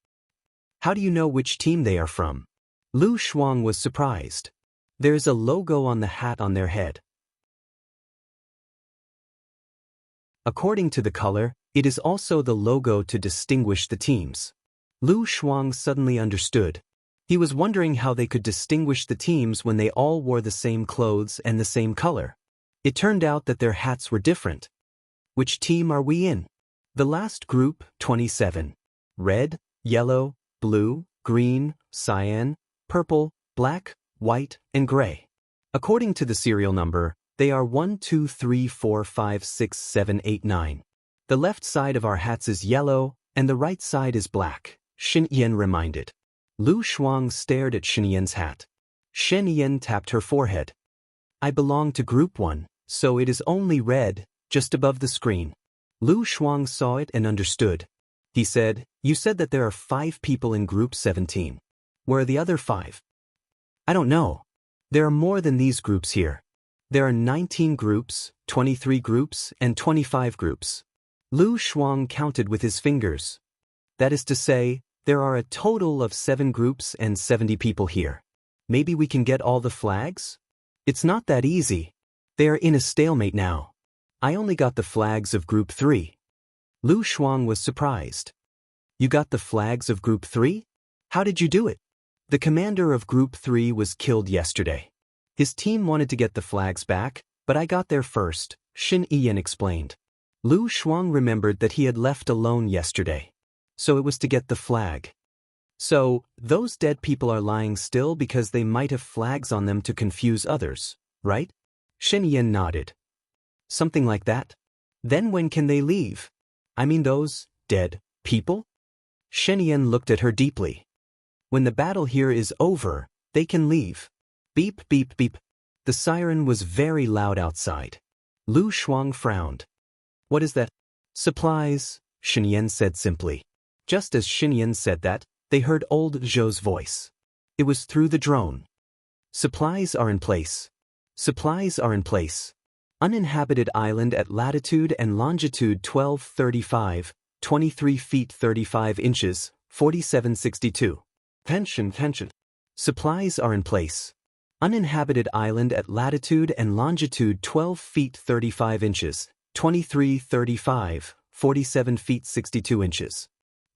How do you know which team they are from?" Lu Shuang was surprised. There is a logo on the hat on their head. According to the color, it is also the logo to distinguish the teams. Lu Shuang suddenly understood. He was wondering how they could distinguish the teams when they all wore the same clothes and the same color. It turned out that their hats were different. Which team are we in? The last group, 27. Red, yellow, blue, green, cyan, purple, black, white, and gray. According to the serial number, they are 1, 2, 3, 4, 5, 6, 7, 8, 9. The left side of our hats is yellow, and the right side is black, Xinyan reminded. Lu Shuang stared at Xinyan's hat. Xinyan tapped her forehead. "I belong to group 1, so it is only red, just above the screen." Lu Shuang saw it and understood. He said, "You said that there are 5 people in group 17. Where are the other 5? "I don't know. There are more than these groups here. There are 19 groups, 23 groups, and 25 groups." Lu Shuang counted with his fingers. "That is to say, there are a total of 7 groups and 70 people here. Maybe we can get all the flags?" "It's not that easy. They are in a stalemate now. I only got the flags of group 3. Lu Shuang was surprised. "You got the flags of group 3? How did you do it?" "The commander of group 3 was killed yesterday. His team wanted to get the flags back, but I got there first," Xinyan explained. Lu Shuang remembered that he had left alone yesterday. So it was to get the flag. So, those dead people are lying still because they might have flags on them to confuse others, right? Shen Yan nodded. Something like that? Then when can they leave? I mean those dead people? Shen Yan looked at her deeply. When the battle here is over, they can leave. Beep, beep, beep. The siren was very loud outside. Lu Shuang frowned. What is that? Supplies, Shen Yan said simply. Just as Shen Yan said that, they heard old Zhou's voice. It was through the drone. Supplies are in place. Supplies are in place. Uninhabited island at latitude and longitude 1235, 23 feet 35 inches, 4762. Pension. Supplies are in place. Uninhabited island at latitude and longitude 12 feet 35 inches, 2335, 47 feet 62 inches.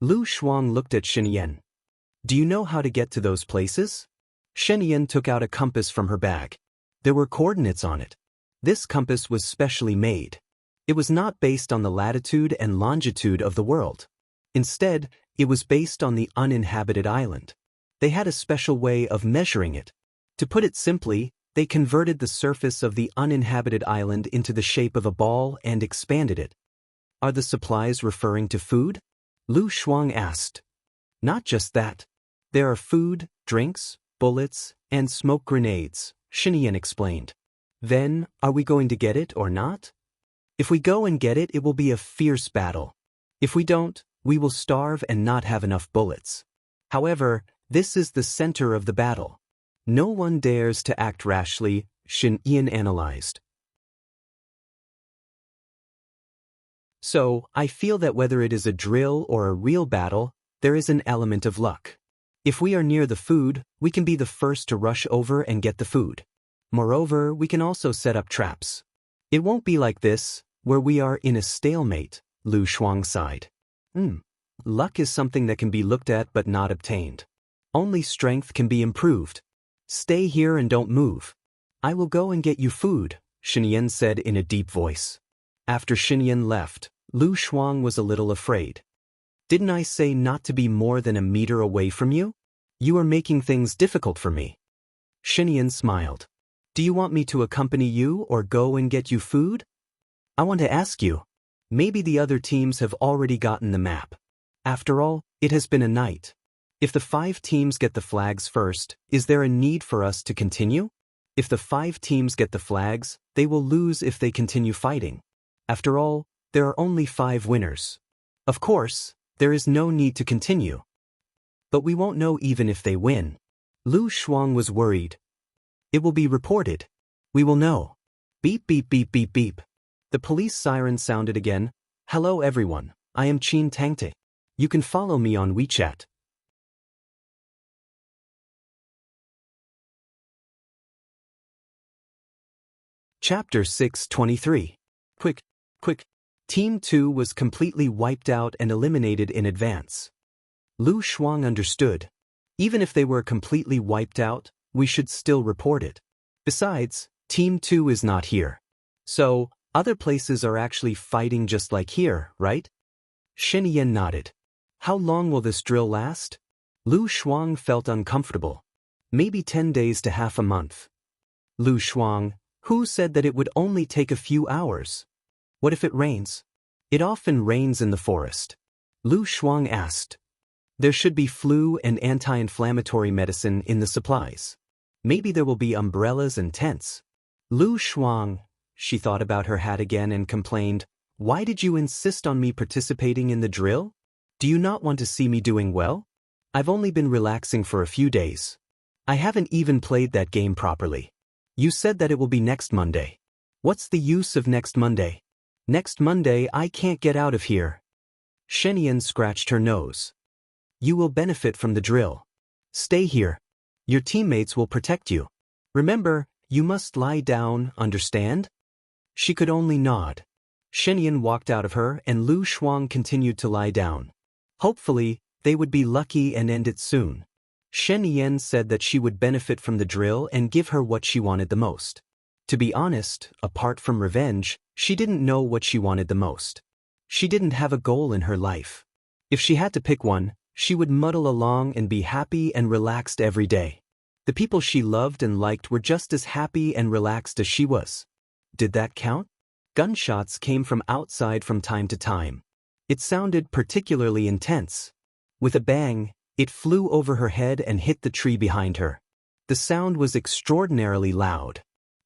Lu Shuang looked at Shen Yan. Do you know how to get to those places? Shen Yan took out a compass from her bag. There were coordinates on it. This compass was specially made. It was not based on the latitude and longitude of the world. Instead, it was based on the uninhabited island. They had a special way of measuring it. To put it simply, they converted the surface of the uninhabited island into the shape of a ball and expanded it. Are the supplies referring to food? Lu Shuang asked. Not just that. There are food, drinks, bullets, and smoke grenades, Shen Yan explained. Then, are we going to get it or not? If we go and get it, it will be a fierce battle. If we don't, we will starve and not have enough bullets. However, this is the center of the battle. No one dares to act rashly, Shen Yan analyzed. So, I feel that whether it is a drill or a real battle, there is an element of luck. If we are near the food, we can be the first to rush over and get the food. Moreover, we can also set up traps. It won't be like this, where we are in a stalemate, Lu Shuang sighed. Luck is something that can be looked at but not obtained. Only strength can be improved. Stay here and don't move. I will go and get you food, Shen Yan said in a deep voice. After Shen Yan left, Lu Shuang was a little afraid. Didn't I say not to be more than a meter away from you? You are making things difficult for me. Shen Yan smiled. Do you want me to accompany you or go and get you food? I want to ask you. Maybe the other teams have already gotten the map. After all, it has been a night. If the 5 teams get the flags first, is there a need for us to continue? If the 5 teams get the flags, they will lose if they continue fighting. After all, there are only 5 winners. Of course, there is no need to continue. But we won't know even if they win. Lu Shuang was worried. It will be reported. We will know. Beep, beep, beep, beep, beep. The police siren sounded again. Hello everyone, I am Enchanting. You can follow me on WeChat. Chapter 623. Quick. Team 2 was completely wiped out and eliminated in advance. Lu Shuang understood. Even if they were completely wiped out, we should still report it. Besides, Team 2 is not here. So, other places are actually fighting just like here, right? Shen Yan nodded. How long will this drill last? Lu Shuang felt uncomfortable. Maybe 10 days to half a month. Lu Shuang, who said that it would only take a few hours? What if it rains? It often rains in the forest. Lu Shuang asked. There should be flu and anti-inflammatory medicine in the supplies. Maybe there will be umbrellas and tents. Lu Shuang, she thought about her hat again and complained, why did you insist on me participating in the drill? Do you not want to see me doing well? I've only been relaxing for a few days. I haven't even played that game properly. You said that it will be next Monday. What's the use of next Monday? Next Monday I can't get out of here. Shen Yan scratched her nose. You will benefit from the drill. Stay here. Your teammates will protect you. Remember, you must lie down, understand? She could only nod. Shen Yan walked out of her and Lu Shuang continued to lie down. Hopefully, they would be lucky and end it soon. Shen Yan said that she would benefit from the drill and give her what she wanted the most. To be honest, apart from revenge, She didn't know what she wanted the most. She didn't have a goal in her life. If she had to pick one, she would muddle along and be happy and relaxed every day. The people she loved and liked were just as happy and relaxed as she was. Did that count? Gunshots came from outside from time to time. It sounded particularly intense. With a bang, it flew over her head and hit the tree behind her. The sound was extraordinarily loud.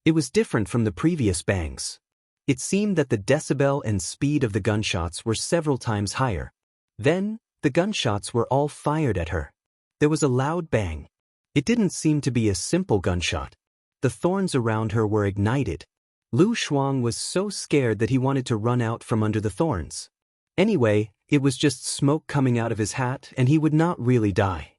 It was different from the previous bangs. It seemed that the decibel and speed of the gunshots were several times higher. Then, the gunshots were all fired at her. There was a loud bang. It didn't seem to be a simple gunshot. The thorns around her were ignited. Lu Shuang was so scared that he wanted to run out from under the thorns. Anyway, it was just smoke coming out of his hat and he would not really die.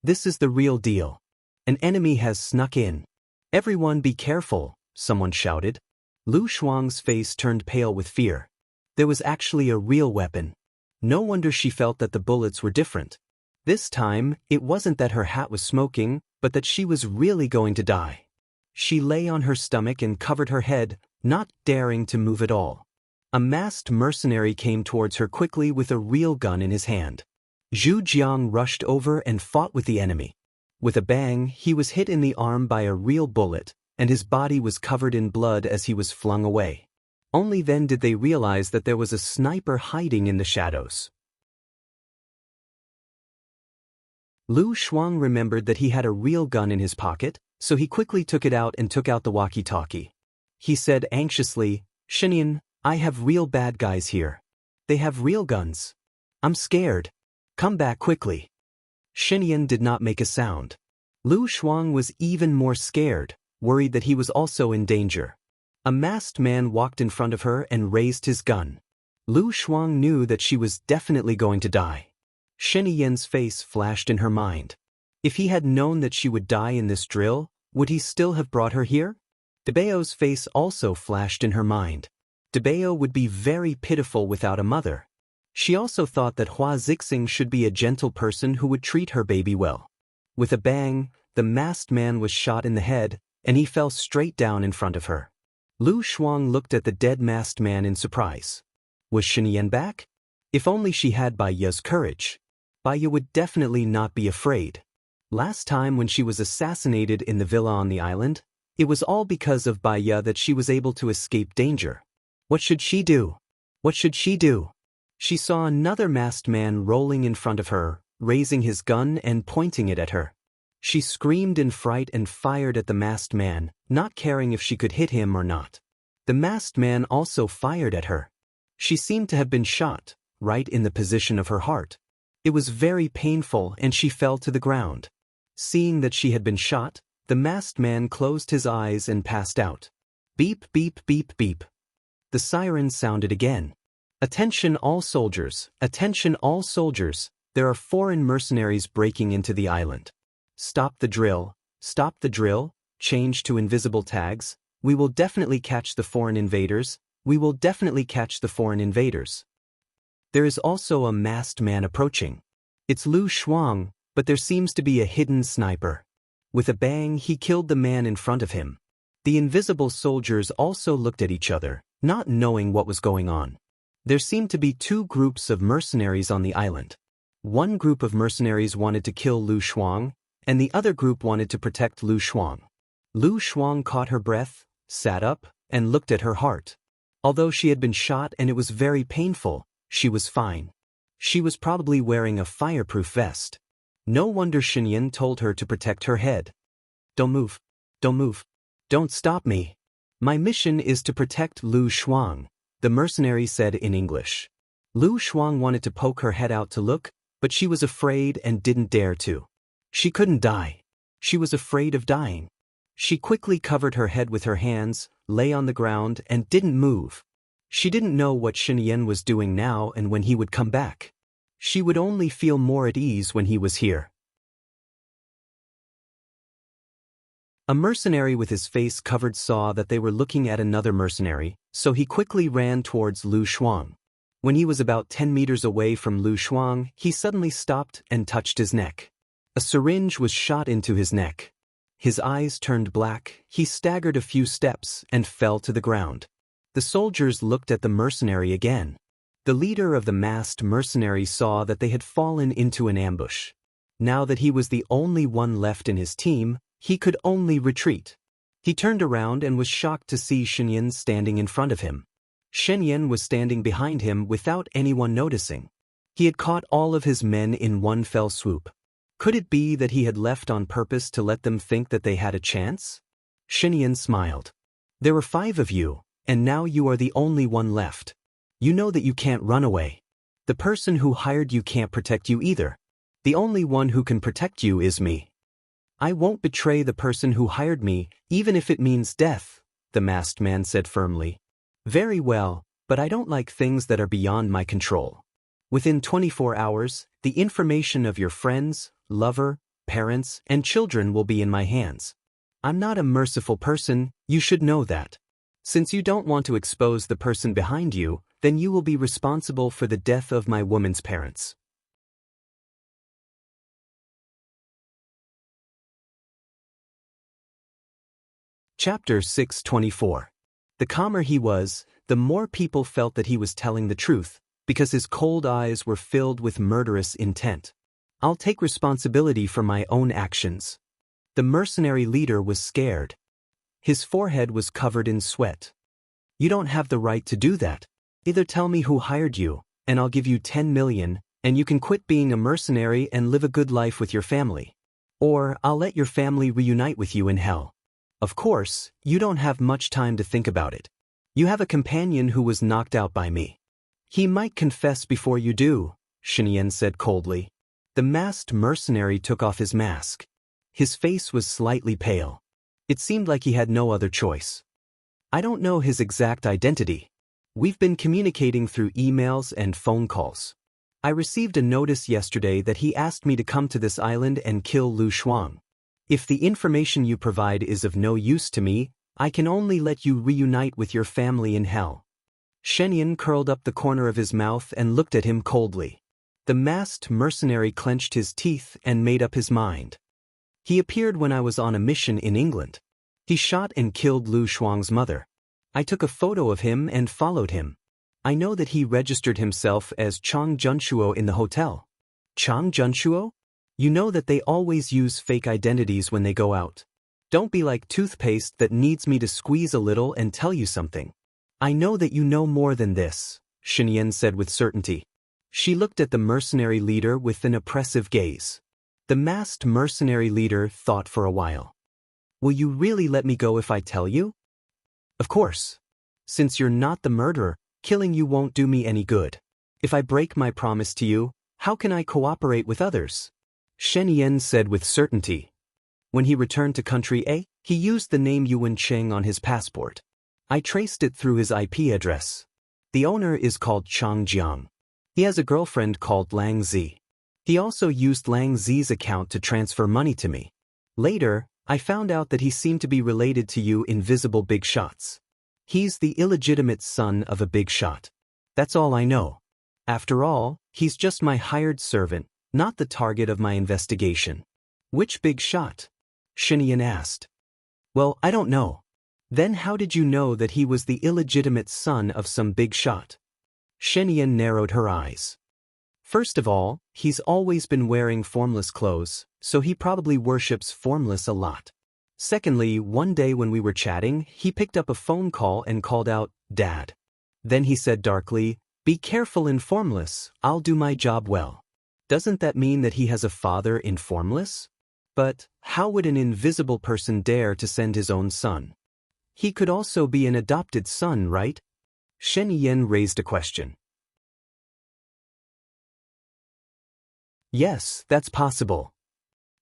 This is the real deal. An enemy has snuck in. Everyone be careful, someone shouted. Lu Shuang's face turned pale with fear. There was actually a real weapon. No wonder she felt that the bullets were different. This time, it wasn't that her hat was smoking, but that she was really going to die. She lay on her stomach and covered her head, not daring to move at all. A masked mercenary came towards her quickly with a real gun in his hand. Zhu Jiang rushed over and fought with the enemy. With a bang, he was hit in the arm by a real bullet, and his body was covered in blood as he was flung away. Only then did they realize that there was a sniper hiding in the shadows. Lu Shuang remembered that he had a real gun in his pocket, so he quickly took it out and took out the walkie-talkie. He said anxiously, "Shinian, I have real bad guys here. They have real guns. I'm scared. Come back quickly." Shinian did not make a sound. Lu Shuang was even more scared, worried that he was also in danger. A masked man walked in front of her and raised his gun. Lu Shuang knew that she was definitely going to die. Shinian's face flashed in her mind. If he had known that she would die in this drill, would he still have brought her here? Debao's face also flashed in her mind. Debao would be very pitiful without a mother. She also thought that Hua Zixing should be a gentle person who would treat her baby well. With a bang, the masked man was shot in the head, and he fell straight down in front of her. Lu Shuang looked at the dead masked man in surprise. Was Shinian back? If only she had Bai Ya's courage. Bai Ya would definitely not be afraid. Last time when she was assassinated in the villa on the island, it was all because of Bai Ya that she was able to escape danger. What should she do? What should she do? She saw another masked man rolling in front of her, raising his gun and pointing it at her. She screamed in fright and fired at the masked man, not caring if she could hit him or not. The masked man also fired at her. She seemed to have been shot, right in the position of her heart. It was very painful and she fell to the ground. Seeing that she had been shot, the masked man closed his eyes and passed out. Beep, beep, beep, beep. The siren sounded again. Attention all soldiers, attention all soldiers, there are foreign mercenaries breaking into the island. Stop the drill, change to invisible tags, we will definitely catch the foreign invaders, we will definitely catch the foreign invaders. There is also a masked man approaching. It's Lu Shuang, but there seems to be a hidden sniper. With a bang, he killed the man in front of him. The invisible soldiers also looked at each other, not knowing what was going on. There seemed to be two groups of mercenaries on the island. One group of mercenaries wanted to kill Lu Shuang, and the other group wanted to protect Lu Shuang. Lu Shuang caught her breath, sat up, and looked at her heart. Although she had been shot and it was very painful, she was fine. She was probably wearing a fireproof vest. No wonder Shinian told her to protect her head. Don't move. Don't move. Don't stop me. My mission is to protect Lu Shuang, the mercenary said in English. Lu Shuang wanted to poke her head out to look, but she was afraid and didn't dare to. She couldn't die. She was afraid of dying. She quickly covered her head with her hands, lay on the ground, and didn't move. She didn't know what Shinian was doing now and when he would come back. She would only feel more at ease when he was here. A mercenary with his face covered saw that they were looking at another mercenary, so he quickly ran towards Lu Shuang. When he was about 10 meters away from Lu Shuang, he suddenly stopped and touched his neck. A syringe was shot into his neck. His eyes turned black, he staggered a few steps and fell to the ground. The soldiers looked at the mercenary again. The leader of the masked mercenary saw that they had fallen into an ambush. Now that he was the only one left in his team, he could only retreat. He turned around and was shocked to see Shenyan standing in front of him. Shenyan was standing behind him without anyone noticing. He had caught all of his men in one fell swoop. Could it be that he had left on purpose to let them think that they had a chance? Shenyan smiled. There were 5 of you, and now you are the only one left. You know that you can't run away. The person who hired you can't protect you either. The only one who can protect you is me. I won't betray the person who hired me, even if it means death, the masked man said firmly. Very well, but I don't like things that are beyond my control. Within 24 hours, the information of your friends, lover, parents, and children will be in my hands. I'm not a merciful person, you should know that. Since you don't want to expose the person behind you, then you will be responsible for the death of my woman's parents. Chapter 6:24. The calmer he was, the more people felt that he was telling the truth, because his cold eyes were filled with murderous intent. I'll take responsibility for my own actions. The mercenary leader was scared. His forehead was covered in sweat. You don't have the right to do that. Either tell me who hired you, and I'll give you 10 million, and you can quit being a mercenary and live a good life with your family. Or I'll let your family reunite with you in hell. Of course, you don't have much time to think about it. You have a companion who was knocked out by me. He might confess before you do, Shenyan said coldly. The masked mercenary took off his mask. His face was slightly pale. It seemed like he had no other choice. I don't know his exact identity. We've been communicating through emails and phone calls. I received a notice yesterday that he asked me to come to this island and kill Lu Shuang. If the information you provide is of no use to me, I can only let you reunite with your family in hell. Shenyan curled up the corner of his mouth and looked at him coldly. The masked mercenary clenched his teeth and made up his mind. He appeared when I was on a mission in England. He shot and killed Lu Shuang's mother. I took a photo of him and followed him. I know that he registered himself as Chang Junshuo in the hotel. Chang Junshuo? You know that they always use fake identities when they go out. Don't be like toothpaste that needs me to squeeze a little and tell you something. I know that you know more than this, Shenyan said with certainty. She looked at the mercenary leader with an oppressive gaze. The masked mercenary leader thought for a while. Will you really let me go if I tell you? Of course. Since you're not the murderer, killing you won't do me any good. If I break my promise to you, how can I cooperate with others? Shenyan said with certainty. When he returned to country A, he used the name Yuan Cheng on his passport. I traced it through his IP address. The owner is called Chang Jiang. He has a girlfriend called Lang Zi. He also used Lang Zi's account to transfer money to me. Later, I found out that he seemed to be related to you invisible big shots. He's the illegitimate son of a big shot. That's all I know. After all, he's just my hired servant, not the target of my investigation. Which big shot? Shenyan asked. Well, I don't know. Then how did you know that he was the illegitimate son of some big shot? Shenyan narrowed her eyes. First of all, he's always been wearing formless clothes, so he probably worships formless a lot. Secondly, one day when we were chatting, he picked up a phone call and called out, Dad. Then he said darkly, Be careful in formless, I'll do my job well. Doesn't that mean that he has a father in formless? But how would an invisible person dare to send his own son? He could also be an adopted son, right? Shenyan raised a question. Yes, that's possible.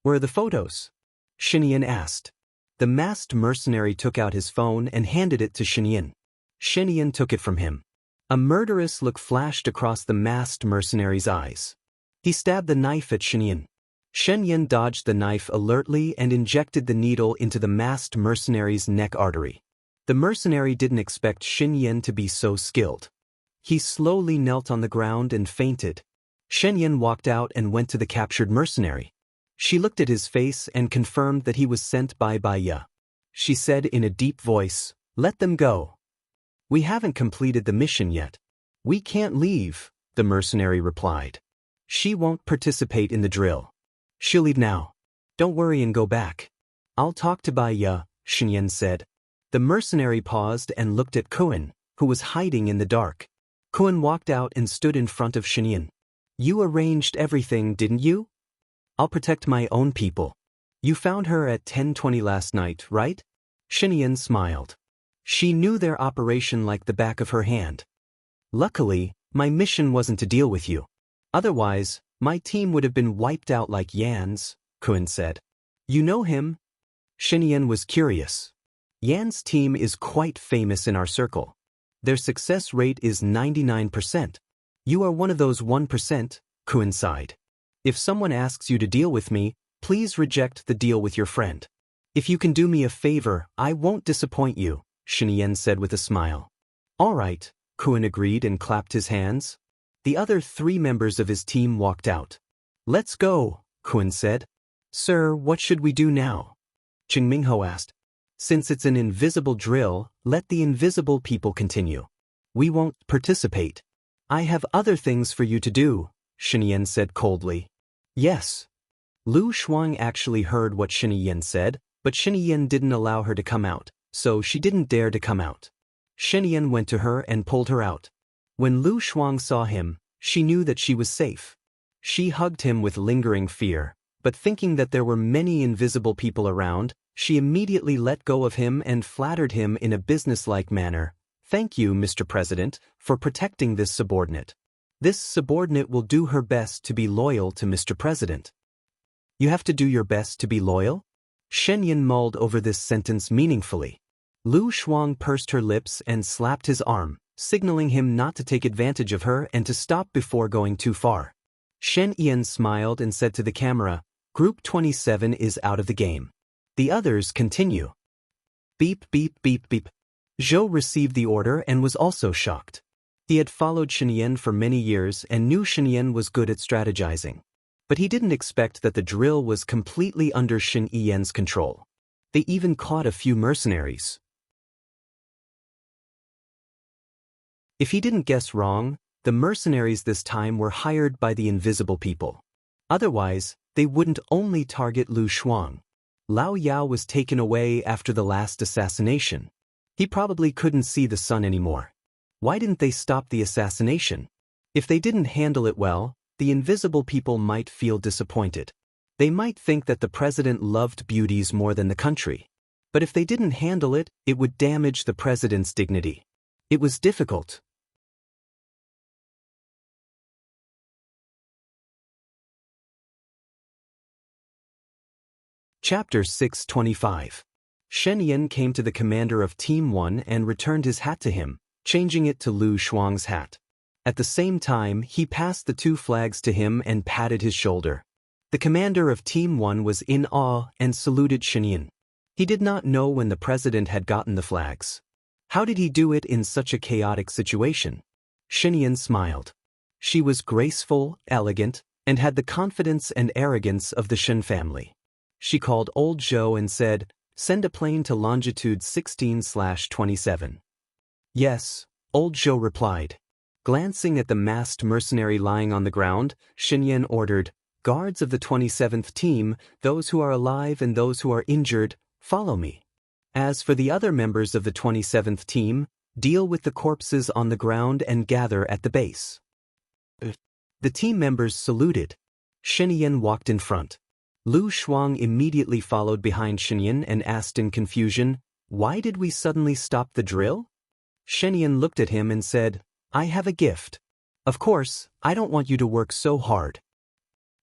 Where are the photos? Shenyan asked. The masked mercenary took out his phone and handed it to Shenyan. Shenyan took it from him. A murderous look flashed across the masked mercenary's eyes. He stabbed the knife at Shenyan. Shenyan dodged the knife alertly and injected the needle into the masked mercenary's neck artery. The mercenary didn't expect Shenyan to be so skilled. He slowly knelt on the ground and fainted. Shenyan walked out and went to the captured mercenary. She looked at his face and confirmed that he was sent by Ya. She said in a deep voice, Let them go. We haven't completed the mission yet. We can't leave, the mercenary replied. She won't participate in the drill. She'll leave now. Don't worry and go back. I'll talk to Bai Ya, Shenyan said. The mercenary paused and looked at Kuan, who was hiding in the dark. Kuan walked out and stood in front of Shenyan. You arranged everything, didn't you? I'll protect my own people. You found her at 10:20 last night, right? Shenyan smiled. She knew their operation like the back of her hand. Luckily, my mission wasn't to deal with you. Otherwise, my team would have been wiped out like Yan's, Kuan said. You know him? Shenyan was curious. Yan's team is quite famous in our circle. Their success rate is 99%. You are one of those 1%, Kuan sighed. If someone asks you to deal with me, please reject the deal with your friend. If you can do me a favor, I won't disappoint you, Shenyan said with a smile. All right, Kuan agreed and clapped his hands. The other 3 members of his team walked out. Let's go, Kuan said. Sir, what should we do now? Ching Mingho asked. Since it's an invisible drill, let the invisible people continue. We won't participate. I have other things for you to do, Shenyan said coldly. Yes. Lu Shuang actually heard what Shenyan said, but Shenyan didn't allow her to come out, so she didn't dare to come out. Shenyan went to her and pulled her out. When Lu Shuang saw him, she knew that she was safe. She hugged him with lingering fear, but thinking that there were many invisible people around, she immediately let go of him and flattered him in a businesslike manner. Thank you, Mr. President, for protecting this subordinate. This subordinate will do her best to be loyal to Mr. President. You have to do your best to be loyal? Shenyan mulled over this sentence meaningfully. Lu Shuang pursed her lips and slapped his arm, signaling him not to take advantage of her and to stop before going too far. Shen Yan smiled and said to the camera, Group 27 is out of the game. The others continue. Beep, beep, beep, beep. Zhou received the order and was also shocked. He had followed Shenyan for many years and knew Shenyan was good at strategizing. But he didn't expect that the drill was completely under Shen Yan's control. They even caught a few mercenaries. If he didn't guess wrong, the mercenaries this time were hired by the invisible people. Otherwise, they wouldn't only target Lu Shuang. Lao Yao was taken away after the last assassination. He probably couldn't see the sun anymore. Why didn't they stop the assassination? If they didn't handle it well, the invisible people might feel disappointed. They might think that the president loved beauties more than the country. But if they didn't handle it, it would damage the president's dignity. It was difficult. Chapter 625. Shenyan came to the commander of Team 1 and returned his hat to him, changing it to Lu Shuang's hat. At the same time, he passed the 2 flags to him and patted his shoulder. The commander of Team 1 was in awe and saluted Shenyan. He did not know when the president had gotten the flags. How did he do it in such a chaotic situation? Shenyan smiled. She was graceful, elegant, and had the confidence and arrogance of the Shen family. She called old Zhou and said, Send a plane to longitude 16/27. Yes, old Zhou replied. Glancing at the masked mercenary lying on the ground, Shenyan ordered, Guards of the 27th team, those who are alive and those who are injured, follow me. As for the other members of the 27th team, deal with the corpses on the ground and gather at the base. The team members saluted. Shenyan walked in front. Lu Shuang immediately followed behind Shenyan and asked in confusion, Why did we suddenly stop the drill? Shenyan looked at him and said, I have a gift. Of course, I don't want you to work so hard.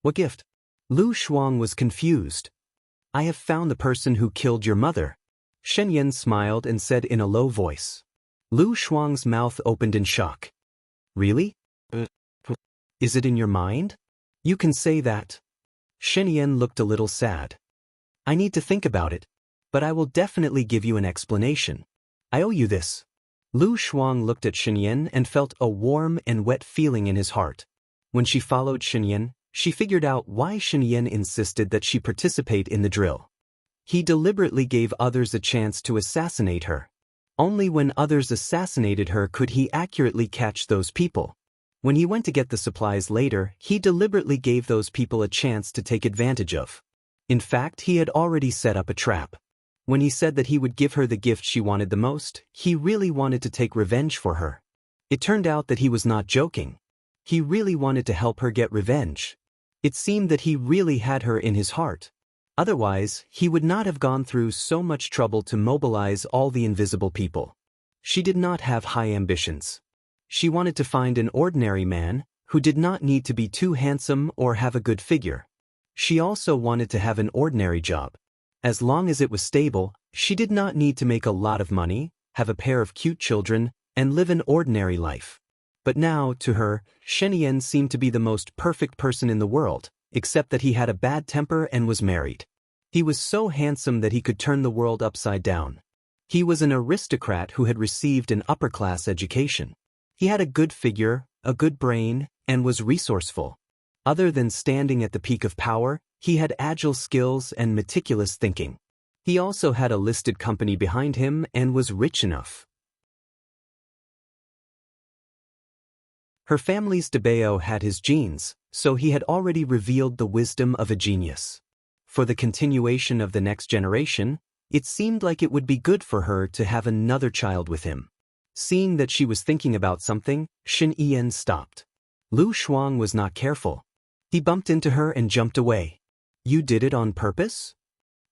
What gift? Lu Shuang was confused. I have found the person who killed your mother. Shenyan smiled and said in a low voice. Lu Shuang's mouth opened in shock. Really? Is it in your mind? You can say that. Shenyan looked a little sad. I need to think about it, but I will definitely give you an explanation. I owe you this. Lu Shuang looked at Shenyan and felt a warm and wet feeling in his heart. When she followed Shenyan, she figured out why Shenyan insisted that she participate in the drill. He deliberately gave others a chance to assassinate her. Only when others assassinated her could he accurately catch those people. When he went to get the supplies later, he deliberately gave those people a chance to take advantage of. In fact, he had already set up a trap. When he said that he would give her the gift she wanted the most, he really wanted to take revenge for her. It turned out that he was not joking. He really wanted to help her get revenge. It seemed that he really had her in his heart. Otherwise, he would not have gone through so much trouble to mobilize all the invisible people. She did not have high ambitions. She wanted to find an ordinary man who did not need to be too handsome or have a good figure. She also wanted to have an ordinary job. As long as it was stable, she did not need to make a lot of money, have a pair of cute children, and live an ordinary life. But now, to her, Shen Yan seemed to be the most perfect person in the world, except that he had a bad temper and was married. He was so handsome that he could turn the world upside down. He was an aristocrat who had received an upper-class education. He had a good figure, a good brain, and was resourceful. Other than standing at the peak of power, he had agile skills and meticulous thinking. He also had a listed company behind him and was rich enough. Her family's Debeo had his genes, so he had already revealed the wisdom of a genius. For the continuation of the next generation, it seemed like it would be good for her to have another child with him. Seeing that she was thinking about something, Shen Yan stopped. Lu Shuang was not careful. He bumped into her and jumped away. You did it on purpose?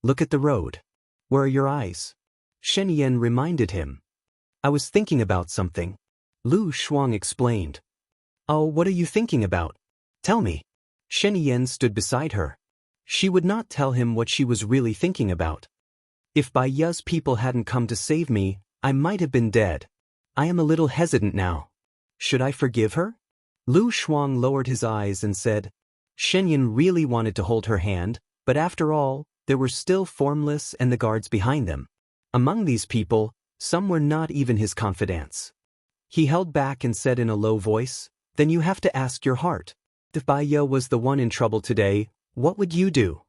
Look at the road. Where are your eyes? Shen Yan reminded him. I was thinking about something. Lu Shuang explained. Oh, what are you thinking about? Tell me. Shen Yan stood beside her. She would not tell him what she was really thinking about. If Bai Ye's people hadn't come to save me, I might have been dead. I am a little hesitant now. Should I forgive her? Lu Shuang lowered his eyes and said. Shen Yan really wanted to hold her hand, but after all, there were still Formless and the guards behind them. Among these people, some were not even his confidants. He held back and said in a low voice, Then you have to ask your heart. If Bai Ye was the one in trouble today, what would you do?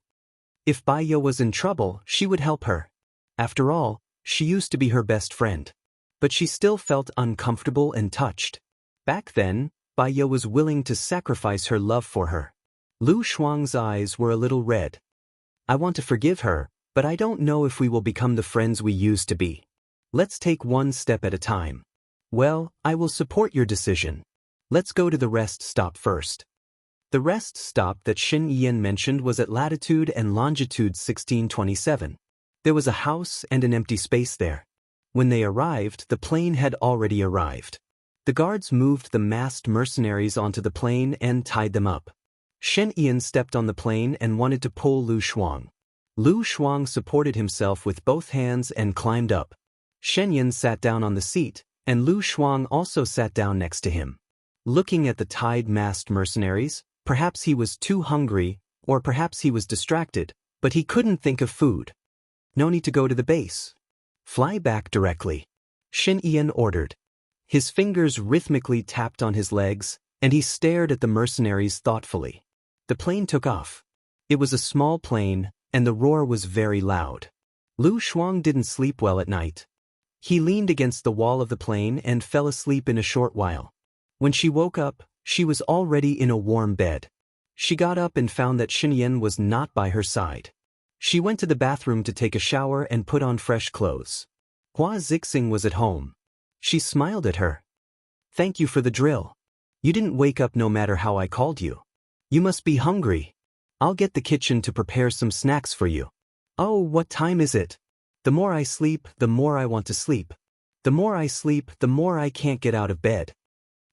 If Bai Ye was in trouble, she would help her. After all, she used to be her best friend. But she still felt uncomfortable and touched. Back then, Bai Ye was willing to sacrifice her love for her. Lu Shuang's eyes were a little red. I want to forgive her, but I don't know if we will become the friends we used to be. Let's take one step at a time. Well, I will support your decision. Let's go to the rest stop first. The rest stop that Shen Yan mentioned was at latitude and longitude 1627. There was a house and an empty space there. When they arrived, the plane had already arrived. The guards moved the masked mercenaries onto the plane and tied them up. Shen Yan stepped on the plane and wanted to pull Lu Shuang. Lu Shuang supported himself with both hands and climbed up. Shen Yan sat down on the seat, and Lu Shuang also sat down next to him. Looking at the tied masked mercenaries, perhaps he was too hungry, or perhaps he was distracted, but he couldn't think of food. No need to go to the base. Fly back directly. Shen Yan ordered. His fingers rhythmically tapped on his legs, and he stared at the mercenaries thoughtfully. The plane took off. It was a small plane, and the roar was very loud. Lu Shuang didn't sleep well at night. He leaned against the wall of the plane and fell asleep in a short while. When she woke up, she was already in a warm bed. She got up and found that Shen Yan was not by her side. She went to the bathroom to take a shower and put on fresh clothes. Hua Zixing was at home. She smiled at her. Thank you for the drill. You didn't wake up no matter how I called you. You must be hungry. I'll get the kitchen to prepare some snacks for you. Oh, what time is it? The more I sleep, the more I want to sleep. The more I sleep, the more I can't get out of bed.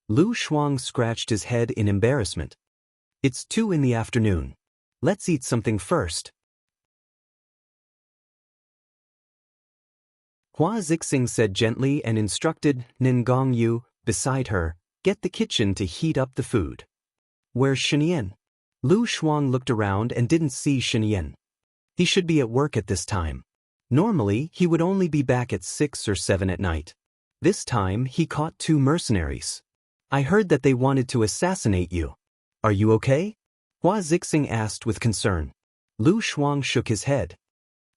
Lu Shuang scratched his head in embarrassment. It's 2 in the afternoon. Let's eat something first. Hua Zixing said gently and instructed Ningong Yu, beside her, get the kitchen to heat up the food. Where's Shen Yan? Lu Shuang looked around and didn't see Shen Yan. He should be at work at this time. Normally, he would only be back at 6 or 7 at night. This time, he caught 2 mercenaries. I heard that they wanted to assassinate you. Are you okay? Hua Zixing asked with concern. Lu Shuang shook his head.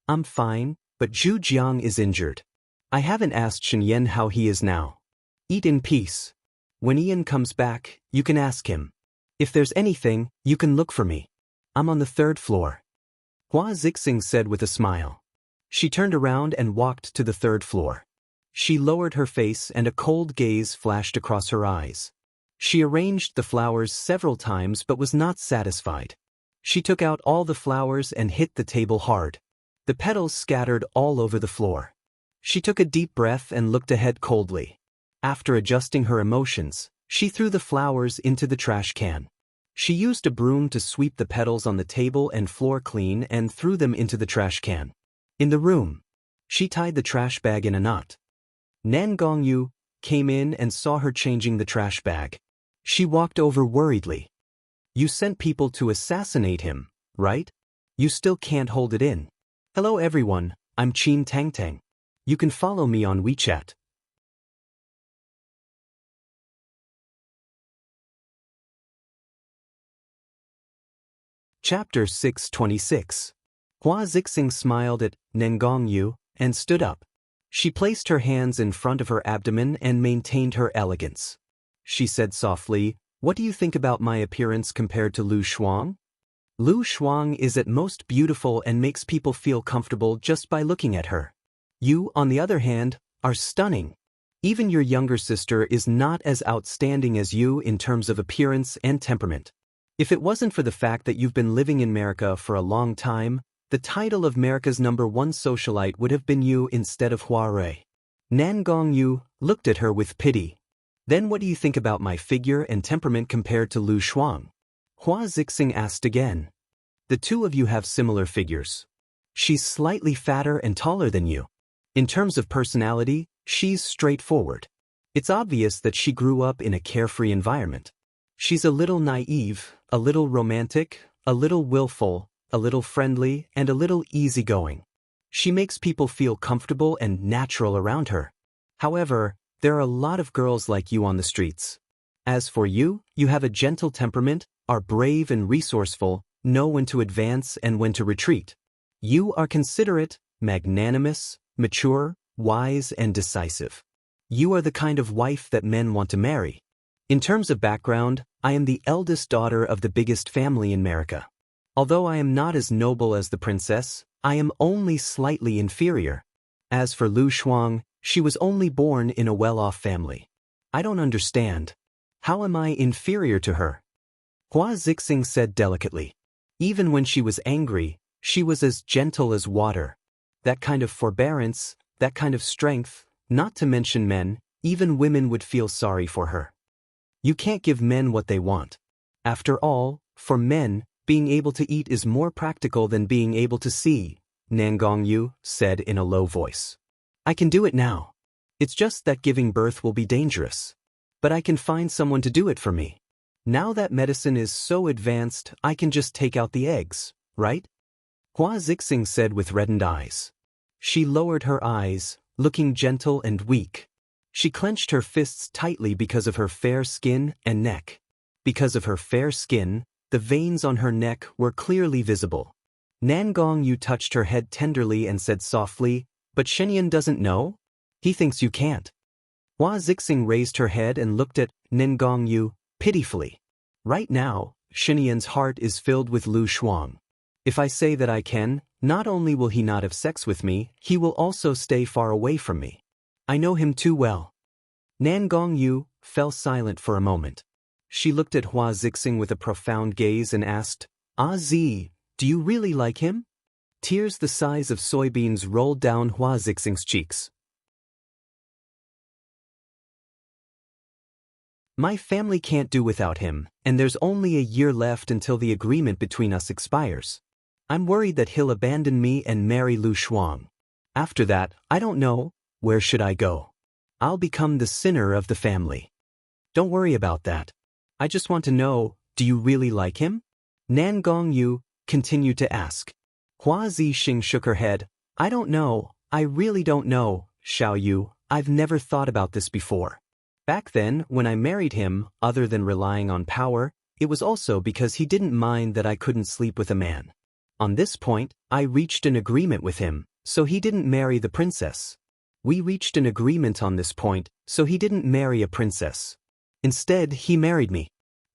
I'm fine, but Zhu Jiang is injured. I haven't asked Shenyan how he is now. Eat in peace. When Ian comes back, you can ask him. If there's anything, you can look for me. I'm on the 3rd floor. Hua Zixing said with a smile. She turned around and walked to the 3rd floor. She lowered her face and a cold gaze flashed across her eyes. She arranged the flowers several times but was not satisfied. She took out all the flowers and hit the table hard. The petals scattered all over the floor. She took a deep breath and looked ahead coldly. After adjusting her emotions, she threw the flowers into the trash can. She used a broom to sweep the petals on the table and floor clean and threw them into the trash can. In the room, she tied the trash bag in a knot. Nan Gongyu came in and saw her changing the trash bag. She walked over worriedly. You sent people to assassinate him, right? You still can't hold it in. Hello everyone, I'm Qin Tangtang. You can follow me on WeChat. Chapter 626. Hua Zixing smiled at Nengongyu and stood up. She placed her hands in front of her abdomen and maintained her elegance. She said softly, "What do you think about my appearance compared to Lu Shuang?" Lu Shuang is at most beautiful and makes people feel comfortable just by looking at her. You, on the other hand, are stunning. Even your younger sister is not as outstanding as you in terms of appearance and temperament. If it wasn't for the fact that you've been living in America for a long time, the title of America's #1 socialite would have been you instead of Hua Rui. Nan Gongyu looked at her with pity. Then what do you think about my figure and temperament compared to Lu Shuang? Hua Zixing asked again. The two of you have similar figures. She's slightly fatter and taller than you. In terms of personality, she's straightforward. It's obvious that she grew up in a carefree environment. She's a little naive, a little romantic, a little willful, a little friendly, and a little easygoing. She makes people feel comfortable and natural around her. However, there are a lot of girls like you on the streets. As for you, you have a gentle temperament, are brave and resourceful, know when to advance and when to retreat. You are considerate, magnanimous, mature, wise, and decisive. You are the kind of wife that men want to marry. In terms of background, I am the eldest daughter of the biggest family in America. Although I am not as noble as the princess, I am only slightly inferior. As for Lu Shuang, she was only born in a well-off family. I don't understand. How am I inferior to her? Hua Zixing said delicately. Even when she was angry, she was as gentle as water. That kind of forbearance, that kind of strength, not to mention men, even women would feel sorry for her. You can't give men what they want. After all, for men, being able to eat is more practical than being able to see, Nan Gongyu said in a low voice. I can do it now. It's just that giving birth will be dangerous. But I can find someone to do it for me. Now that medicine is so advanced, I can just take out the eggs, right? Hua Zixing said with reddened eyes. She lowered her eyes, looking gentle and weak. She clenched her fists tightly because of her fair skin and neck. Because of her fair skin, the veins on her neck were clearly visible. Nan Gongyu touched her head tenderly and said softly, But Shenyan doesn't know? He thinks you can't. Hua Zixing raised her head and looked at Nan Gongyu pitifully. Right now, Shenyan's heart is filled with Lu Shuang. If I say that I can, not only will he not have sex with me, he will also stay far away from me. I know him too well. Nan Gongyu fell silent for a moment. She looked at Hua Zixing with a profound gaze and asked, Zi, do you really like him? Tears the size of soybeans rolled down Hua Zixing's cheeks. My family can't do without him, and there's only a year left until the agreement between us expires. I'm worried that he'll abandon me and marry Lu Shuang. After that, I don't know, where should I go? I'll become the sinner of the family. Don't worry about that. I just want to know, do you really like him? Nan Gongyu continued to ask. Hua Zixing shook her head. I don't know, I really don't know, Xiao Yu, I've never thought about this before. Back then, when I married him, other than relying on power, it was also because he didn't mind that I couldn't sleep with a man. On this point, I reached an agreement with him, so he didn't marry the princess. We reached an agreement on this point, so he didn't marry a princess. Instead, he married me.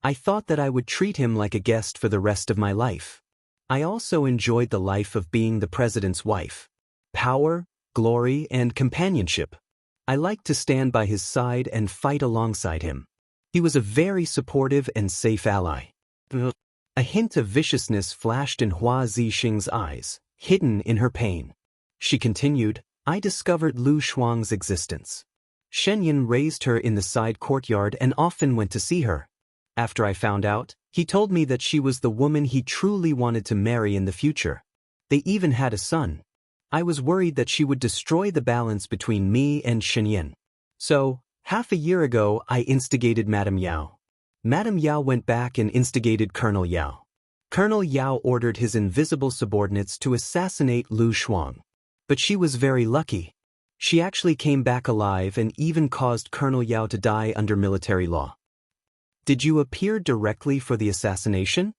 I thought that I would treat him like a guest for the rest of my life. I also enjoyed the life of being the president's wife. Power, glory, and companionship. I liked to stand by his side and fight alongside him. He was a very supportive and safe ally. A hint of viciousness flashed in Hua Zixing's eyes, hidden in her pain. She continued, I discovered Lu Shuang's existence. Shenyan raised her in the side courtyard and often went to see her. After I found out, he told me that she was the woman he truly wanted to marry in the future. They even had a son. I was worried that she would destroy the balance between me and Shenyan. So, half a year ago, I instigated Madame Yao. Madame Yao went back and instigated Colonel Yao. Colonel Yao ordered his invisible subordinates to assassinate Lu Shuang. But she was very lucky. She actually came back alive and even caused Colonel Yao to die under military law. Did you appear directly for the assassination?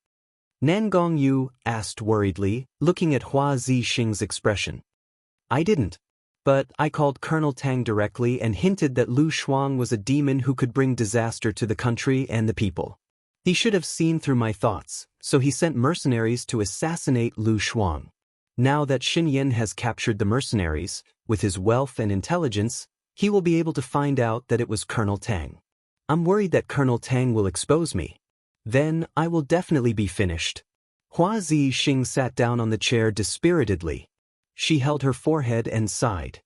Nan Gongyu asked worriedly, looking at Hua Zixing's expression. I didn't. But I called Colonel Tang directly and hinted that Lu Shuang was a demon who could bring disaster to the country and the people. He should have seen through my thoughts, so he sent mercenaries to assassinate Lu Shuang. Now that Shenyan has captured the mercenaries, with his wealth and intelligence, he will be able to find out that it was Colonel Tang. I'm worried that Colonel Tang will expose me. Then I will definitely be finished. Hua Zixing sat down on the chair dispiritedly. She held her forehead and sighed.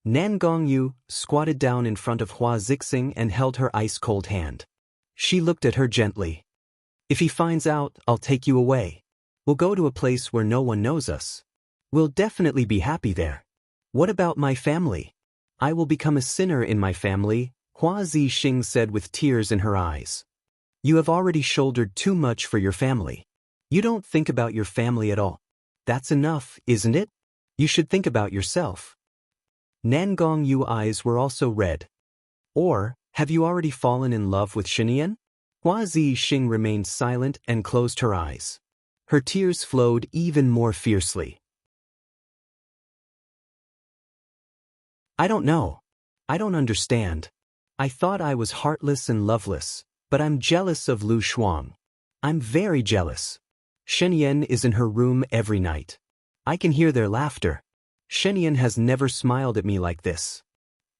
Nan Gongyu squatted down in front of Hua Zixing and held her ice-cold hand. She looked at her gently. If he finds out, I'll take you away. We'll go to a place where no one knows us. We'll definitely be happy there. What about my family? I will become a sinner in my family, Hua Zixing said with tears in her eyes. You have already shouldered too much for your family. You don't think about your family at all. That's enough, isn't it? You should think about yourself. Nan Gongyu eyes were also red. Or, have you already fallen in love with Shenyan? Hua Zixing remained silent and closed her eyes. Her tears flowed even more fiercely. I don't know. I don't understand. I thought I was heartless and loveless, but I'm jealous of Lu Shuang. I'm very jealous. Shenyan is in her room every night. I can hear their laughter. Shenyan has never smiled at me like this.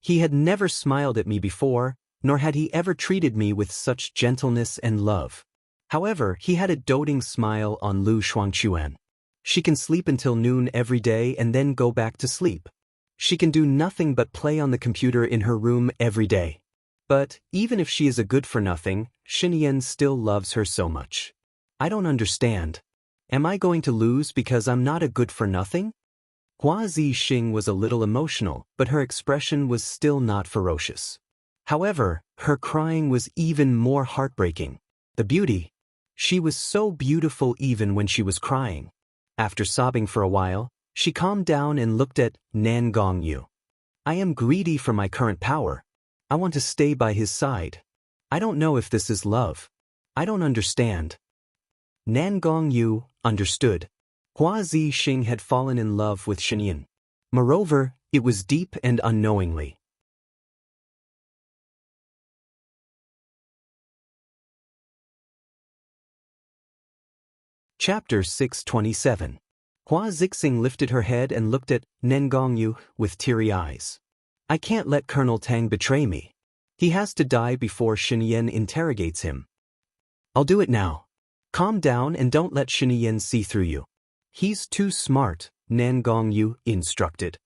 He had never smiled at me before, nor had he ever treated me with such gentleness and love. However, he had a doting smile on Lu Shuangquan. She can sleep until noon every day and then go back to sleep. She can do nothing but play on the computer in her room every day. But, even if she is a good-for-nothing, Shenyan still loves her so much. I don't understand. Am I going to lose because I'm not a good-for-nothing? Hua Zixing was a little emotional, but her expression was still not ferocious. However, her crying was even more heartbreaking. The beauty. She was so beautiful even when she was crying. After sobbing for a while, she calmed down and looked at Nan Gongyu. I am greedy for my current power. I want to stay by his side. I don't know if this is love. I don't understand. Nan Gongyu understood. Hua Zixing had fallen in love with Shenyan. Moreover, it was deep and unknowingly. Chapter 627. Hua Zixing lifted her head and looked at Nan Gongyu with teary eyes. I can't let Colonel Tang betray me. He has to die before Shenyan interrogates him. I'll do it now. Calm down and don't let Shenyan see through you. He's too smart, Nan Gongyu instructed.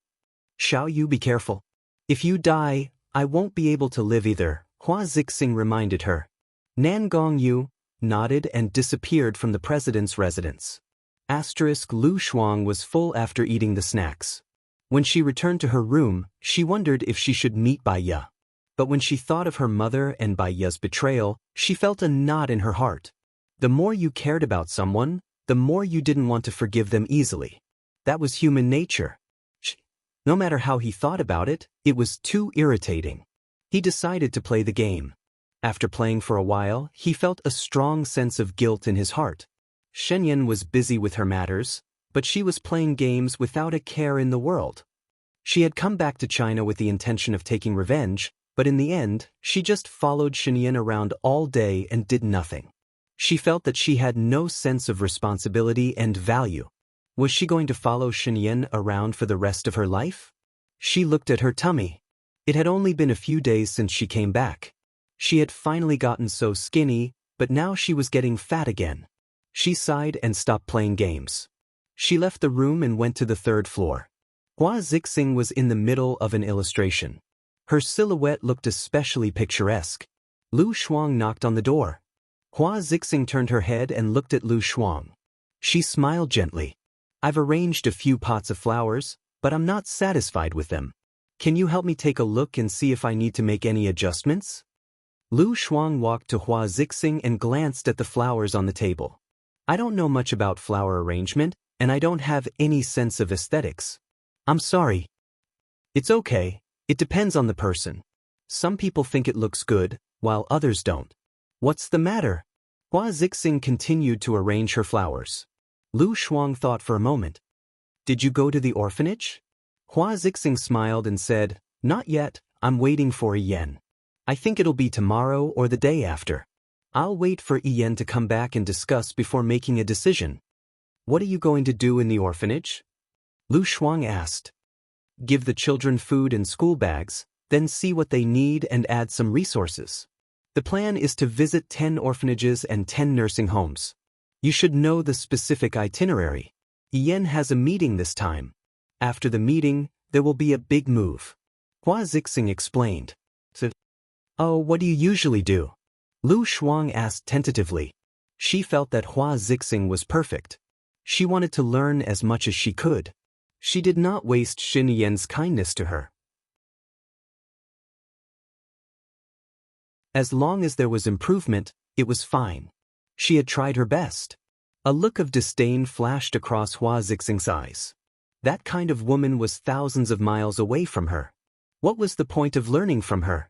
Shall you be careful? If you die, I won't be able to live either, Hua Zixing reminded her. Nan Gongyu nodded and disappeared from the president's residence. Lu Shuang was full after eating the snacks. When she returned to her room, she wondered if she should meet Bai Ye. But when she thought of her mother and Bai Ye's betrayal, she felt a knot in her heart. The more you cared about someone, the more you didn't want to forgive them easily. That was human nature. No matter how he thought about it, it was too irritating. He decided to play the game. After playing for a while, he felt a strong sense of guilt in his heart. Shenyan was busy with her matters, but she was playing games without a care in the world. She had come back to China with the intention of taking revenge, but in the end, she just followed Shenyan around all day and did nothing. She felt that she had no sense of responsibility and value. Was she going to follow Shenyan around for the rest of her life? She looked at her tummy. It had only been a few days since she came back. She had finally gotten so skinny, but now she was getting fat again. She sighed and stopped playing games. She left the room and went to the third floor. Hua Zixing was in the middle of an illustration. Her silhouette looked especially picturesque. Lu Shuang knocked on the door. Hua Zixing turned her head and looked at Lu Shuang. She smiled gently. I've arranged a few pots of flowers, but I'm not satisfied with them. Can you help me take a look and see if I need to make any adjustments? Lu Shuang walked to Hua Zixing and glanced at the flowers on the table. I don't know much about flower arrangement, and I don't have any sense of aesthetics. I'm sorry. It's okay, it depends on the person. Some people think it looks good, while others don't. What's the matter? Hua Zixing continued to arrange her flowers. Lu Shuang thought for a moment. Did you go to the orphanage? Hua Zixing smiled and said, Not yet, I'm waiting for Yen. I think it'll be tomorrow or the day after. I'll wait for Yen to come back and discuss before making a decision. What are you going to do in the orphanage? Lu Shuang asked. Give the children food and school bags, then see what they need and add some resources. The plan is to visit 10 orphanages and 10 nursing homes. You should know the specific itinerary. Yen has a meeting this time. After the meeting, there will be a big move. Hua Zixing explained. Oh, what do you usually do? Lu Shuang asked tentatively. She felt that Hua Zixing was perfect. She wanted to learn as much as she could. She did not waste Xin Yan's kindness to her. As long as there was improvement, it was fine. She had tried her best. A look of disdain flashed across Hua Zixing's eyes. That kind of woman was thousands of miles away from her. What was the point of learning from her?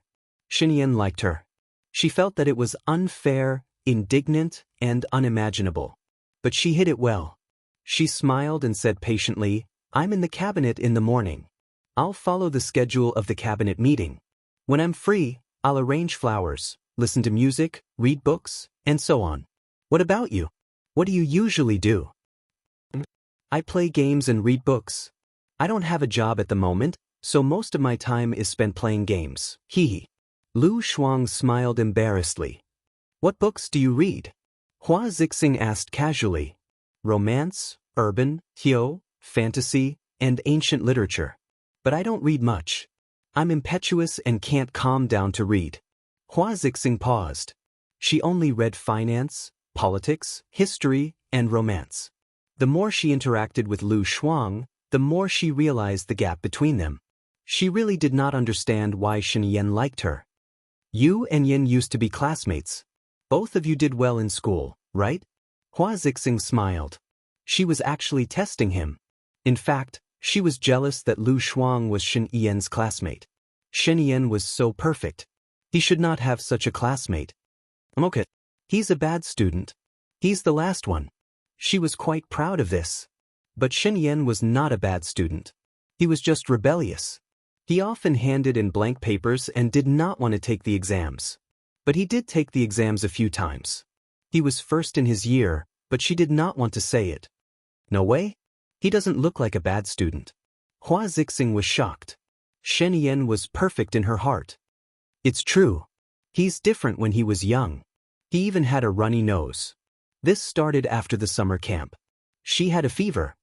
Xin Yan liked her. She felt that it was unfair, indignant, and unimaginable. But she hid it well. She smiled and said patiently, I'm in the cabinet in the morning. I'll follow the schedule of the cabinet meeting. When I'm free, I'll arrange flowers, listen to music, read books, and so on. What about you? What do you usually do? I play games and read books. I don't have a job at the moment, so most of my time is spent playing games. Hee. Lu Shuang smiled embarrassedly. What books do you read? Hua Zixing asked casually. Romance, urban, hyo, fantasy, and ancient literature. But I don't read much. I'm impetuous and can't calm down to read. Hua Zixing paused. She only read finance, politics, history, and romance. The more she interacted with Lu Shuang, the more she realized the gap between them. She really did not understand why Xin Yan liked her. You and Yin used to be classmates. Both of you did well in school, right? Hua Zixing smiled. She was actually testing him. In fact, she was jealous that Lu Shuang was Xin Yan's classmate. Xin Yan was so perfect. He should not have such a classmate. Okay. He's a bad student. He's the last one. She was quite proud of this. But Xin Yan was not a bad student. He was just rebellious. He often handed in blank papers and did not want to take the exams. But he did take the exams a few times. He was first in his year, but she did not want to say it. No way? He doesn't look like a bad student. Hua Zixing was shocked. Shen Yan was perfect in her heart. It's true. He's different when he was young. He even had a runny nose. This started after the summer camp. She had a fever.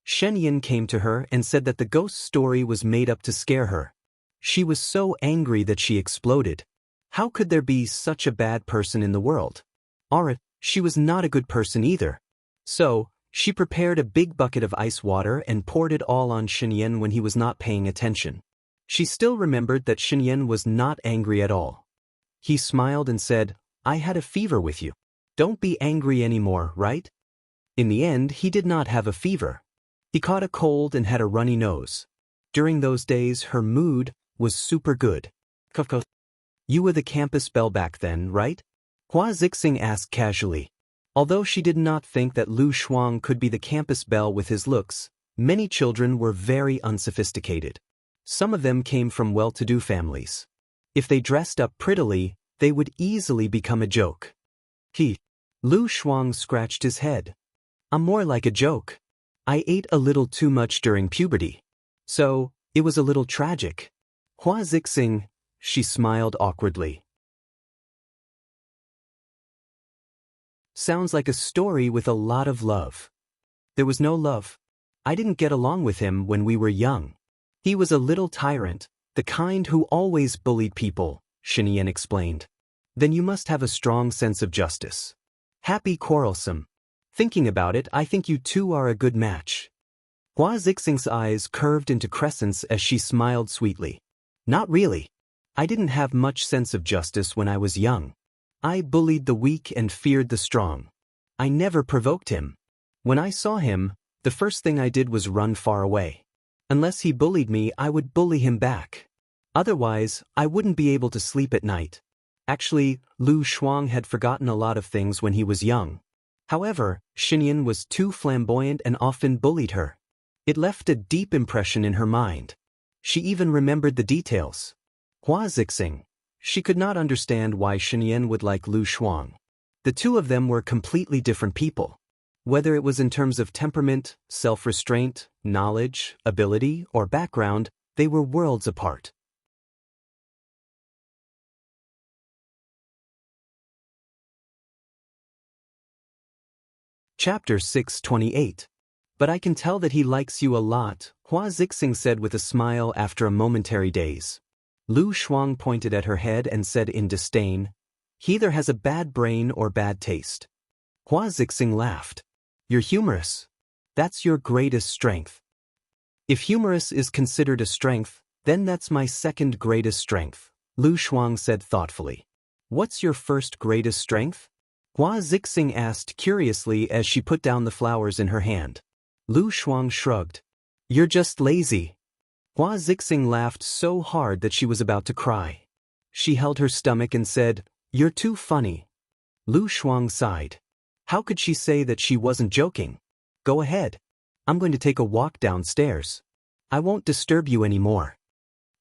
Shen Yan came to her and said that the ghost story was made up to scare her. She was so angry that she exploded. How could there be such a bad person in the world? Or, she was not a good person either. So, she prepared a big bucket of ice water and poured it all on Shen Yan when he was not paying attention. She still remembered that Shen Yan was not angry at all. He smiled and said, I had a fever with you. Don't be angry anymore, right? In the end, he did not have a fever. He caught a cold and had a runny nose. During those days, her mood was super good. You were the campus belle back then, right? Hua Zixing asked casually. Although she did not think that Lu Shuang could be the campus belle with his looks, many children were very unsophisticated. Some of them came from well-to-do families. If they dressed up prettily, they would easily become a joke. Lu Shuang scratched his head. I'm more like a joke. I ate a little too much during puberty. So, it was a little tragic. Hua Zixing, she smiled awkwardly. Sounds like a story with a lot of love. There was no love. I didn't get along with him when we were young. He was a little tyrant, the kind who always bullied people, Shenyan explained. Then you must have a strong sense of justice. Happy quarrelsome. Thinking about it, I think you two are a good match. Hua Zixing's eyes curved into crescents as she smiled sweetly. Not really. I didn't have much sense of justice when I was young. I bullied the weak and feared the strong. I never provoked him. When I saw him, the first thing I did was run far away. Unless he bullied me, I would bully him back. Otherwise, I wouldn't be able to sleep at night. Actually, Lu Shuang had forgotten a lot of things when he was young. However, Shenyan was too flamboyant and often bullied her. It left a deep impression in her mind. She even remembered the details. Hua Zixing. She could not understand why Shenyan would like Lu Shuang. The two of them were completely different people. Whether it was in terms of temperament, self-restraint, knowledge, ability, or background, they were worlds apart. Chapter 628. But I can tell that he likes you a lot, Hua Zixing said with a smile after a momentary daze. Lu Shuang pointed at her head and said in disdain, he either has a bad brain or bad taste. Hua Zixing laughed. You're humorous. That's your greatest strength. If humorous is considered a strength, then that's my second greatest strength, Lu Shuang said thoughtfully. What's your first greatest strength? Hua Zixing asked curiously as she put down the flowers in her hand. Lu Shuang shrugged. You're just lazy. Hua Zixing laughed so hard that she was about to cry. She held her stomach and said, You're too funny. Lu Shuang sighed. How could she say that she wasn't joking? Go ahead. I'm going to take a walk downstairs. I won't disturb you anymore.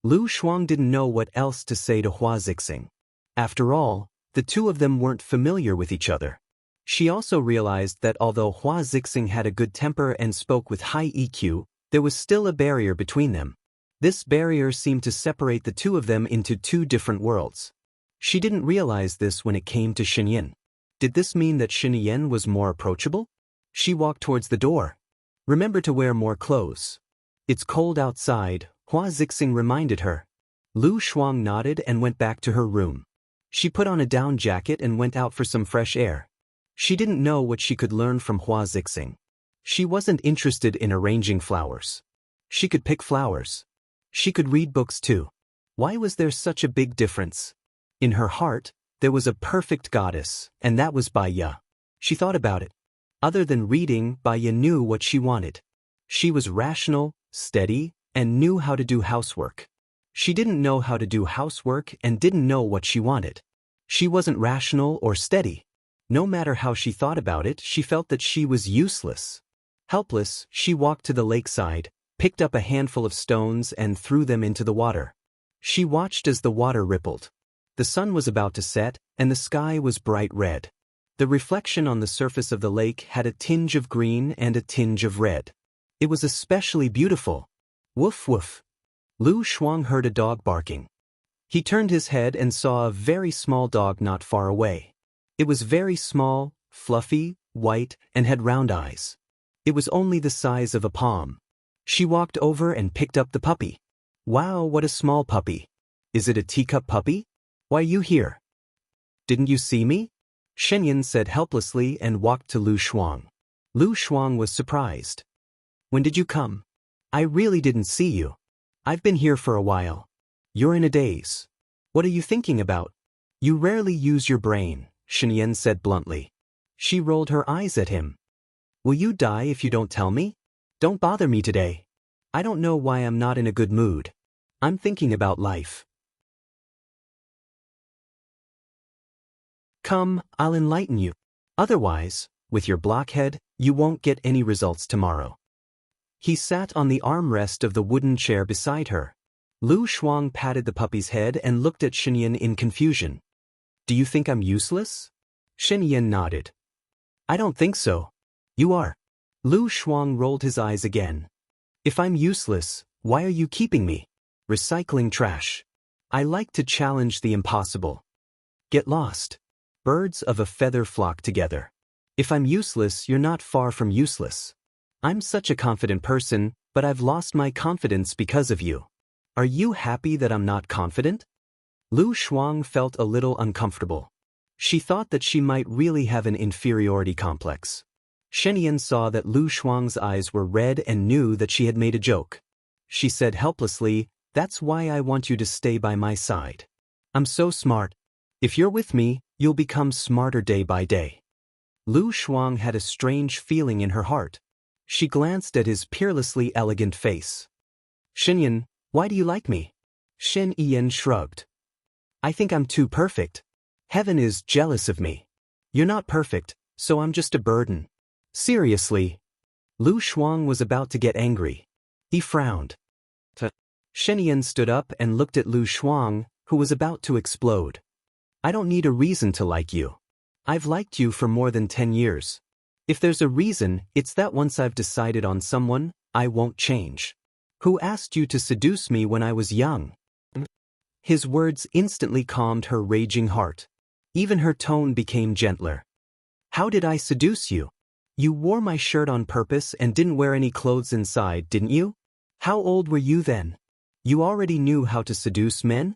Lu Shuang didn't know what else to say to Hua Zixing. After all, the two of them weren't familiar with each other. She also realized that although Hua Zixing had a good temper and spoke with high EQ, there was still a barrier between them. This barrier seemed to separate the two of them into two different worlds. She didn't realize this when it came to Shenyan. Did this mean that Shenyan was more approachable? She walked towards the door. Remember to wear more clothes. It's cold outside, Hua Zixing reminded her. Lu Shuang nodded and went back to her room. She put on a down jacket and went out for some fresh air. She didn't know what she could learn from Hua Zixing. She wasn't interested in arranging flowers. She could pick flowers. She could read books too. Why was there such a big difference? In her heart, there was a perfect goddess, and that was Baiya. She thought about it. Other than reading, Baiya knew what she wanted. She was rational, steady, and knew how to do housework. She didn't know how to do housework and didn't know what she wanted. She wasn't rational or steady. No matter how she thought about it, she felt that she was useless. Helpless, she walked to the lakeside, picked up a handful of stones and threw them into the water. She watched as the water rippled. The sun was about to set, and the sky was bright red. The reflection on the surface of the lake had a tinge of green and a tinge of red. It was especially beautiful. Woof woof. Lu Shuang heard a dog barking. He turned his head and saw a very small dog not far away. It was very small, fluffy, white, and had round eyes. It was only the size of a palm. She walked over and picked up the puppy. Wow, what a small puppy. Is it a teacup puppy? Why are you here? Didn't you see me? Shenyan said helplessly and walked to Lu Shuang. Lu Shuang was surprised. When did you come? I really didn't see you. I've been here for a while. You're in a daze. What are you thinking about? You rarely use your brain, Shenyan said bluntly. She rolled her eyes at him. Will you die if you don't tell me? Don't bother me today. I don't know why I'm not in a good mood. I'm thinking about life. Come, I'll enlighten you. Otherwise, with your blockhead, you won't get any results tomorrow. He sat on the armrest of the wooden chair beside her. Lu Shuang patted the puppy's head and looked at Shenyan in confusion. Do you think I'm useless? Shenyan nodded. I don't think so. You are. Lu Shuang rolled his eyes again. If I'm useless, why are you keeping me? Recycling trash. I like to challenge the impossible. Get lost. Birds of a feather flock together. If I'm useless, you're not far from useless. I'm such a confident person, but I've lost my confidence because of you. Are you happy that I'm not confident? Lu Shuang felt a little uncomfortable. She thought that she might really have an inferiority complex. Shenyan saw that Lu Shuang's eyes were red and knew that she had made a joke. She said helplessly, That's why I want you to stay by my side. I'm so smart. If you're with me, you'll become smarter day by day. Lu Shuang had a strange feeling in her heart. She glanced at his peerlessly elegant face. Shenyan, why do you like me? Shen Yan shrugged. I think I'm too perfect. Heaven is jealous of me. You're not perfect, so I'm just a burden. Seriously. Lu Shuang was about to get angry. He frowned. Shenyan stood up and looked at Lu Shuang, who was about to explode. I don't need a reason to like you. I've liked you for more than 10 years. If there's a reason, it's that once I've decided on someone, I won't change. Who asked you to seduce me when I was young? His words instantly calmed her raging heart. Even her tone became gentler. How did I seduce you? You wore my shirt on purpose and didn't wear any clothes inside, didn't you? How old were you then? You already knew how to seduce men?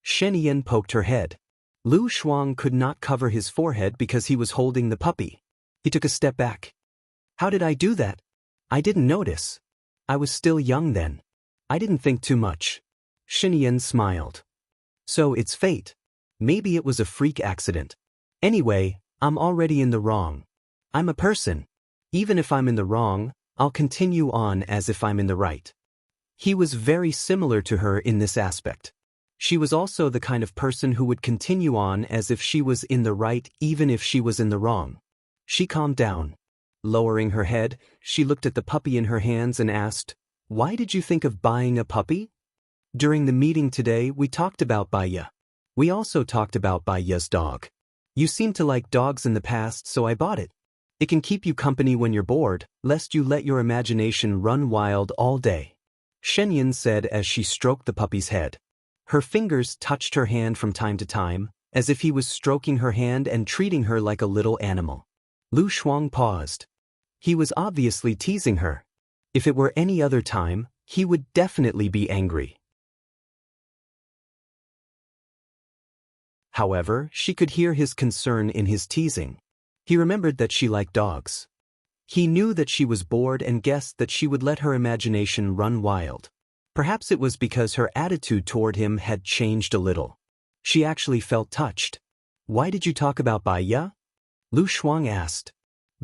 Shenyan poked her head. Lu Shuang could not cover his forehead because he was holding the puppy. He took a step back. How did I do that? I didn't notice. I was still young then. I didn't think too much. Shenyan smiled. So it's fate. Maybe it was a freak accident. Anyway, I'm already in the wrong. I'm a person. Even if I'm in the wrong, I'll continue on as if I'm in the right. He was very similar to her in this aspect. She was also the kind of person who would continue on as if she was in the right even if she was in the wrong. She calmed down. Lowering her head, she looked at the puppy in her hands and asked, Why did you think of buying a puppy? During the meeting today, we talked about Baiya. We also talked about Baiya's dog. You seemed to like dogs in the past, so I bought it. It can keep you company when you're bored, lest you let your imagination run wild all day. Shenyan said as she stroked the puppy's head. Her fingers touched her hand from time to time, as if he was stroking her hand and treating her like a little animal. Lu Shuang paused. He was obviously teasing her. If it were any other time, he would definitely be angry. However, she could hear his concern in his teasing. He remembered that she liked dogs. He knew that she was bored and guessed that she would let her imagination run wild. Perhaps it was because her attitude toward him had changed a little. She actually felt touched. Why did you talk about Baiya? Lu Shuang asked.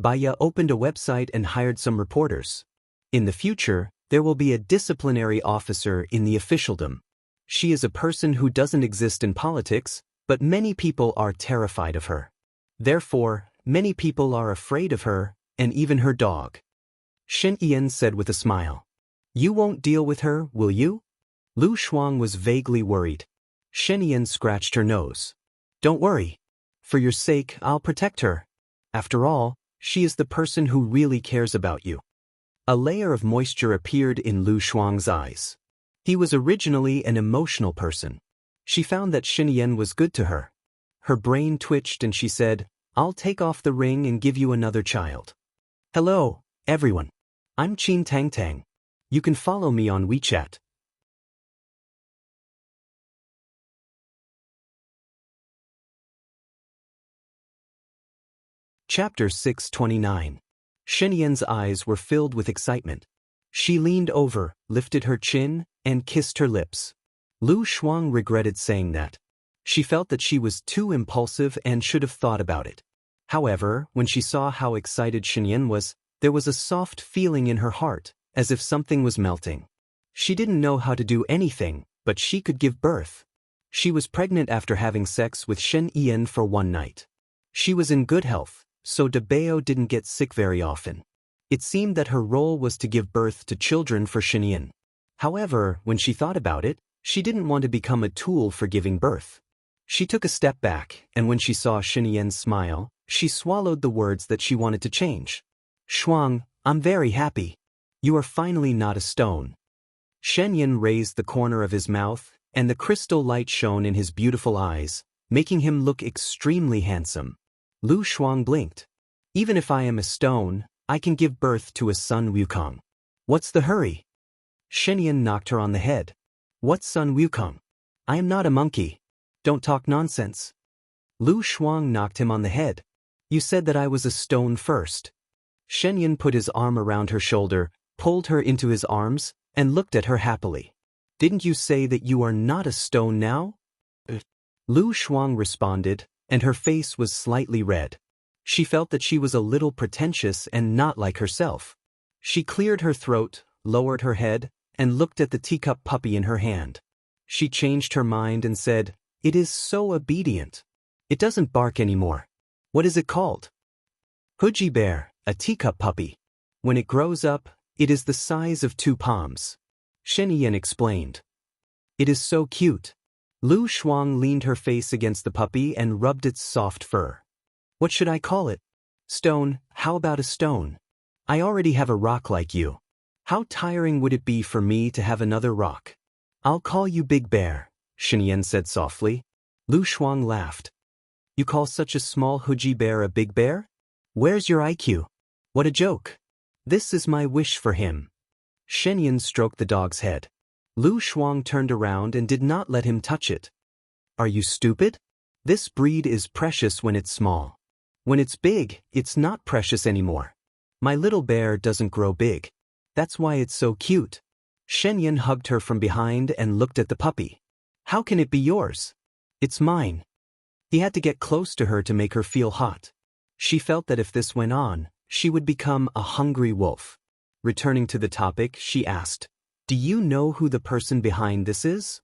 Baiya opened a website and hired some reporters. In the future, there will be a disciplinary officer in the officialdom. She is a person who doesn't exist in politics, but many people are terrified of her. Therefore, many people are afraid of her, and even her dog. Shen Yan said with a smile. You won't deal with her, will you? Lu Shuang was vaguely worried. Shen Yan scratched her nose. Don't worry. For your sake, I'll protect her. After all, she is the person who really cares about you. A layer of moisture appeared in Lu Shuang's eyes. He was originally an emotional person. She found that Shen Yan was good to her. Her brain twitched and she said, I'll take off the ring and give you another child. Hello, everyone. I'm Qin Tang Tang. You can follow me on WeChat. Chapter 629. Shen Yan's eyes were filled with excitement. She leaned over, lifted her chin, and kissed her lips. Lu Shuang regretted saying that. She felt that she was too impulsive and should have thought about it. However, when she saw how excited Shen Yan was, there was a soft feeling in her heart, as if something was melting. She didn't know how to do anything, but she could give birth. She was pregnant after having sex with Shen Yan for one night. She was in good health, so De Bao didn't get sick very often. It seemed that her role was to give birth to children for Shen Yan. However, when she thought about it, She didn't want to become a tool for giving birth. She took a step back, and when she saw Xinyan's smile, she swallowed the words that she wanted to change. Shuang, I'm very happy. You are finally not a stone. Xinyan raised the corner of his mouth, and the crystal light shone in his beautiful eyes, making him look extremely handsome. Lu Shuang blinked. Even if I am a stone, I can give birth to a son Wukong. What's the hurry? Xinyan knocked her on the head. What son Wukong? I am not a monkey. Don't talk nonsense. Lu Shuang knocked him on the head. You said that I was a stone first. Xinyan put his arm around her shoulder, pulled her into his arms, and looked at her happily. Didn't you say that you are not a stone now? Lu Shuang responded, and her face was slightly red. She felt that she was a little pretentious and not like herself. She cleared her throat, lowered her head, and looked at the teacup puppy in her hand. She changed her mind and said, It is so obedient. It doesn't bark anymore. What is it called? Huji bear, a teacup puppy. When it grows up, it is the size of 2 palms. Xinyan explained. It is so cute. Lu Shuang leaned her face against the puppy and rubbed its soft fur. What should I call it? Stone, how about a stone? I already have a rock like you. How tiring would it be for me to have another rock? I'll call you Big Bear, Xinyan said softly. Lu Shuang laughed. You call such a small Huji bear a big bear? Where's your IQ? What a joke. This is my wish for him. Xinyan stroked the dog's head. Lu Shuang turned around and did not let him touch it. Are you stupid? This breed is precious when it's small. When it's big, it's not precious anymore. My little bear doesn't grow big. That's why it's so cute. Xinyan hugged her from behind and looked at the puppy. How can it be yours? It's mine. He had to get close to her to make her feel hot. She felt that if this went on, she would become a hungry wolf. Returning to the topic, she asked, Do you know who the person behind this is?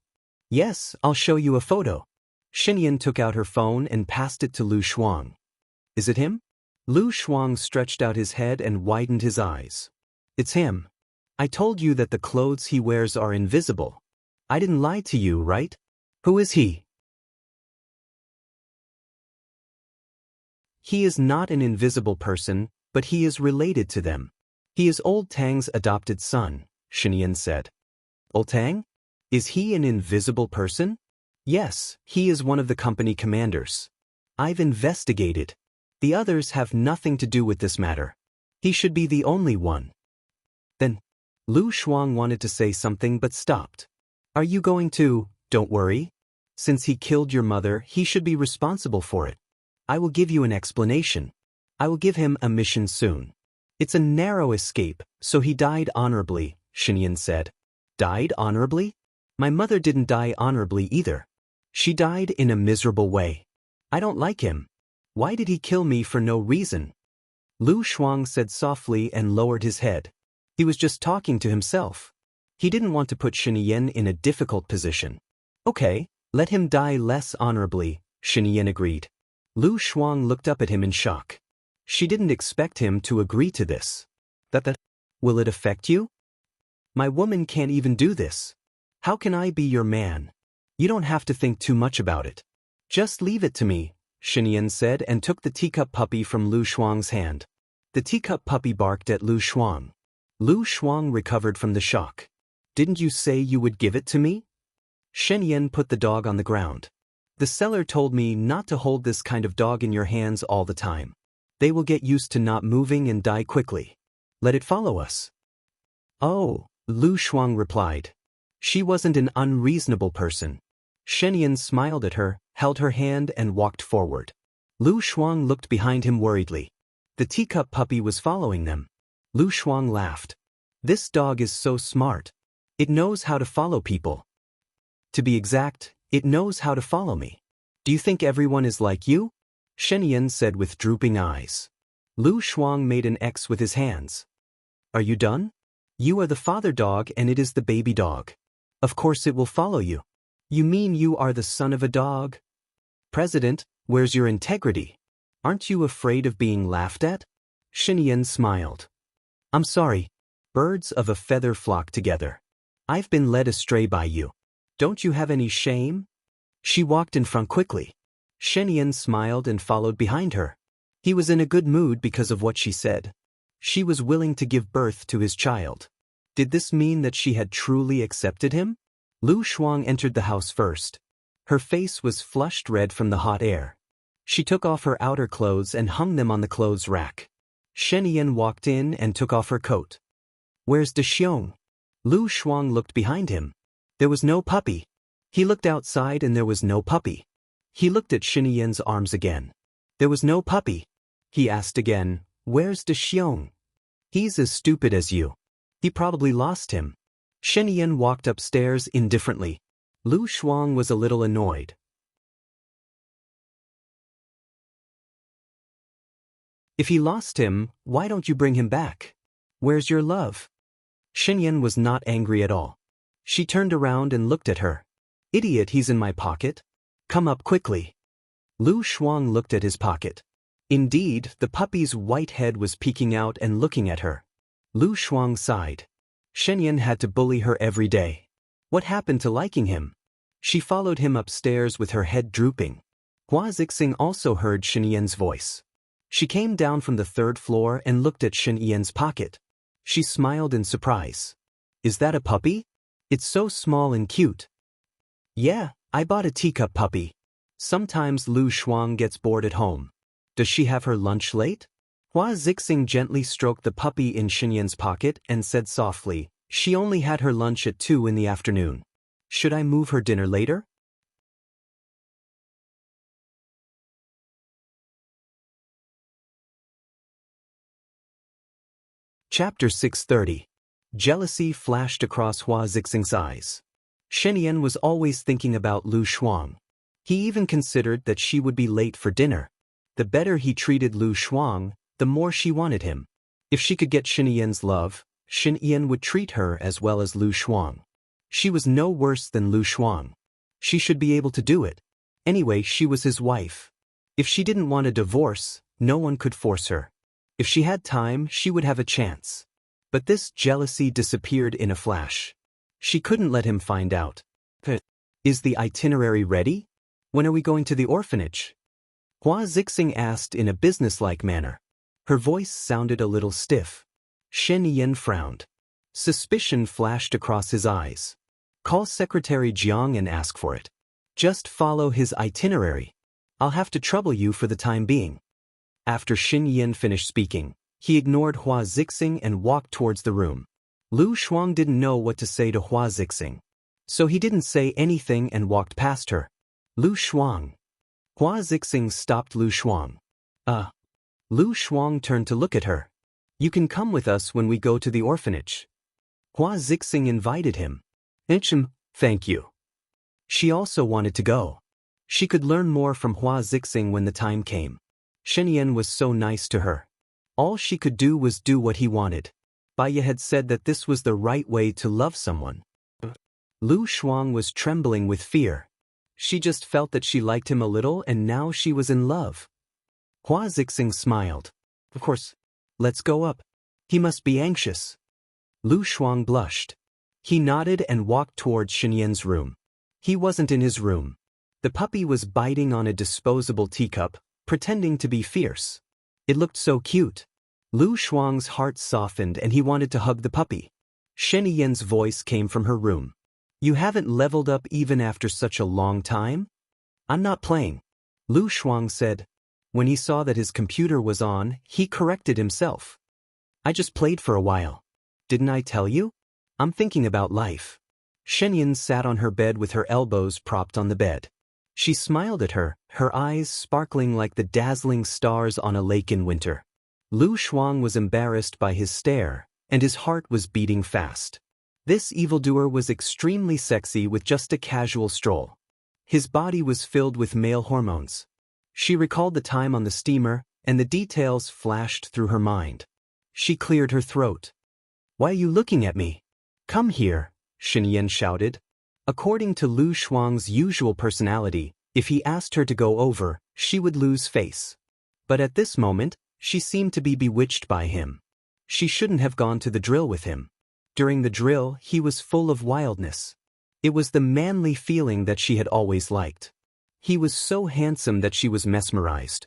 Yes, I'll show you a photo. Xinyan took out her phone and passed it to Lu Shuang. Is it him? Lu Shuang stretched out his head and widened his eyes. It's him. I told you that the clothes he wears are invisible. I didn't lie to you, right? Who is he? He is not an invisible person, but he is related to them. He is Old Tang's adopted son, Xinyan said. Old Tang? Is he an invisible person? Yes, he is one of the company commanders. I've investigated. The others have nothing to do with this matter. He should be the only one. Then, Lu Shuang wanted to say something but stopped. Are you going to? Don't worry. Since he killed your mother, he should be responsible for it. I will give you an explanation. I will give him a mission soon. It's a narrow escape, so he died honorably, Xinyan said. Died honorably? My mother didn't die honorably either. She died in a miserable way. I don't like him. Why did he kill me for no reason? Lu Shuang said softly and lowered his head. He was just talking to himself. He didn't want to put Xinyan in a difficult position. Okay, let him die less honorably, Xinyan agreed. Lu Shuang looked up at him in shock. She didn't expect him to agree to this. Will it affect you? My woman can't even do this. How can I be your man? You don't have to think too much about it. Just leave it to me, Xinyan said and took the teacup puppy from Lu Shuang's hand. The teacup puppy barked at Lu Shuang. Lu Shuang recovered from the shock. Didn't you say you would give it to me? Xinyan put the dog on the ground. The seller told me not to hold this kind of dog in your hands all the time. They will get used to not moving and die quickly. Let it follow us. Oh, Lu Shuang replied. She wasn't an unreasonable person. Xinyan smiled at her, held her hand and walked forward. Lu Shuang looked behind him worriedly. The teacup puppy was following them. Lu Shuang laughed. This dog is so smart. It knows how to follow people. To be exact, it knows how to follow me. Do you think everyone is like you? Xinyan said with drooping eyes. Lu Shuang made an X with his hands. Are you done? You are the father dog and it is the baby dog. Of course it will follow you. You mean you are the son of a dog? President, where's your integrity? Aren't you afraid of being laughed at? Xinyan smiled. I'm sorry. Birds of a feather flock together. I've been led astray by you. Don't you have any shame? She walked in front quickly. Shenyan smiled and followed behind her. He was in a good mood because of what she said. She was willing to give birth to his child. Did this mean that she had truly accepted him? Lu Shuang entered the house first. Her face was flushed red from the hot air. She took off her outer clothes and hung them on the clothes rack. Shenyan walked in and took off her coat. Where's De Xiong? Lu Shuang looked behind him. There was no puppy. He looked outside and there was no puppy. He looked at Shenyan's arms again. There was no puppy. He asked again, where's De Xiong? He's as stupid as you. He probably lost him. Shenyan walked upstairs indifferently. Lu Shuang was a little annoyed. If he lost him, why don't you bring him back? Where's your love? Shenyan was not angry at all. She turned around and looked at her. Idiot, he's in my pocket. Come up quickly. Lu Shuang looked at his pocket. Indeed, the puppy's white head was peeking out and looking at her. Lu Shuang sighed. Shenyan had to bully her every day. What happened to liking him? She followed him upstairs with her head drooping. Hua Zixing also heard Shenyan's voice. She came down from the third floor and looked at Shenyan's pocket. She smiled in surprise. Is that a puppy? It's so small and cute. Yeah, I bought a teacup puppy. Sometimes Lu Shuang gets bored at home. Does she have her lunch late? Hua Zixing gently stroked the puppy in Shenyan's pocket and said softly, she only had her lunch at 2 in the afternoon. Should I move her dinner later? Chapter 630. Jealousy flashed across Hua Zixing's eyes. Shenyan was always thinking about Lu Shuang. He even considered that she would be late for dinner. The better he treated Lu Shuang, the more she wanted him. If she could get Shenyan's love, Shenyan would treat her as well as Lu Shuang. She was no worse than Lu Shuang. She should be able to do it. Anyway, she was his wife. If she didn't want a divorce, no one could force her. If she had time, she would have a chance. But this jealousy disappeared in a flash. She couldn't let him find out. Is the itinerary ready? When are we going to the orphanage? Hua Zixing asked in a businesslike manner. Her voice sounded a little stiff. Shenyan frowned. Suspicion flashed across his eyes. Call Secretary Jiang and ask for it. Just follow his itinerary. I'll have to trouble you for the time being. After Shenyan finished speaking, he ignored Hua Zixing and walked towards the room. Lu Shuang didn't know what to say to Hua Zixing. So he didn't say anything and walked past her. Lu Shuang. Hua Zixing stopped Lu Shuang. Lu Shuang turned to look at her. You can come with us when we go to the orphanage. Hua Zixing invited him. Thank you. She also wanted to go. She could learn more from Hua Zixing when the time came. Shenyan was so nice to her. All she could do was do what he wanted. Baya had said that this was the right way to love someone. Lu Shuang was trembling with fear. She just felt that she liked him a little and now she was in love. Hua Zixing smiled. Of course. Let's go up. He must be anxious. Lu Shuang blushed. He nodded and walked towards Shenyan's room. He wasn't in his room. The puppy was biting on a disposable teacup, pretending to be fierce. It looked so cute. Lu Shuang's heart softened and he wanted to hug the puppy. Shenyan's voice came from her room. You haven't leveled up even after such a long time? I'm not playing. Lu Shuang said. When he saw that his computer was on, he corrected himself. I just played for a while. Didn't I tell you? I'm thinking about life. Shenyan sat on her bed with her elbows propped on the bed. She smiled at her, her eyes sparkling like the dazzling stars on a lake in winter. Lu Shuang was embarrassed by his stare, and his heart was beating fast. This evildoer was extremely sexy with just a casual stroll. His body was filled with male hormones. She recalled the time on the steamer, and the details flashed through her mind. She cleared her throat. Why are you looking at me? Come here, Shenyan shouted. According to Lu Shuang's usual personality, if he asked her to go over, she would lose face. But at this moment, she seemed to be bewitched by him. She shouldn't have gone to the drill with him. During the drill, he was full of wildness. It was the manly feeling that she had always liked. He was so handsome that she was mesmerized.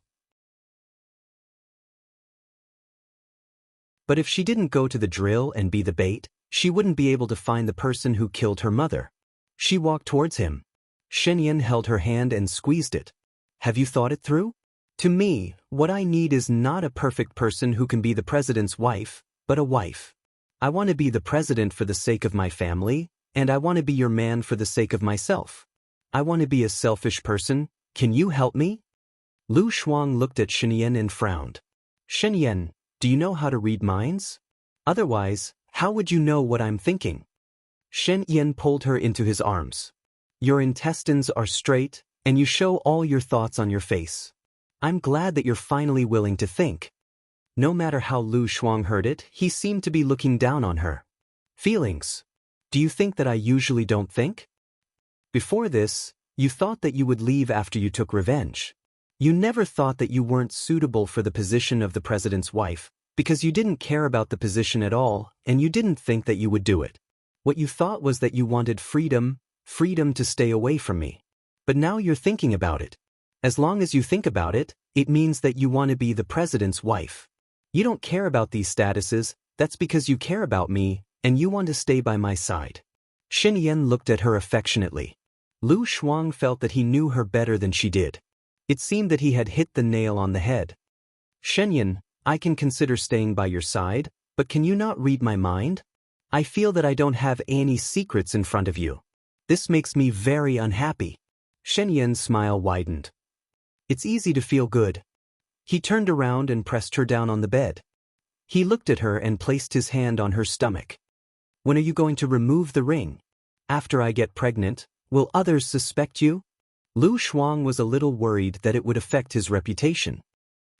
But if she didn't go to the drill and be the bait, she wouldn't be able to find the person who killed her mother. She walked towards him. Shenyan held her hand and squeezed it. Have you thought it through? To me, what I need is not a perfect person who can be the president's wife, but a wife. I want to be the president for the sake of my family, and I want to be your man for the sake of myself. I want to be a selfish person. Can you help me? Lu Shuang looked at Shenyan and frowned. Shenyan, do you know how to read minds? Otherwise, how would you know what I'm thinking? Shenyan pulled her into his arms. Your intestines are straight, and you show all your thoughts on your face. I'm glad that you're finally willing to think. No matter how Lu Shuang heard it, he seemed to be looking down on her. Feelings. Do you think that I usually don't think? Before this, you thought that you would leave after you took revenge. You never thought that you weren't suitable for the position of the president's wife, because you didn't care about the position at all, and you didn't think that you would do it. What you thought was that you wanted freedom to stay away from me. But now you're thinking about it. As long as you think about it, it means that you want to be the president's wife. You don't care about these statuses, that's because you care about me, and you want to stay by my side. Shenyan looked at her affectionately. Lu Shuang felt that he knew her better than she did. It seemed that he had hit the nail on the head. Shenyan, I can consider staying by your side, but can you not read my mind? I feel that I don't have any secrets in front of you. This makes me very unhappy. Shenyan's smile widened. It's easy to feel good. He turned around and pressed her down on the bed. He looked at her and placed his hand on her stomach. When are you going to remove the ring? After I get pregnant, will others suspect you? Lu Shuang was a little worried that it would affect his reputation.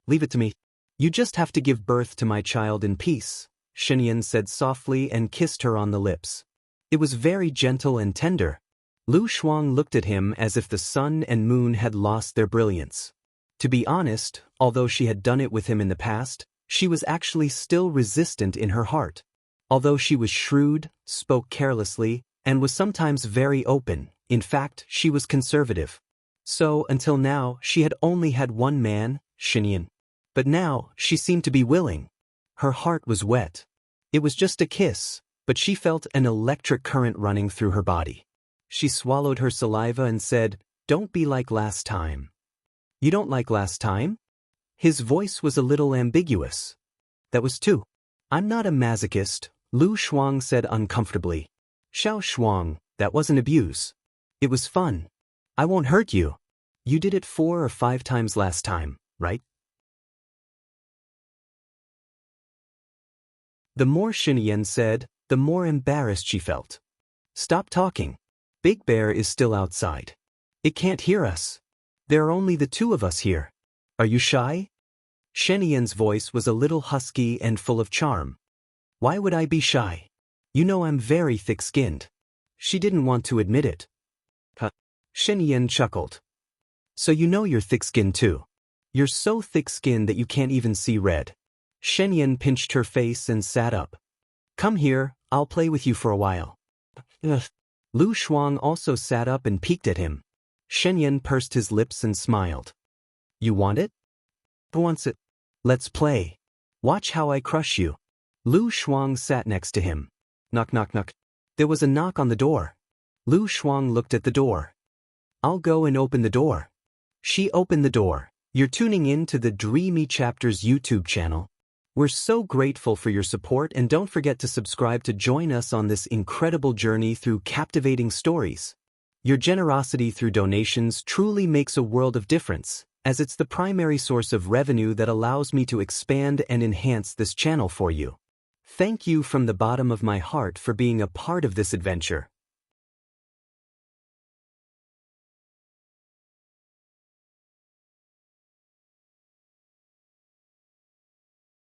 Leave it to me. You just have to give birth to my child in peace, Shenyan said softly and kissed her on the lips. It was very gentle and tender. Lu Shuang looked at him as if the sun and moon had lost their brilliance. To be honest, although she had done it with him in the past, she was actually still resistant in her heart. Although she was shrewd, spoke carelessly, and was sometimes very open, in fact, she was conservative. So, until now, she had only had one man, Shenyan. But now, she seemed to be willing. Her heart was wet. It was just a kiss, but she felt an electric current running through her body. She swallowed her saliva and said, "Don't be like last time." You don't like last time? His voice was a little ambiguous. That was too. I'm not a masochist, Lu Shuang said uncomfortably. Xiao Shuang, that wasn't abuse. It was fun. I won't hurt you. You did it 4 or 5 times last time, right? The more Shenyan said, the more embarrassed she felt. Stop talking. Big Bear is still outside. It can't hear us. There are only the 2 of us here. Are you shy? Shenyan's voice was a little husky and full of charm. Why would I be shy? You know I'm very thick-skinned. She didn't want to admit it. Shenyan chuckled. So you know you're thick-skinned too. You're so thick-skinned that you can't even see red. Shenyan pinched her face and sat up. Come here, I'll play with you for a while. Ugh. Lu Shuang also sat up and peeked at him. Shenyan pursed his lips and smiled. You want it? Who wants it? Let's play. Watch how I crush you. Lu Shuang sat next to him. Knock, knock, knock. There was a knock on the door. Lu Shuang looked at the door. I'll go and open the door. She opened the door. You're tuning in to the Dreamy Chapters YouTube channel. We're so grateful for your support, and don't forget to subscribe to join us on this incredible journey through captivating stories. Your generosity through donations truly makes a world of difference, as it's the primary source of revenue that allows me to expand and enhance this channel for you. Thank you from the bottom of my heart for being a part of this adventure.